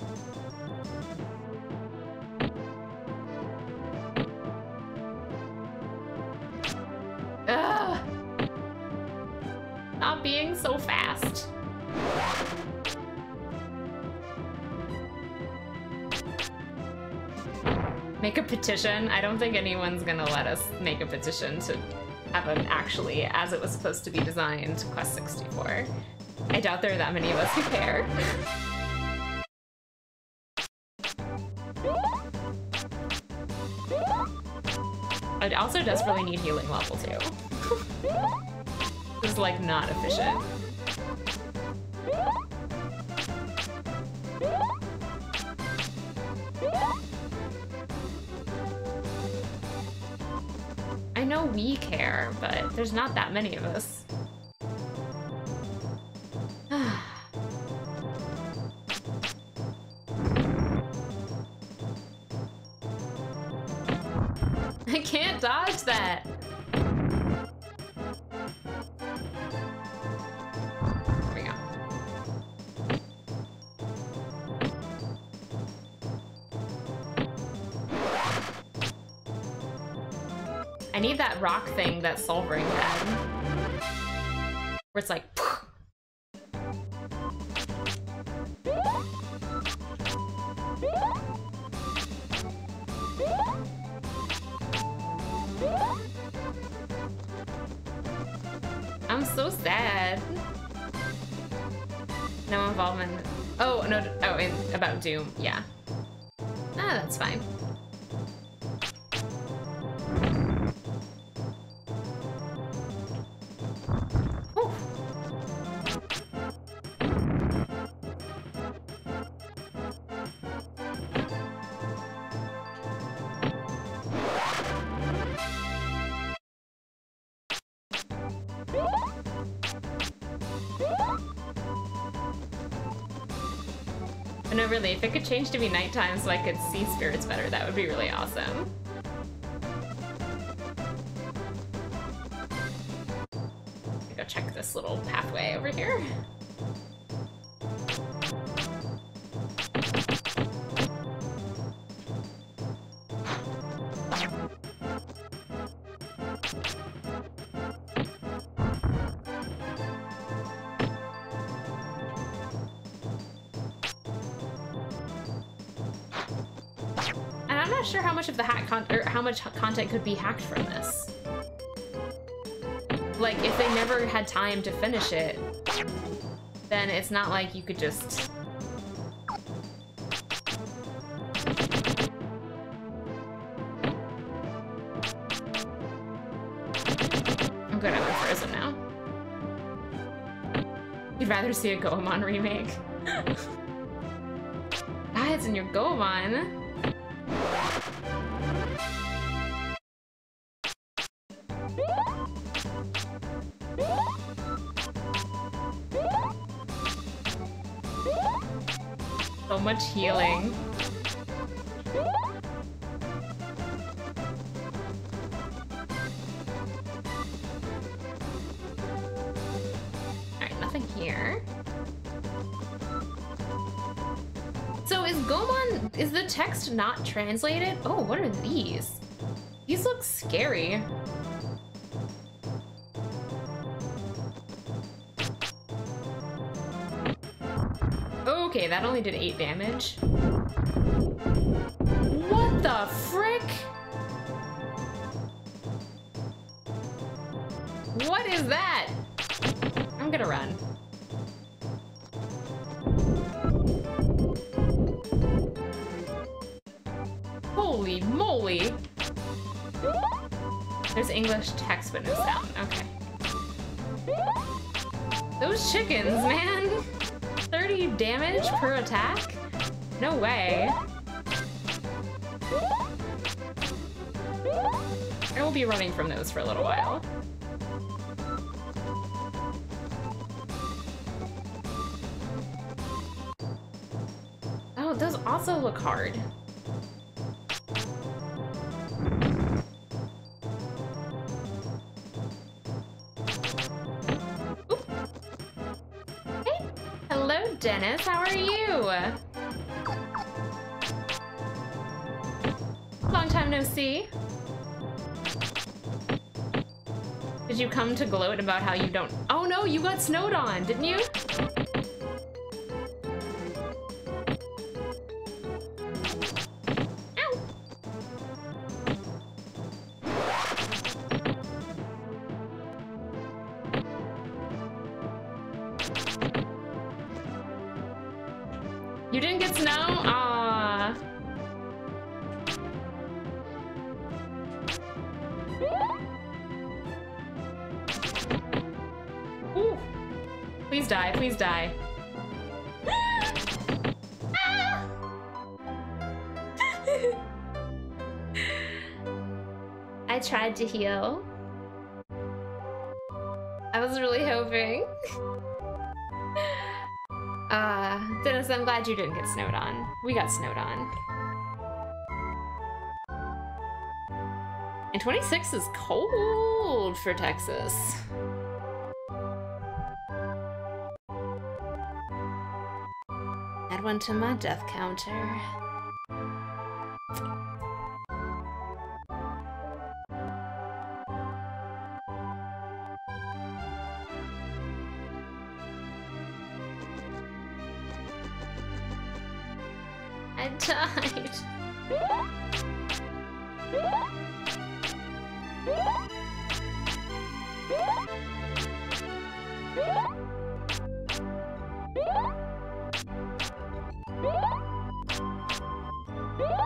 Ugh! Stop being so fast. Make a petition? I don't think anyone's gonna let us make a petition to have an actually, as it was supposed to be designed, Quest64. I doubt there are that many of us who care. It also desperately need healing level too. This is like not efficient. I know we care, but there's not that many of us. I can't dodge that. There we go. I need that rock thing that Solvering had. Where it's like... I'm so sad. No involvement. Oh, no. Oh, about Doom. Yeah. Ah, that's fine. Whew. But no, really, if it could change to be nighttime so I could see spirits better, that would be really awesome. Go check this little pathway over here. And I'm not sure how much of the how much content could be hacked from this. Like, if they never had time to finish it, then it's not like you could just... I'm good, I'm frozen now. You'd rather see a Goemon remake. Guys, in your Goemon. So much healing. Alright, nothing here. So is the text not translated? Oh, what are these? These look scary. Okay, that only did 8 damage. What the frick? What is that? I'm gonna run. Holy moly! There's English text but no sound. Okay. Those chickens, man! 30 damage per attack? No way. I will be running from those for a little while. Oh, those also look hard. Dennis, how are you? Long time no see. Did you come to gloat about how you don't... Oh no, you got snowed on, didn't you? Ow. You didn't get snow? Aww. Ooh. Please die, please die. Ah! I tried to heal. I was really hoping. Dennis, I'm glad you didn't get snowed on. We got snowed on. And 26 is cold for Texas. Add one to my death counter. I died.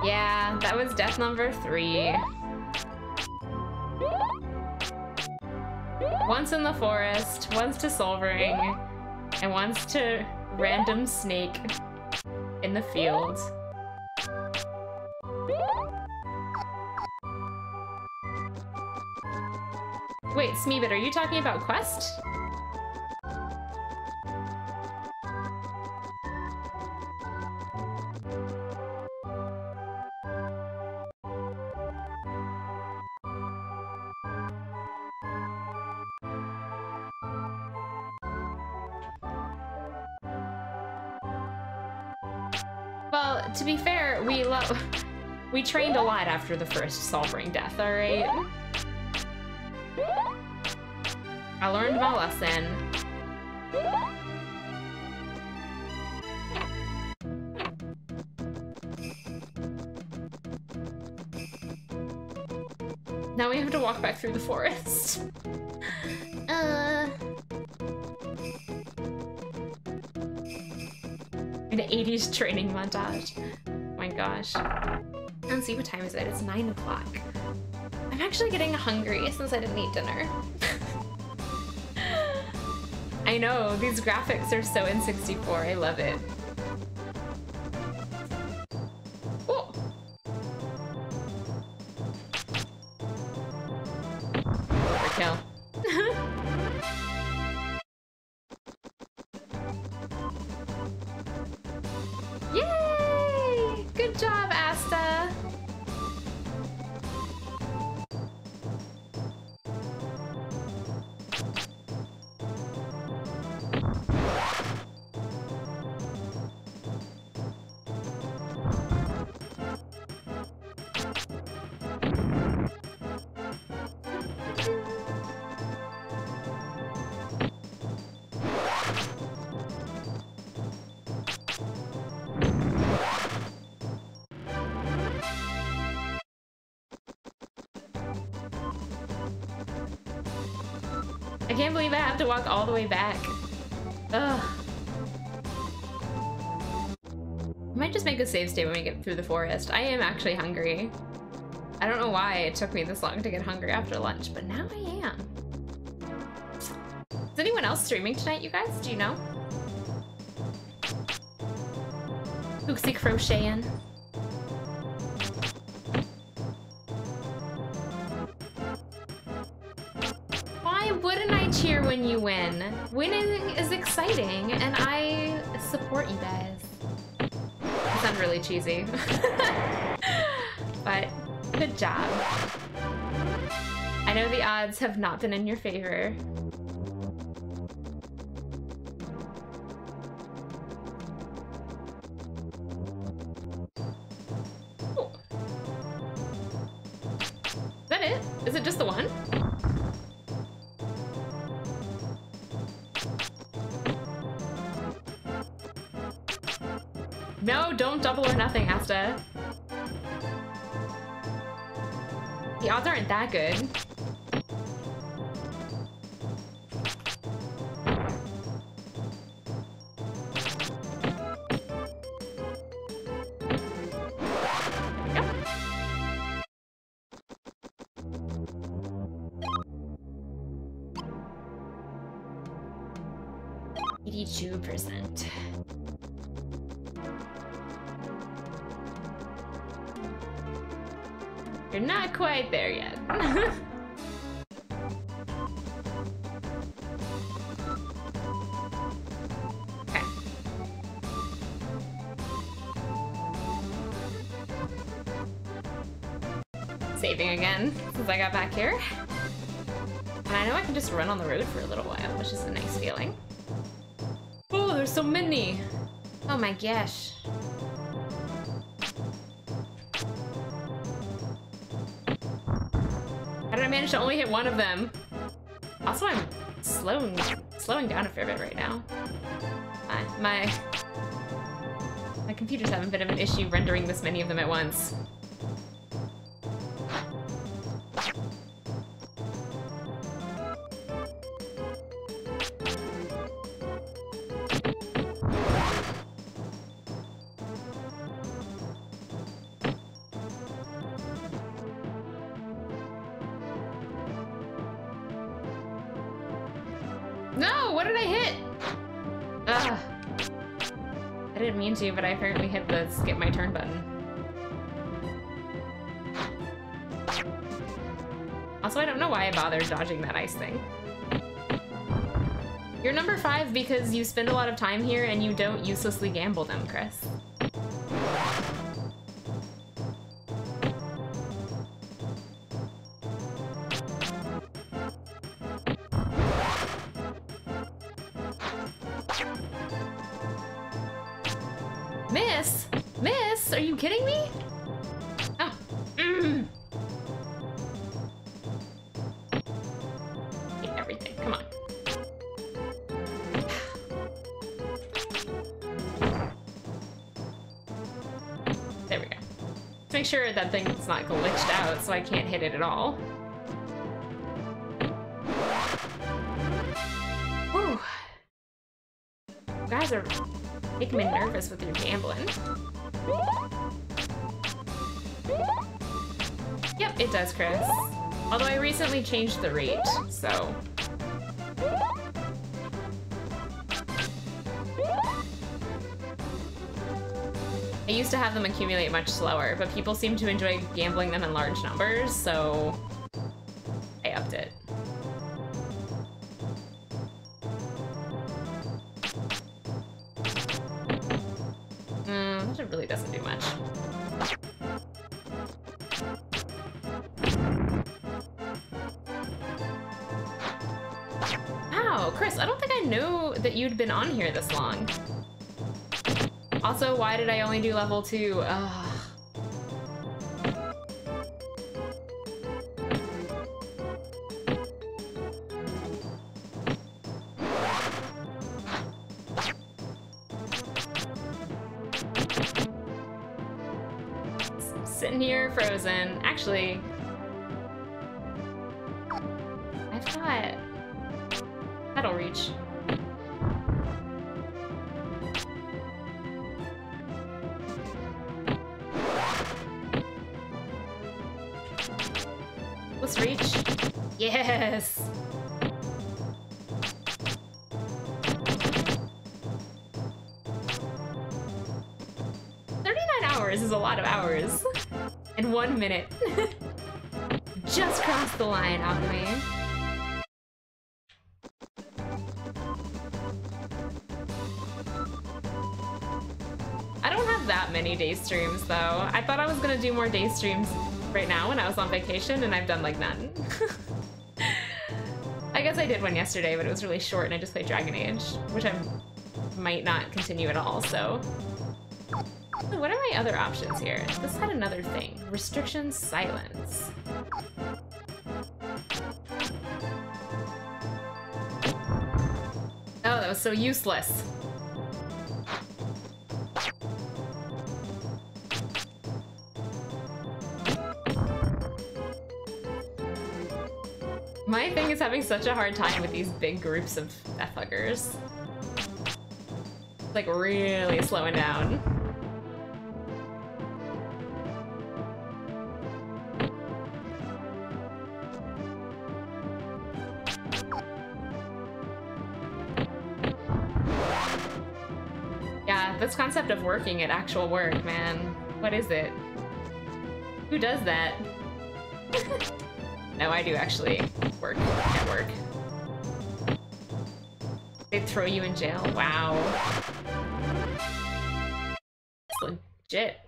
Yeah, that was death number 3. Once in the forest, once to Soul Ring, and once to random snake in the field. Wait, Smeebit, are you talking about Quest? Well, to be fair, we trained a lot after the first Soul Ring death, alright? I learned my lesson. Now we have to walk back through the forest. An 80s training montage. Oh my gosh. Let's see, what time is it? It's 9 o'clock. I'm actually getting hungry since I didn't eat dinner. I know, these graphics are so N64. I love it. Oh. Overkill. Yay! Good job, Asta. I can't believe I have to walk all the way back. Ugh. I might just make a save state when we get through the forest. I am actually hungry. I don't know why it took me this long to get hungry after lunch, but now I am. Is anyone else streaming tonight, you guys? Do you know? Pooksy crocheting. Why wouldn't I cheer when you win? Winning is exciting, and I support you guys. I sound really cheesy. But good job. I know the odds have not been in your favor. Oh. Is that it? Is it just the one? No, don't double or nothing, Asta. The odds aren't that good. Yep. 82%. You're not quite there yet. Okay. Saving again, since I got back here. And I know I can just run on the road for a little while, which is a nice feeling. Oh, there's so many! Oh my gosh. How did I manage to only hit one of them? Also, I'm slowing down a fair bit right now. My computer's having a bit of an issue rendering this many of them at once. No, what did I hit? Ugh. I didn't mean to, but I apparently hit the skip my turn button. Also, I don't know why I bothered dodging that ice thing. You're number 5 because you spend a lot of time here and you don't uselessly gamble them, Chris. Miss? Miss? Are you kidding me? Oh. Hate everything. Come on. There we go. Let's make sure that thing's not glitched out so I can't hit it at all. Whew. You guys are making me nervous with your gambling. Yep, it does, Chris. Although I recently changed the rate, so... I used to have them accumulate much slower, but people seem to enjoy gambling them in large numbers, so I upped it. That really doesn't do much. Wow, Chris, I don't think I knew that you'd been on here this long. Also, why did I only do level 2? Ugh. Sitting here frozen. Actually, I've got... That'll reach. Let's reach. Yes! Hours is a lot of hours. In 1 minute. Just crossed the line, Alchemy. I don't have that many day streams, though. I thought I was gonna do more day streams right now when I was on vacation, and I've done, like, none. I guess I did one yesterday, but it was really short, and I just played Dragon Age, which I might not continue at all, so... What are my other options here? This had another thing. Restrictions, silence. Oh, that was so useless. My thing is having such a hard time with these big groups of death huggers. Like, really slowing down. This concept of working at actual work, man. What is it? Who does that? No, I do actually work at work. They'd throw you in jail? Wow. It's legit.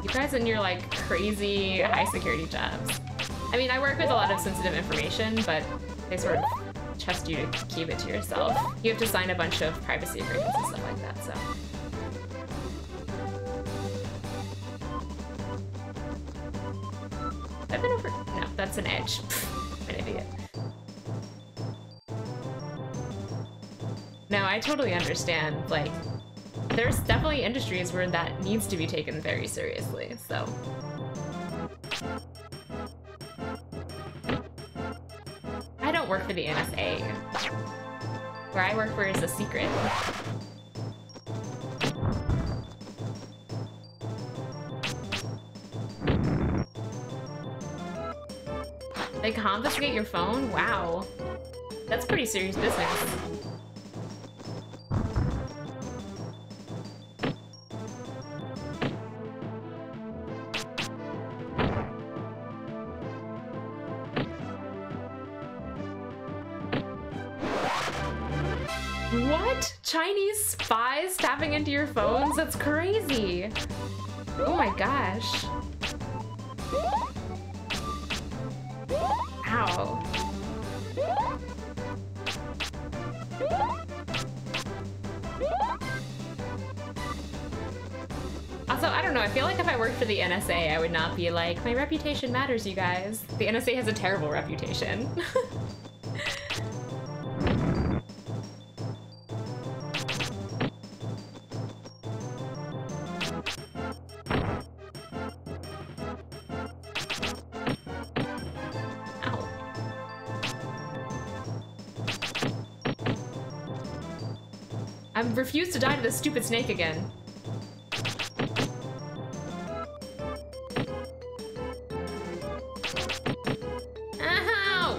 You guys and your, like, crazy high security jobs. I mean, I work with a lot of sensitive information, but they sort of trust you to keep it to yourself. You have to sign a bunch of privacy agreements and stuff like that, so. I've been over... No, that's an edge. I'm an idiot. No, I totally understand. Like, there's definitely industries where that needs to be taken very seriously, so. I don't work for the NSA. Where I work for is a secret. They confiscate your phone? Wow. That's pretty serious business. What? Chinese spies tapping into your phones? That's crazy. Oh my gosh. Ow. Also, I don't know, I feel like if I worked for the NSA, I would not be like, my reputation matters, you guys. The NSA has a terrible reputation. I refuse to die to this stupid snake again. Ow!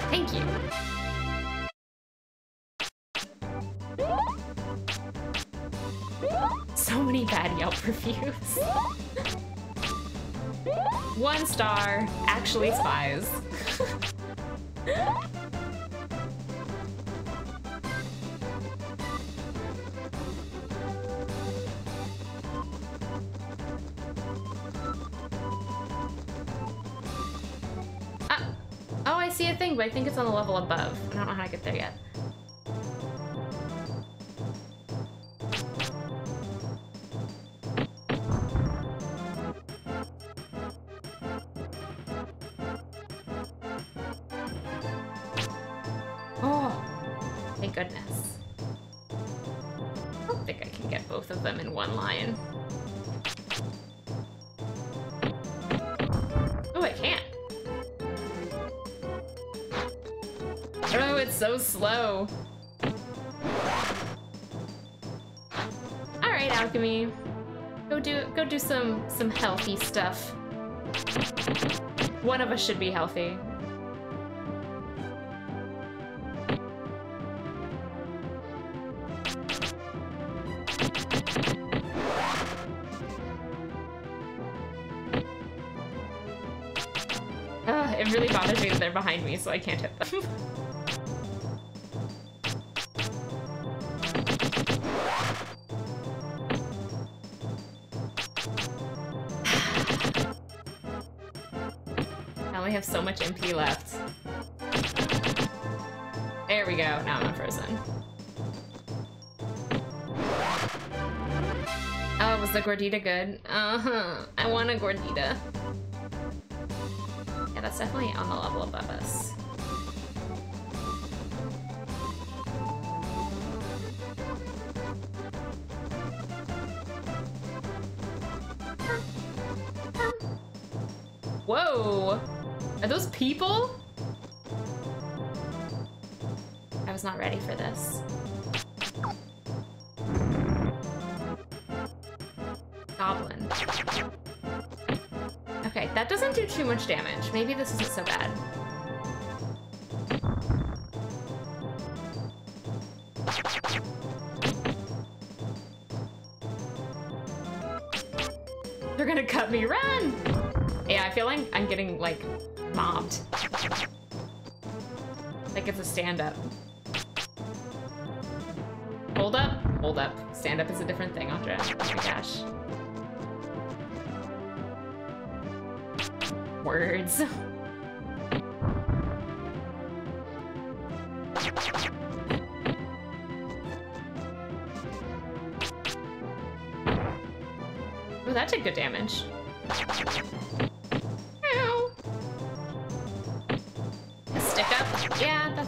Thank you. So many bad Yelp reviews. 1 star, actually spies. Oh, I see a thing, but I think it's on the level above. I don't know how to get there yet. Oh, thank goodness. I don't think I can get both of them in one line. Oh, I can't. Oh, it's so slow. All right, alchemy. Go do some healthy stuff. One of us should be healthy. It really bothers me that they're behind me, so I can't hit them. I only have so much MP left. There we go. Now I'm unfrozen. Oh, was the gordita good? Uh-huh. I want a gordita. Yeah, that's definitely on the level above us. Whoa! Are those people? I was not ready for this. Goblin. Okay, that doesn't do too much damage. Maybe this isn't so bad. They're gonna cut me, run! Yeah, I feel like I'm getting, like, mobbed. Like it's a stand-up. Hold up, hold up. Stand-up is a different thing, Audra. Oh my gosh. Words. Oh, that did good damage. Ow. A stick up? Yeah,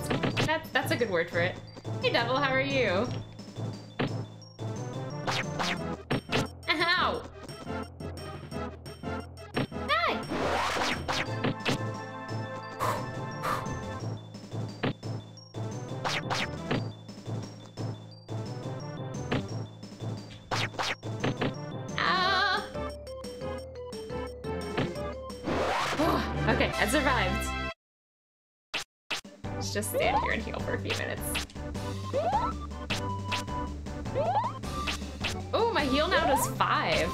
that's a good word for it. Hey Devil, how are you? Ow! Hi! Ah! Ed survived. Let's just stand here and heal for a few minutes. Oh, my heal now does 5.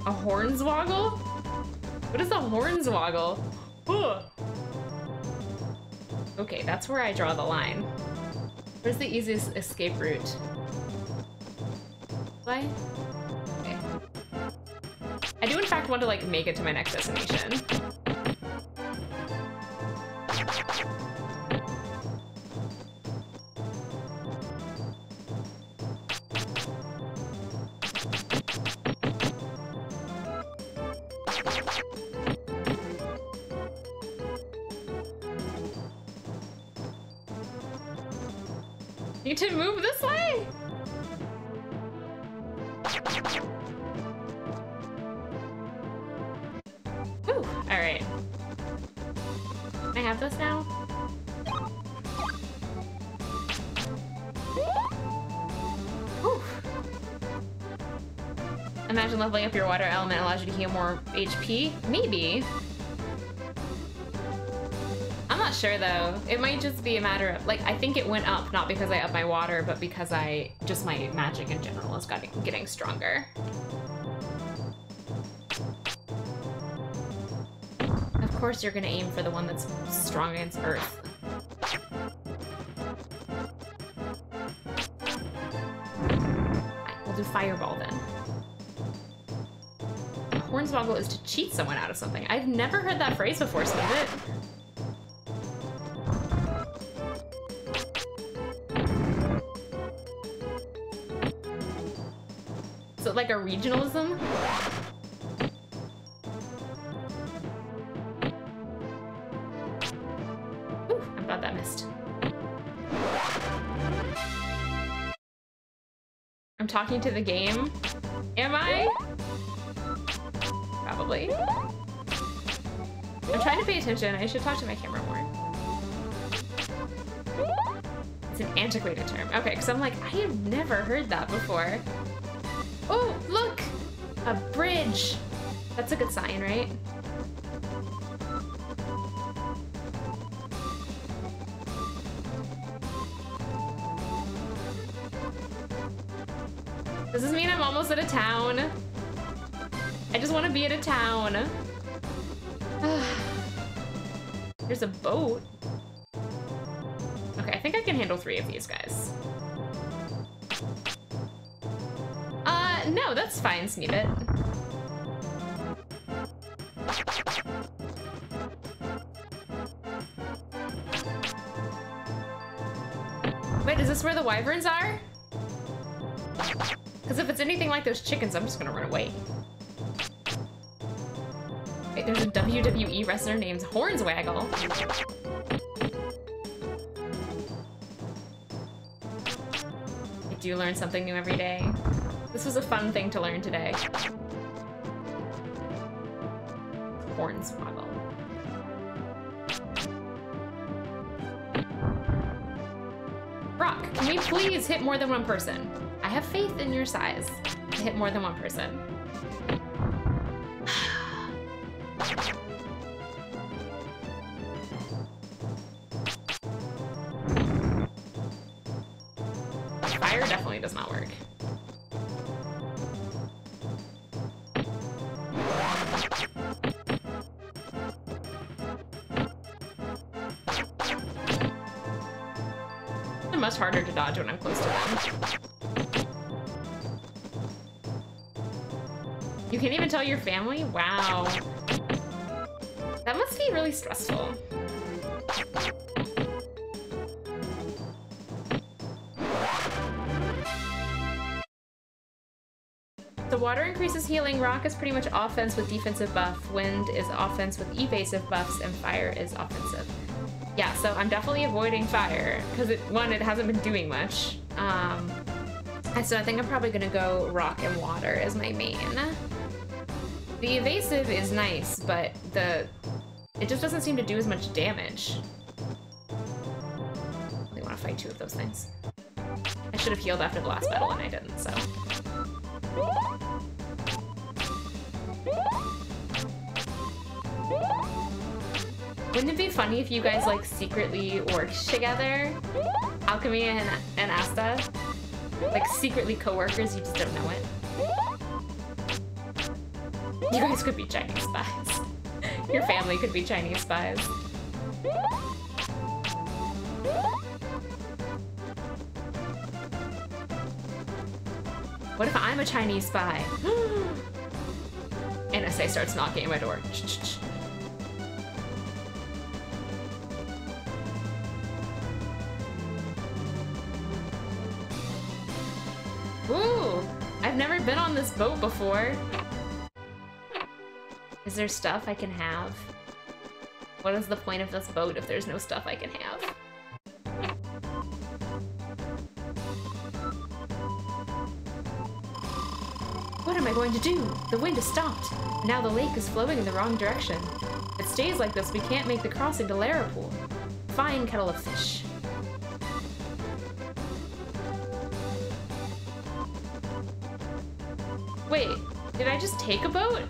A hornswoggle? What is a hornswoggle? Ugh. Okay, that's where I draw the line. Where's the easiest escape route? Why? Okay. I do in fact want to like make it to my next destination. Need to move this way? Ooh, alright. Can I have this now? Ooh. Imagine leveling up your water element allows you to heal more HP? Maybe. I'm not sure though. It might just be a matter of, like, I think it went up not because I upped my water, but because just my magic in general is getting stronger. Of course you're gonna aim for the one that's strong against Earth. We'll do Fireball then. Hornswoggle is to cheat someone out of something. I've never heard that phrase before, Smith. Is it like a regionalism? Ooh, I'm glad that missed. I'm talking to the game. Am I? Probably. I'm trying to pay attention. I should talk to my camera more. It's an antiquated term. Okay, because I'm like, I have never heard that before. Oh, look! A bridge! That's a good sign, right? Does this mean I'm almost at a town? I just want to be at a town. There's a boat. Okay, I think I can handle 3 of these guys. No, that's fine, Sneebit. Wait, is this where the wyverns are? Because if it's anything like those chickens, I'm just gonna run away. Wait, there's a WWE wrestler named Hornswoggle. I do learn something new every day. This was a fun thing to learn today. Hornswoggle. Brock, can we please hit more than one person? I have faith in your size to hit more than one person. Fire definitely does not work. It's much harder to dodge when I'm close to them. You can't even tell your family? Wow. That must be really stressful. The water increases healing, rock is pretty much offense with defensive buff, wind is offense with evasive buffs, and fire is offensive. Yeah, so I'm definitely avoiding fire, because it hasn't been doing much. So I think I'm probably gonna go rock and water as my main. The evasive is nice, but it just doesn't seem to do as much damage. want to fight two of those things. I should have healed after the last battle and I didn't, so. Wouldn't it be funny if you guys like secretly worked together? Alchemy and Asta? Like secretly co-workers, you just don't know it. You guys could be Chinese spies. Your family could be Chinese spies. What if I'm a Chinese spy? NSA starts knocking at my door. Ooh! I've never been on this boat before. Is there stuff I can have? What is the point of this boat if there's no stuff I can have? What am I going to do? The wind has stopped. Now the lake is flowing in the wrong direction. If it stays like this, we can't make the crossing to Larapool. Fine kettle of fish. Wait, did I just take a boat?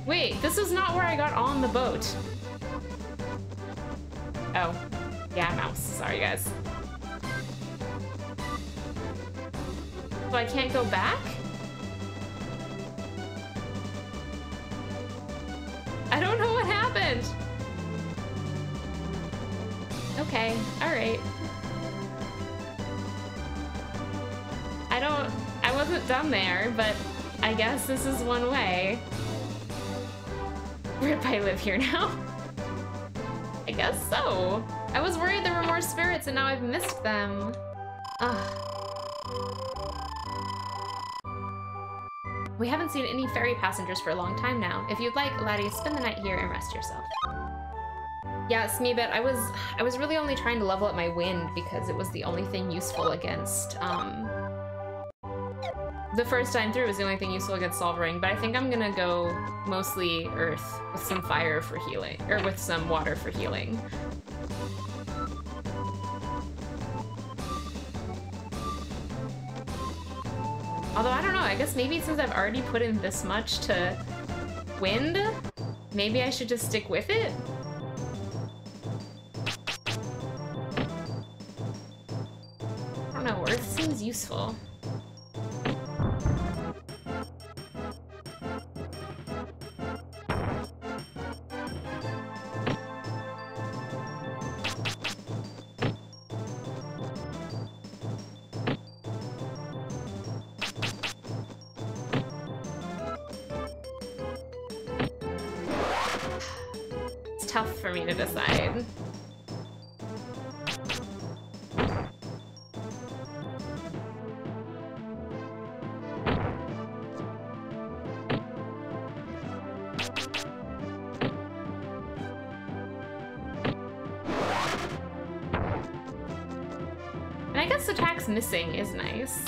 Wait, this is not where I got on the boat. Oh, yeah, mouse. Sorry, guys. So I can't go back? I don't know what happened. Okay, alright. I wasn't done there, but I guess this is one way. Rip, I live here now. I guess so. I was worried there were more spirits and now I've missed them. Ugh. We haven't seen any ferry passengers for a long time now. If you'd like, laddie, spend the night here and rest yourself. Yeah, Smeebit, I was really only trying to level up my wind because it was the only thing useful against, the first time through was the only thing useful against Solvering, but I think I'm gonna go mostly Earth with some fire for healing, or with some water for healing. Although, I don't know, I guess maybe since I've already put in this much to wind, maybe I should just stick with it? I don't know, Earth seems useful. Tough for me to decide. And I guess attack's missing is nice.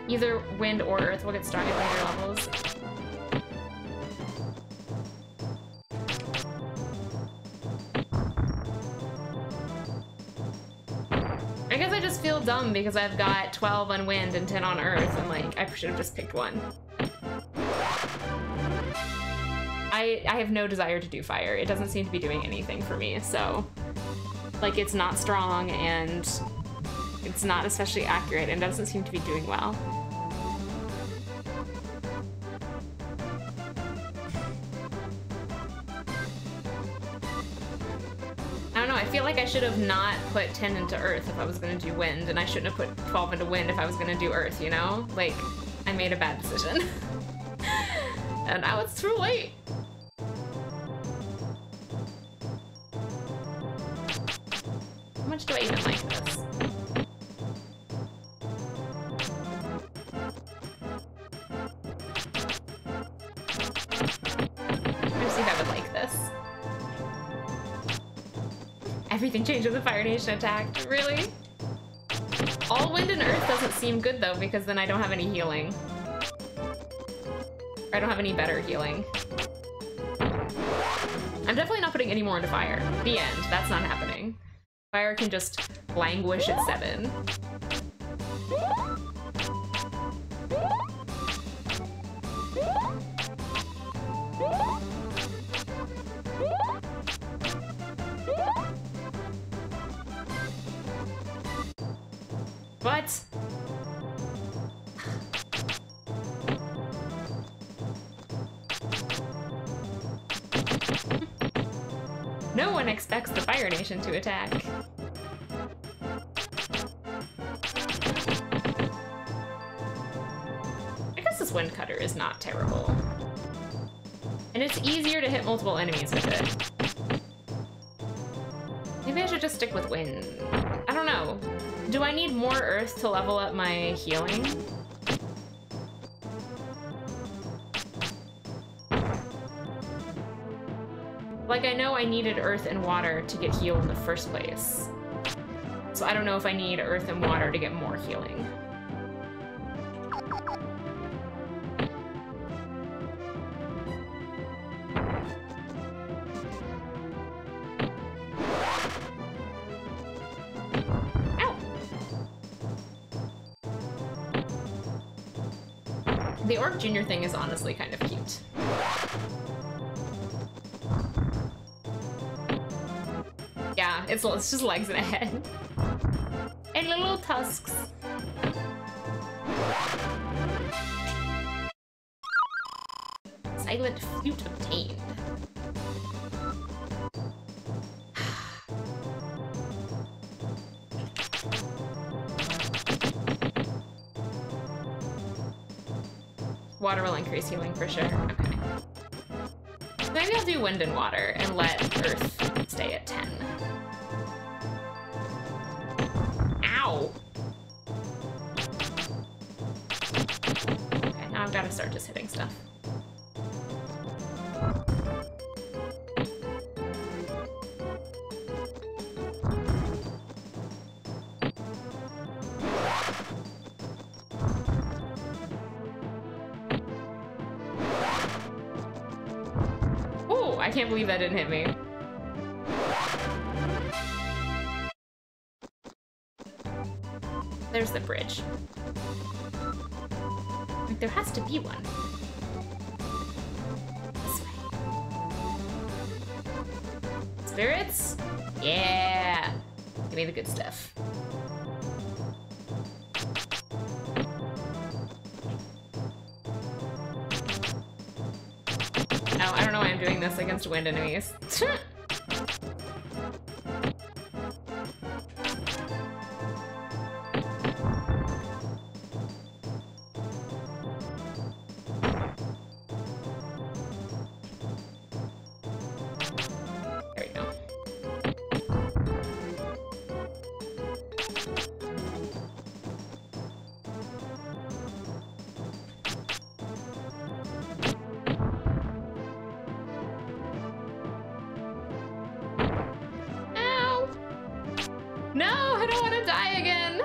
Either wind or earth will get strong at later levels. Feel dumb because I've got 12 on wind and 10 on earth, and like I should have just picked one. I have no desire to do fire. It doesn't seem to be doing anything for me, so like it's not strong and it's not especially accurate and doesn't seem to be doing well. I feel like I should have not put 10 into earth if I was going to do wind, and I shouldn't have put 12 into wind if I was going to do earth, you know? Like, I made a bad decision. And now it's too late. How much do I even like this? Let's see if I would like this. Everything changed with the Fire Nation attack. Really? All wind and earth doesn't seem good though, because then I don't have any healing. Or I don't have any better healing. I'm definitely not not putting any more into fire. The end. That's not happening. Fire can just languish at 7. What? No one expects the Fire Nation to attack. I guess this Wind Cutter is not terrible. And it's easier to hit multiple enemies with it. Maybe I should just stick with Wind. I don't know. Do I need more Earth to level up my healing? Like, I know I needed Earth and Water to get healed in the first place. So I don't know if I need Earth and Water to get more healing. Ow! The Orc Jr. thing is honestly kind of cute. Yeah, it's just legs and a head. And little tusks. Silent flute obtained. Water will increase healing for sure. Okay. Maybe I'll do Wind and Water and let Earth stay at 10. Ow! Okay, now I've got to start just hitting stuff. I can't believe that didn't hit me. There's the bridge. Like, there has to be one. This way. Spirits? Yeah! Give me the good stuff. Oh, I don't know why I'm doing this against wind enemies. There we go. No, I don't want to die again.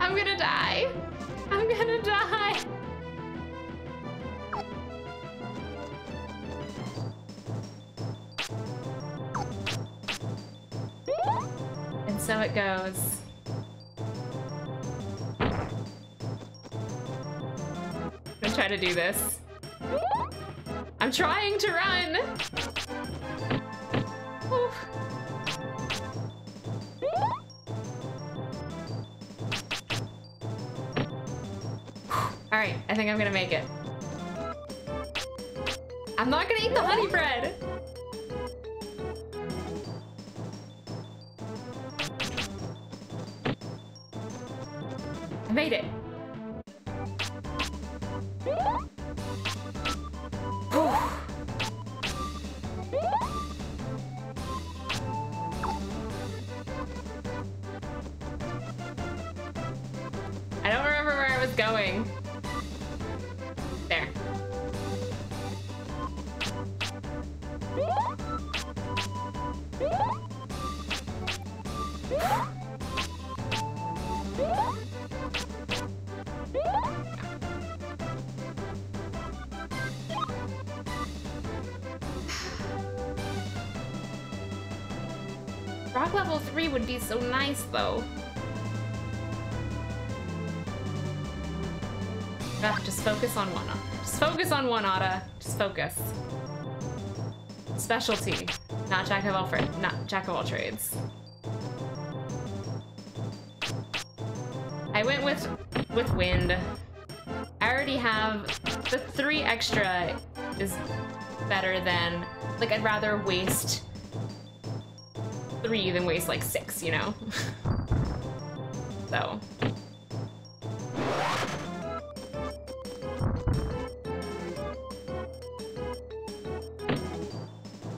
I'm gonna die. I'm gonna die. And so it goes. I'm gonna try to do this. I'm trying to run! Oof. Alright, I think I'm gonna make it. I'm not gonna eat the honey bread! I made it! I don't remember where I was going. There. Rock level 3 would be so nice, though. Ugh, just focus on one. Just focus on one, Otta. Just focus. Specialty, not jack of all trades. I went with wind. I already have the 3 extra is better than, like, I'd rather waste 3 than waste like 6, you know? So.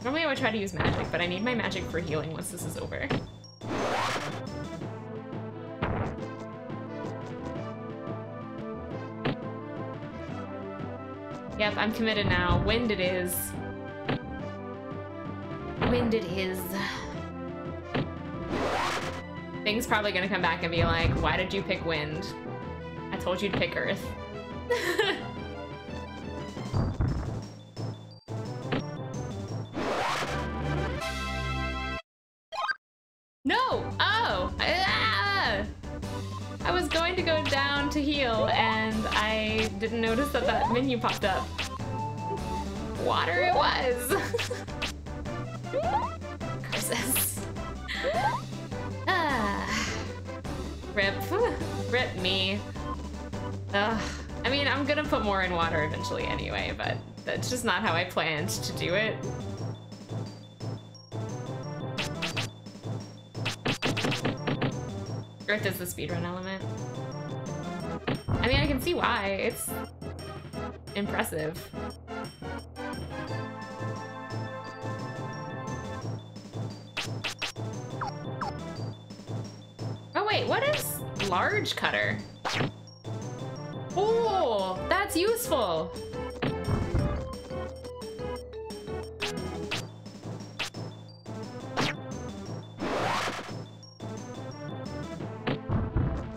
Normally I would try to use magic, but I need my magic for healing once this is over. Yep, I'm committed now. Wind it is. Wind it is. Thing's probably gonna come back and be like, why did you pick wind? I told you to pick earth. No! Oh! I was going to go down to heal and I didn't notice that that menu popped up. Water it was! Curses. Rip. Rip me. Ugh. I mean, I'm gonna put more in water eventually anyway, but that's just not how I planned to do it. Earth is the speedrun element. I mean, I can see why. It's impressive. Oh wait, what is large cutter? Oh, that's useful.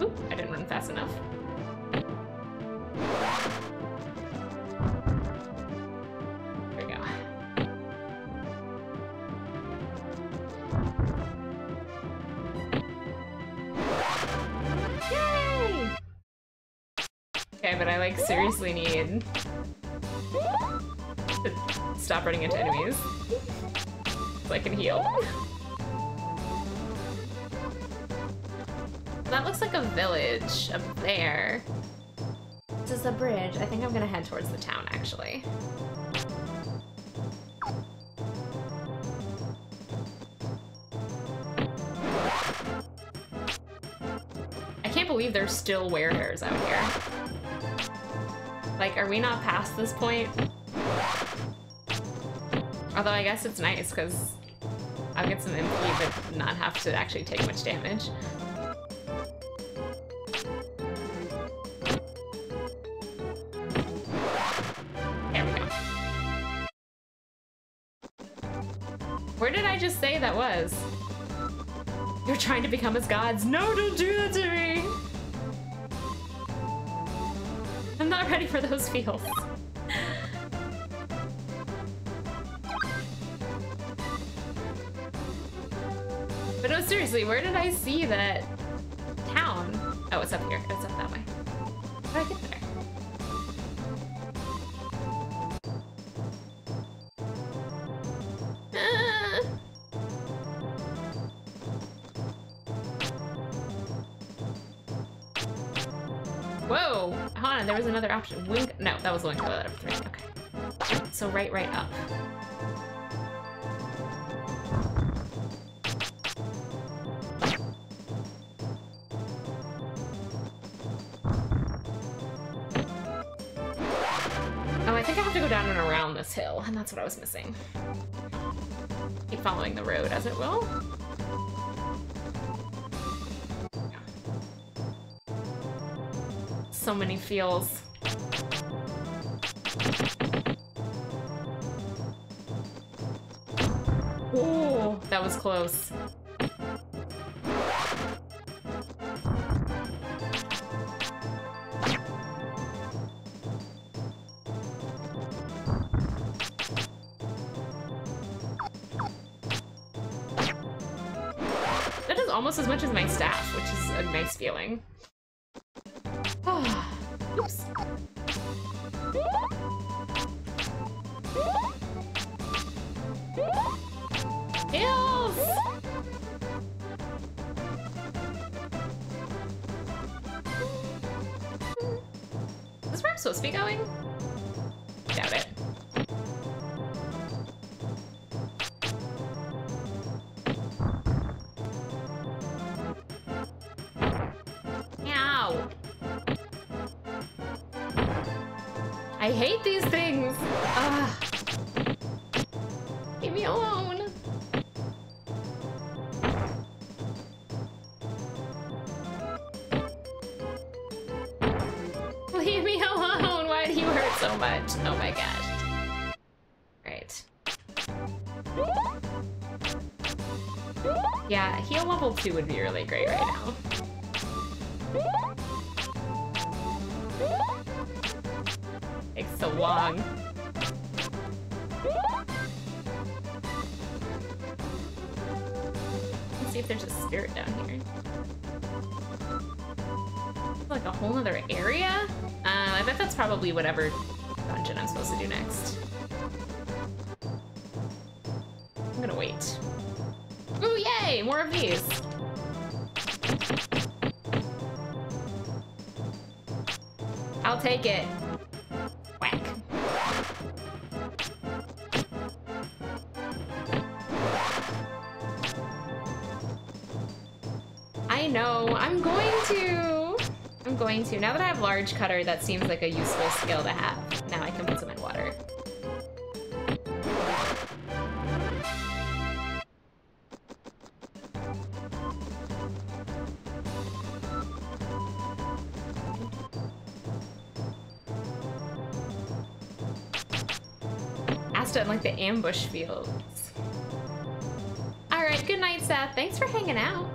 Oop, I didn't run fast enough. There we go. Yay! Okay, but I like seriously need to stop running into enemies so I can heal. That looks like a village up there. This is a bridge. I think I'm gonna head towards the town, actually. I can't believe there's still werehairs out here. Like, are we not past this point? Although I guess it's nice, because I'll get some MP, but not have to actually take much damage. There we go. Where did I just say that was? You're trying to become as gods. No, don't do that to me! I'm not ready for those feels. But no, seriously, where did I see that town? Oh, it's up here. It's up that way. How did I get there? Whoa! Hold on, there was another option. Wink. No, that was the one to go up 3. Okay. So right up. Oh, I think I have to go down and around this hill, and that's what I was missing. Keep following the road as it will. So many feels. Ooh, that was close. almost as much as my staff, which is a nice feeling. Oops. Heals! Is this where I'm supposed to be going? Doubt it. Ow! I hate these things! Ugh. Leave me alone! Leave me alone! Why do you hurt so much? Oh my gosh. Right. Yeah, heal level 2 would be really great right now. Takes so long. Let's see if there's a spirit down here. Like a whole other area? I bet that's probably whatever dungeon I'm supposed to do next. I'm gonna wait. Ooh, yay! More of these! I'll take it. Whack. I know, I'm going to. Now that I have large cutter, that seems like a useful skill to have. Now I can put some in water. Asta in like the ambush fields. Alright, good night, Seth. Thanks for hanging out.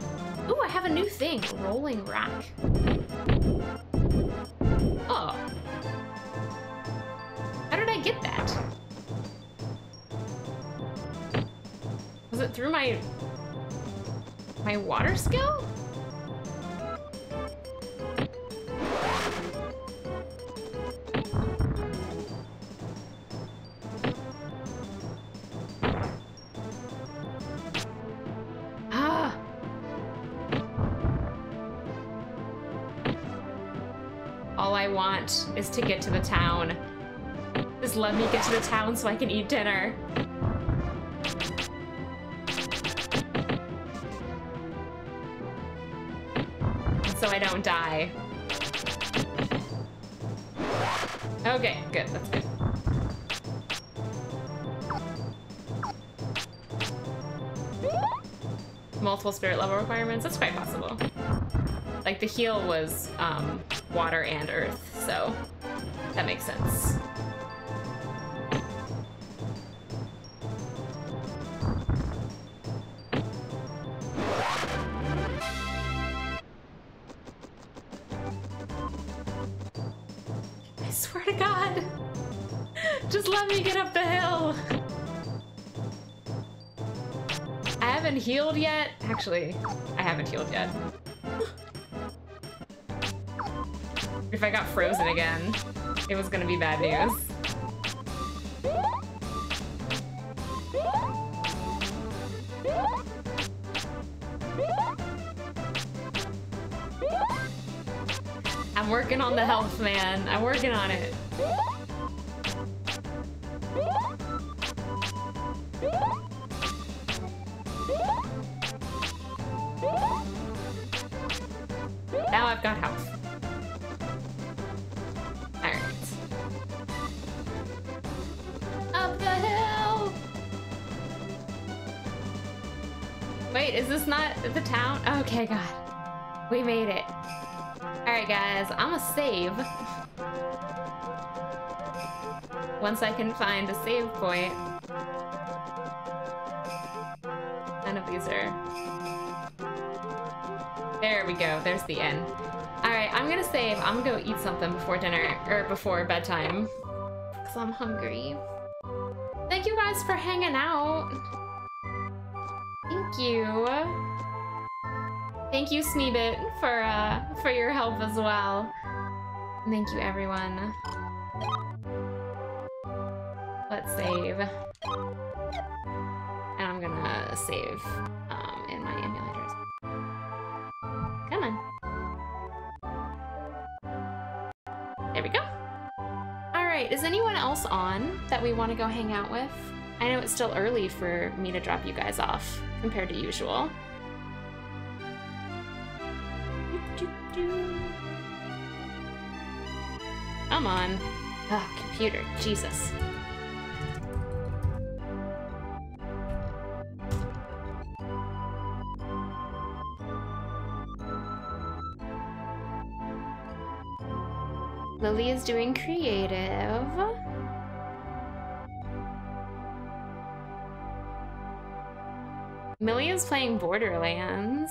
Ooh, I have a new thing. Rolling rock. Oh. How did I get that? Was it through my water skill? All I want is to get to the town. Just let me get to the town so I can eat dinner. So I don't die. Okay, good, that's good. Multiple spirit level requirements, that's quite possible. Like the heal was water and earth, so that makes sense. I swear to God, just let me get up the hill. I haven't healed yet. Actually, I haven't healed yet. If I got frozen again, it was gonna be bad news. I'm working on the health, man. I'm working on it. Now I've got health. Alright. Up the hill! Wait, is this not the town? Okay, God. We made it. Alright, guys, I'm gonna save. Once I can find a save point. None of these are... There we go, there's the end. Alright, I'm gonna save. I'm gonna go eat something before dinner, or before bedtime. Because I'm hungry. Thank you guys for hanging out. Thank you. Thank you, Smeebit, for your help as well. Thank you, everyone. Let's save. And I'm gonna save in my emulators. Come on. There we go. Alright, is anyone else on that we want to go hang out with? I know it's still early for me to drop you guys off compared to usual. Come on. Oh, computer. Jesus. Lily is doing creative. Millie is playing Borderlands.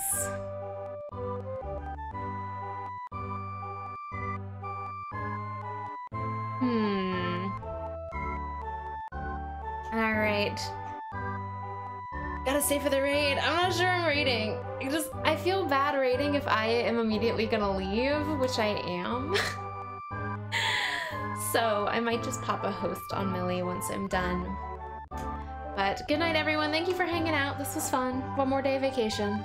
Alright. Gotta stay for the raid. I'm not sure I'm raiding. I feel bad raiding if I am immediately gonna leave, which I am. So I might just pop a host on Millie once I'm done. But good night, everyone. Thank you for hanging out. This was fun. One more day of vacation.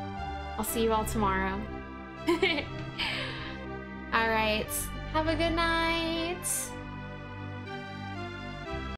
I'll see you all tomorrow. Alright. Have a good night.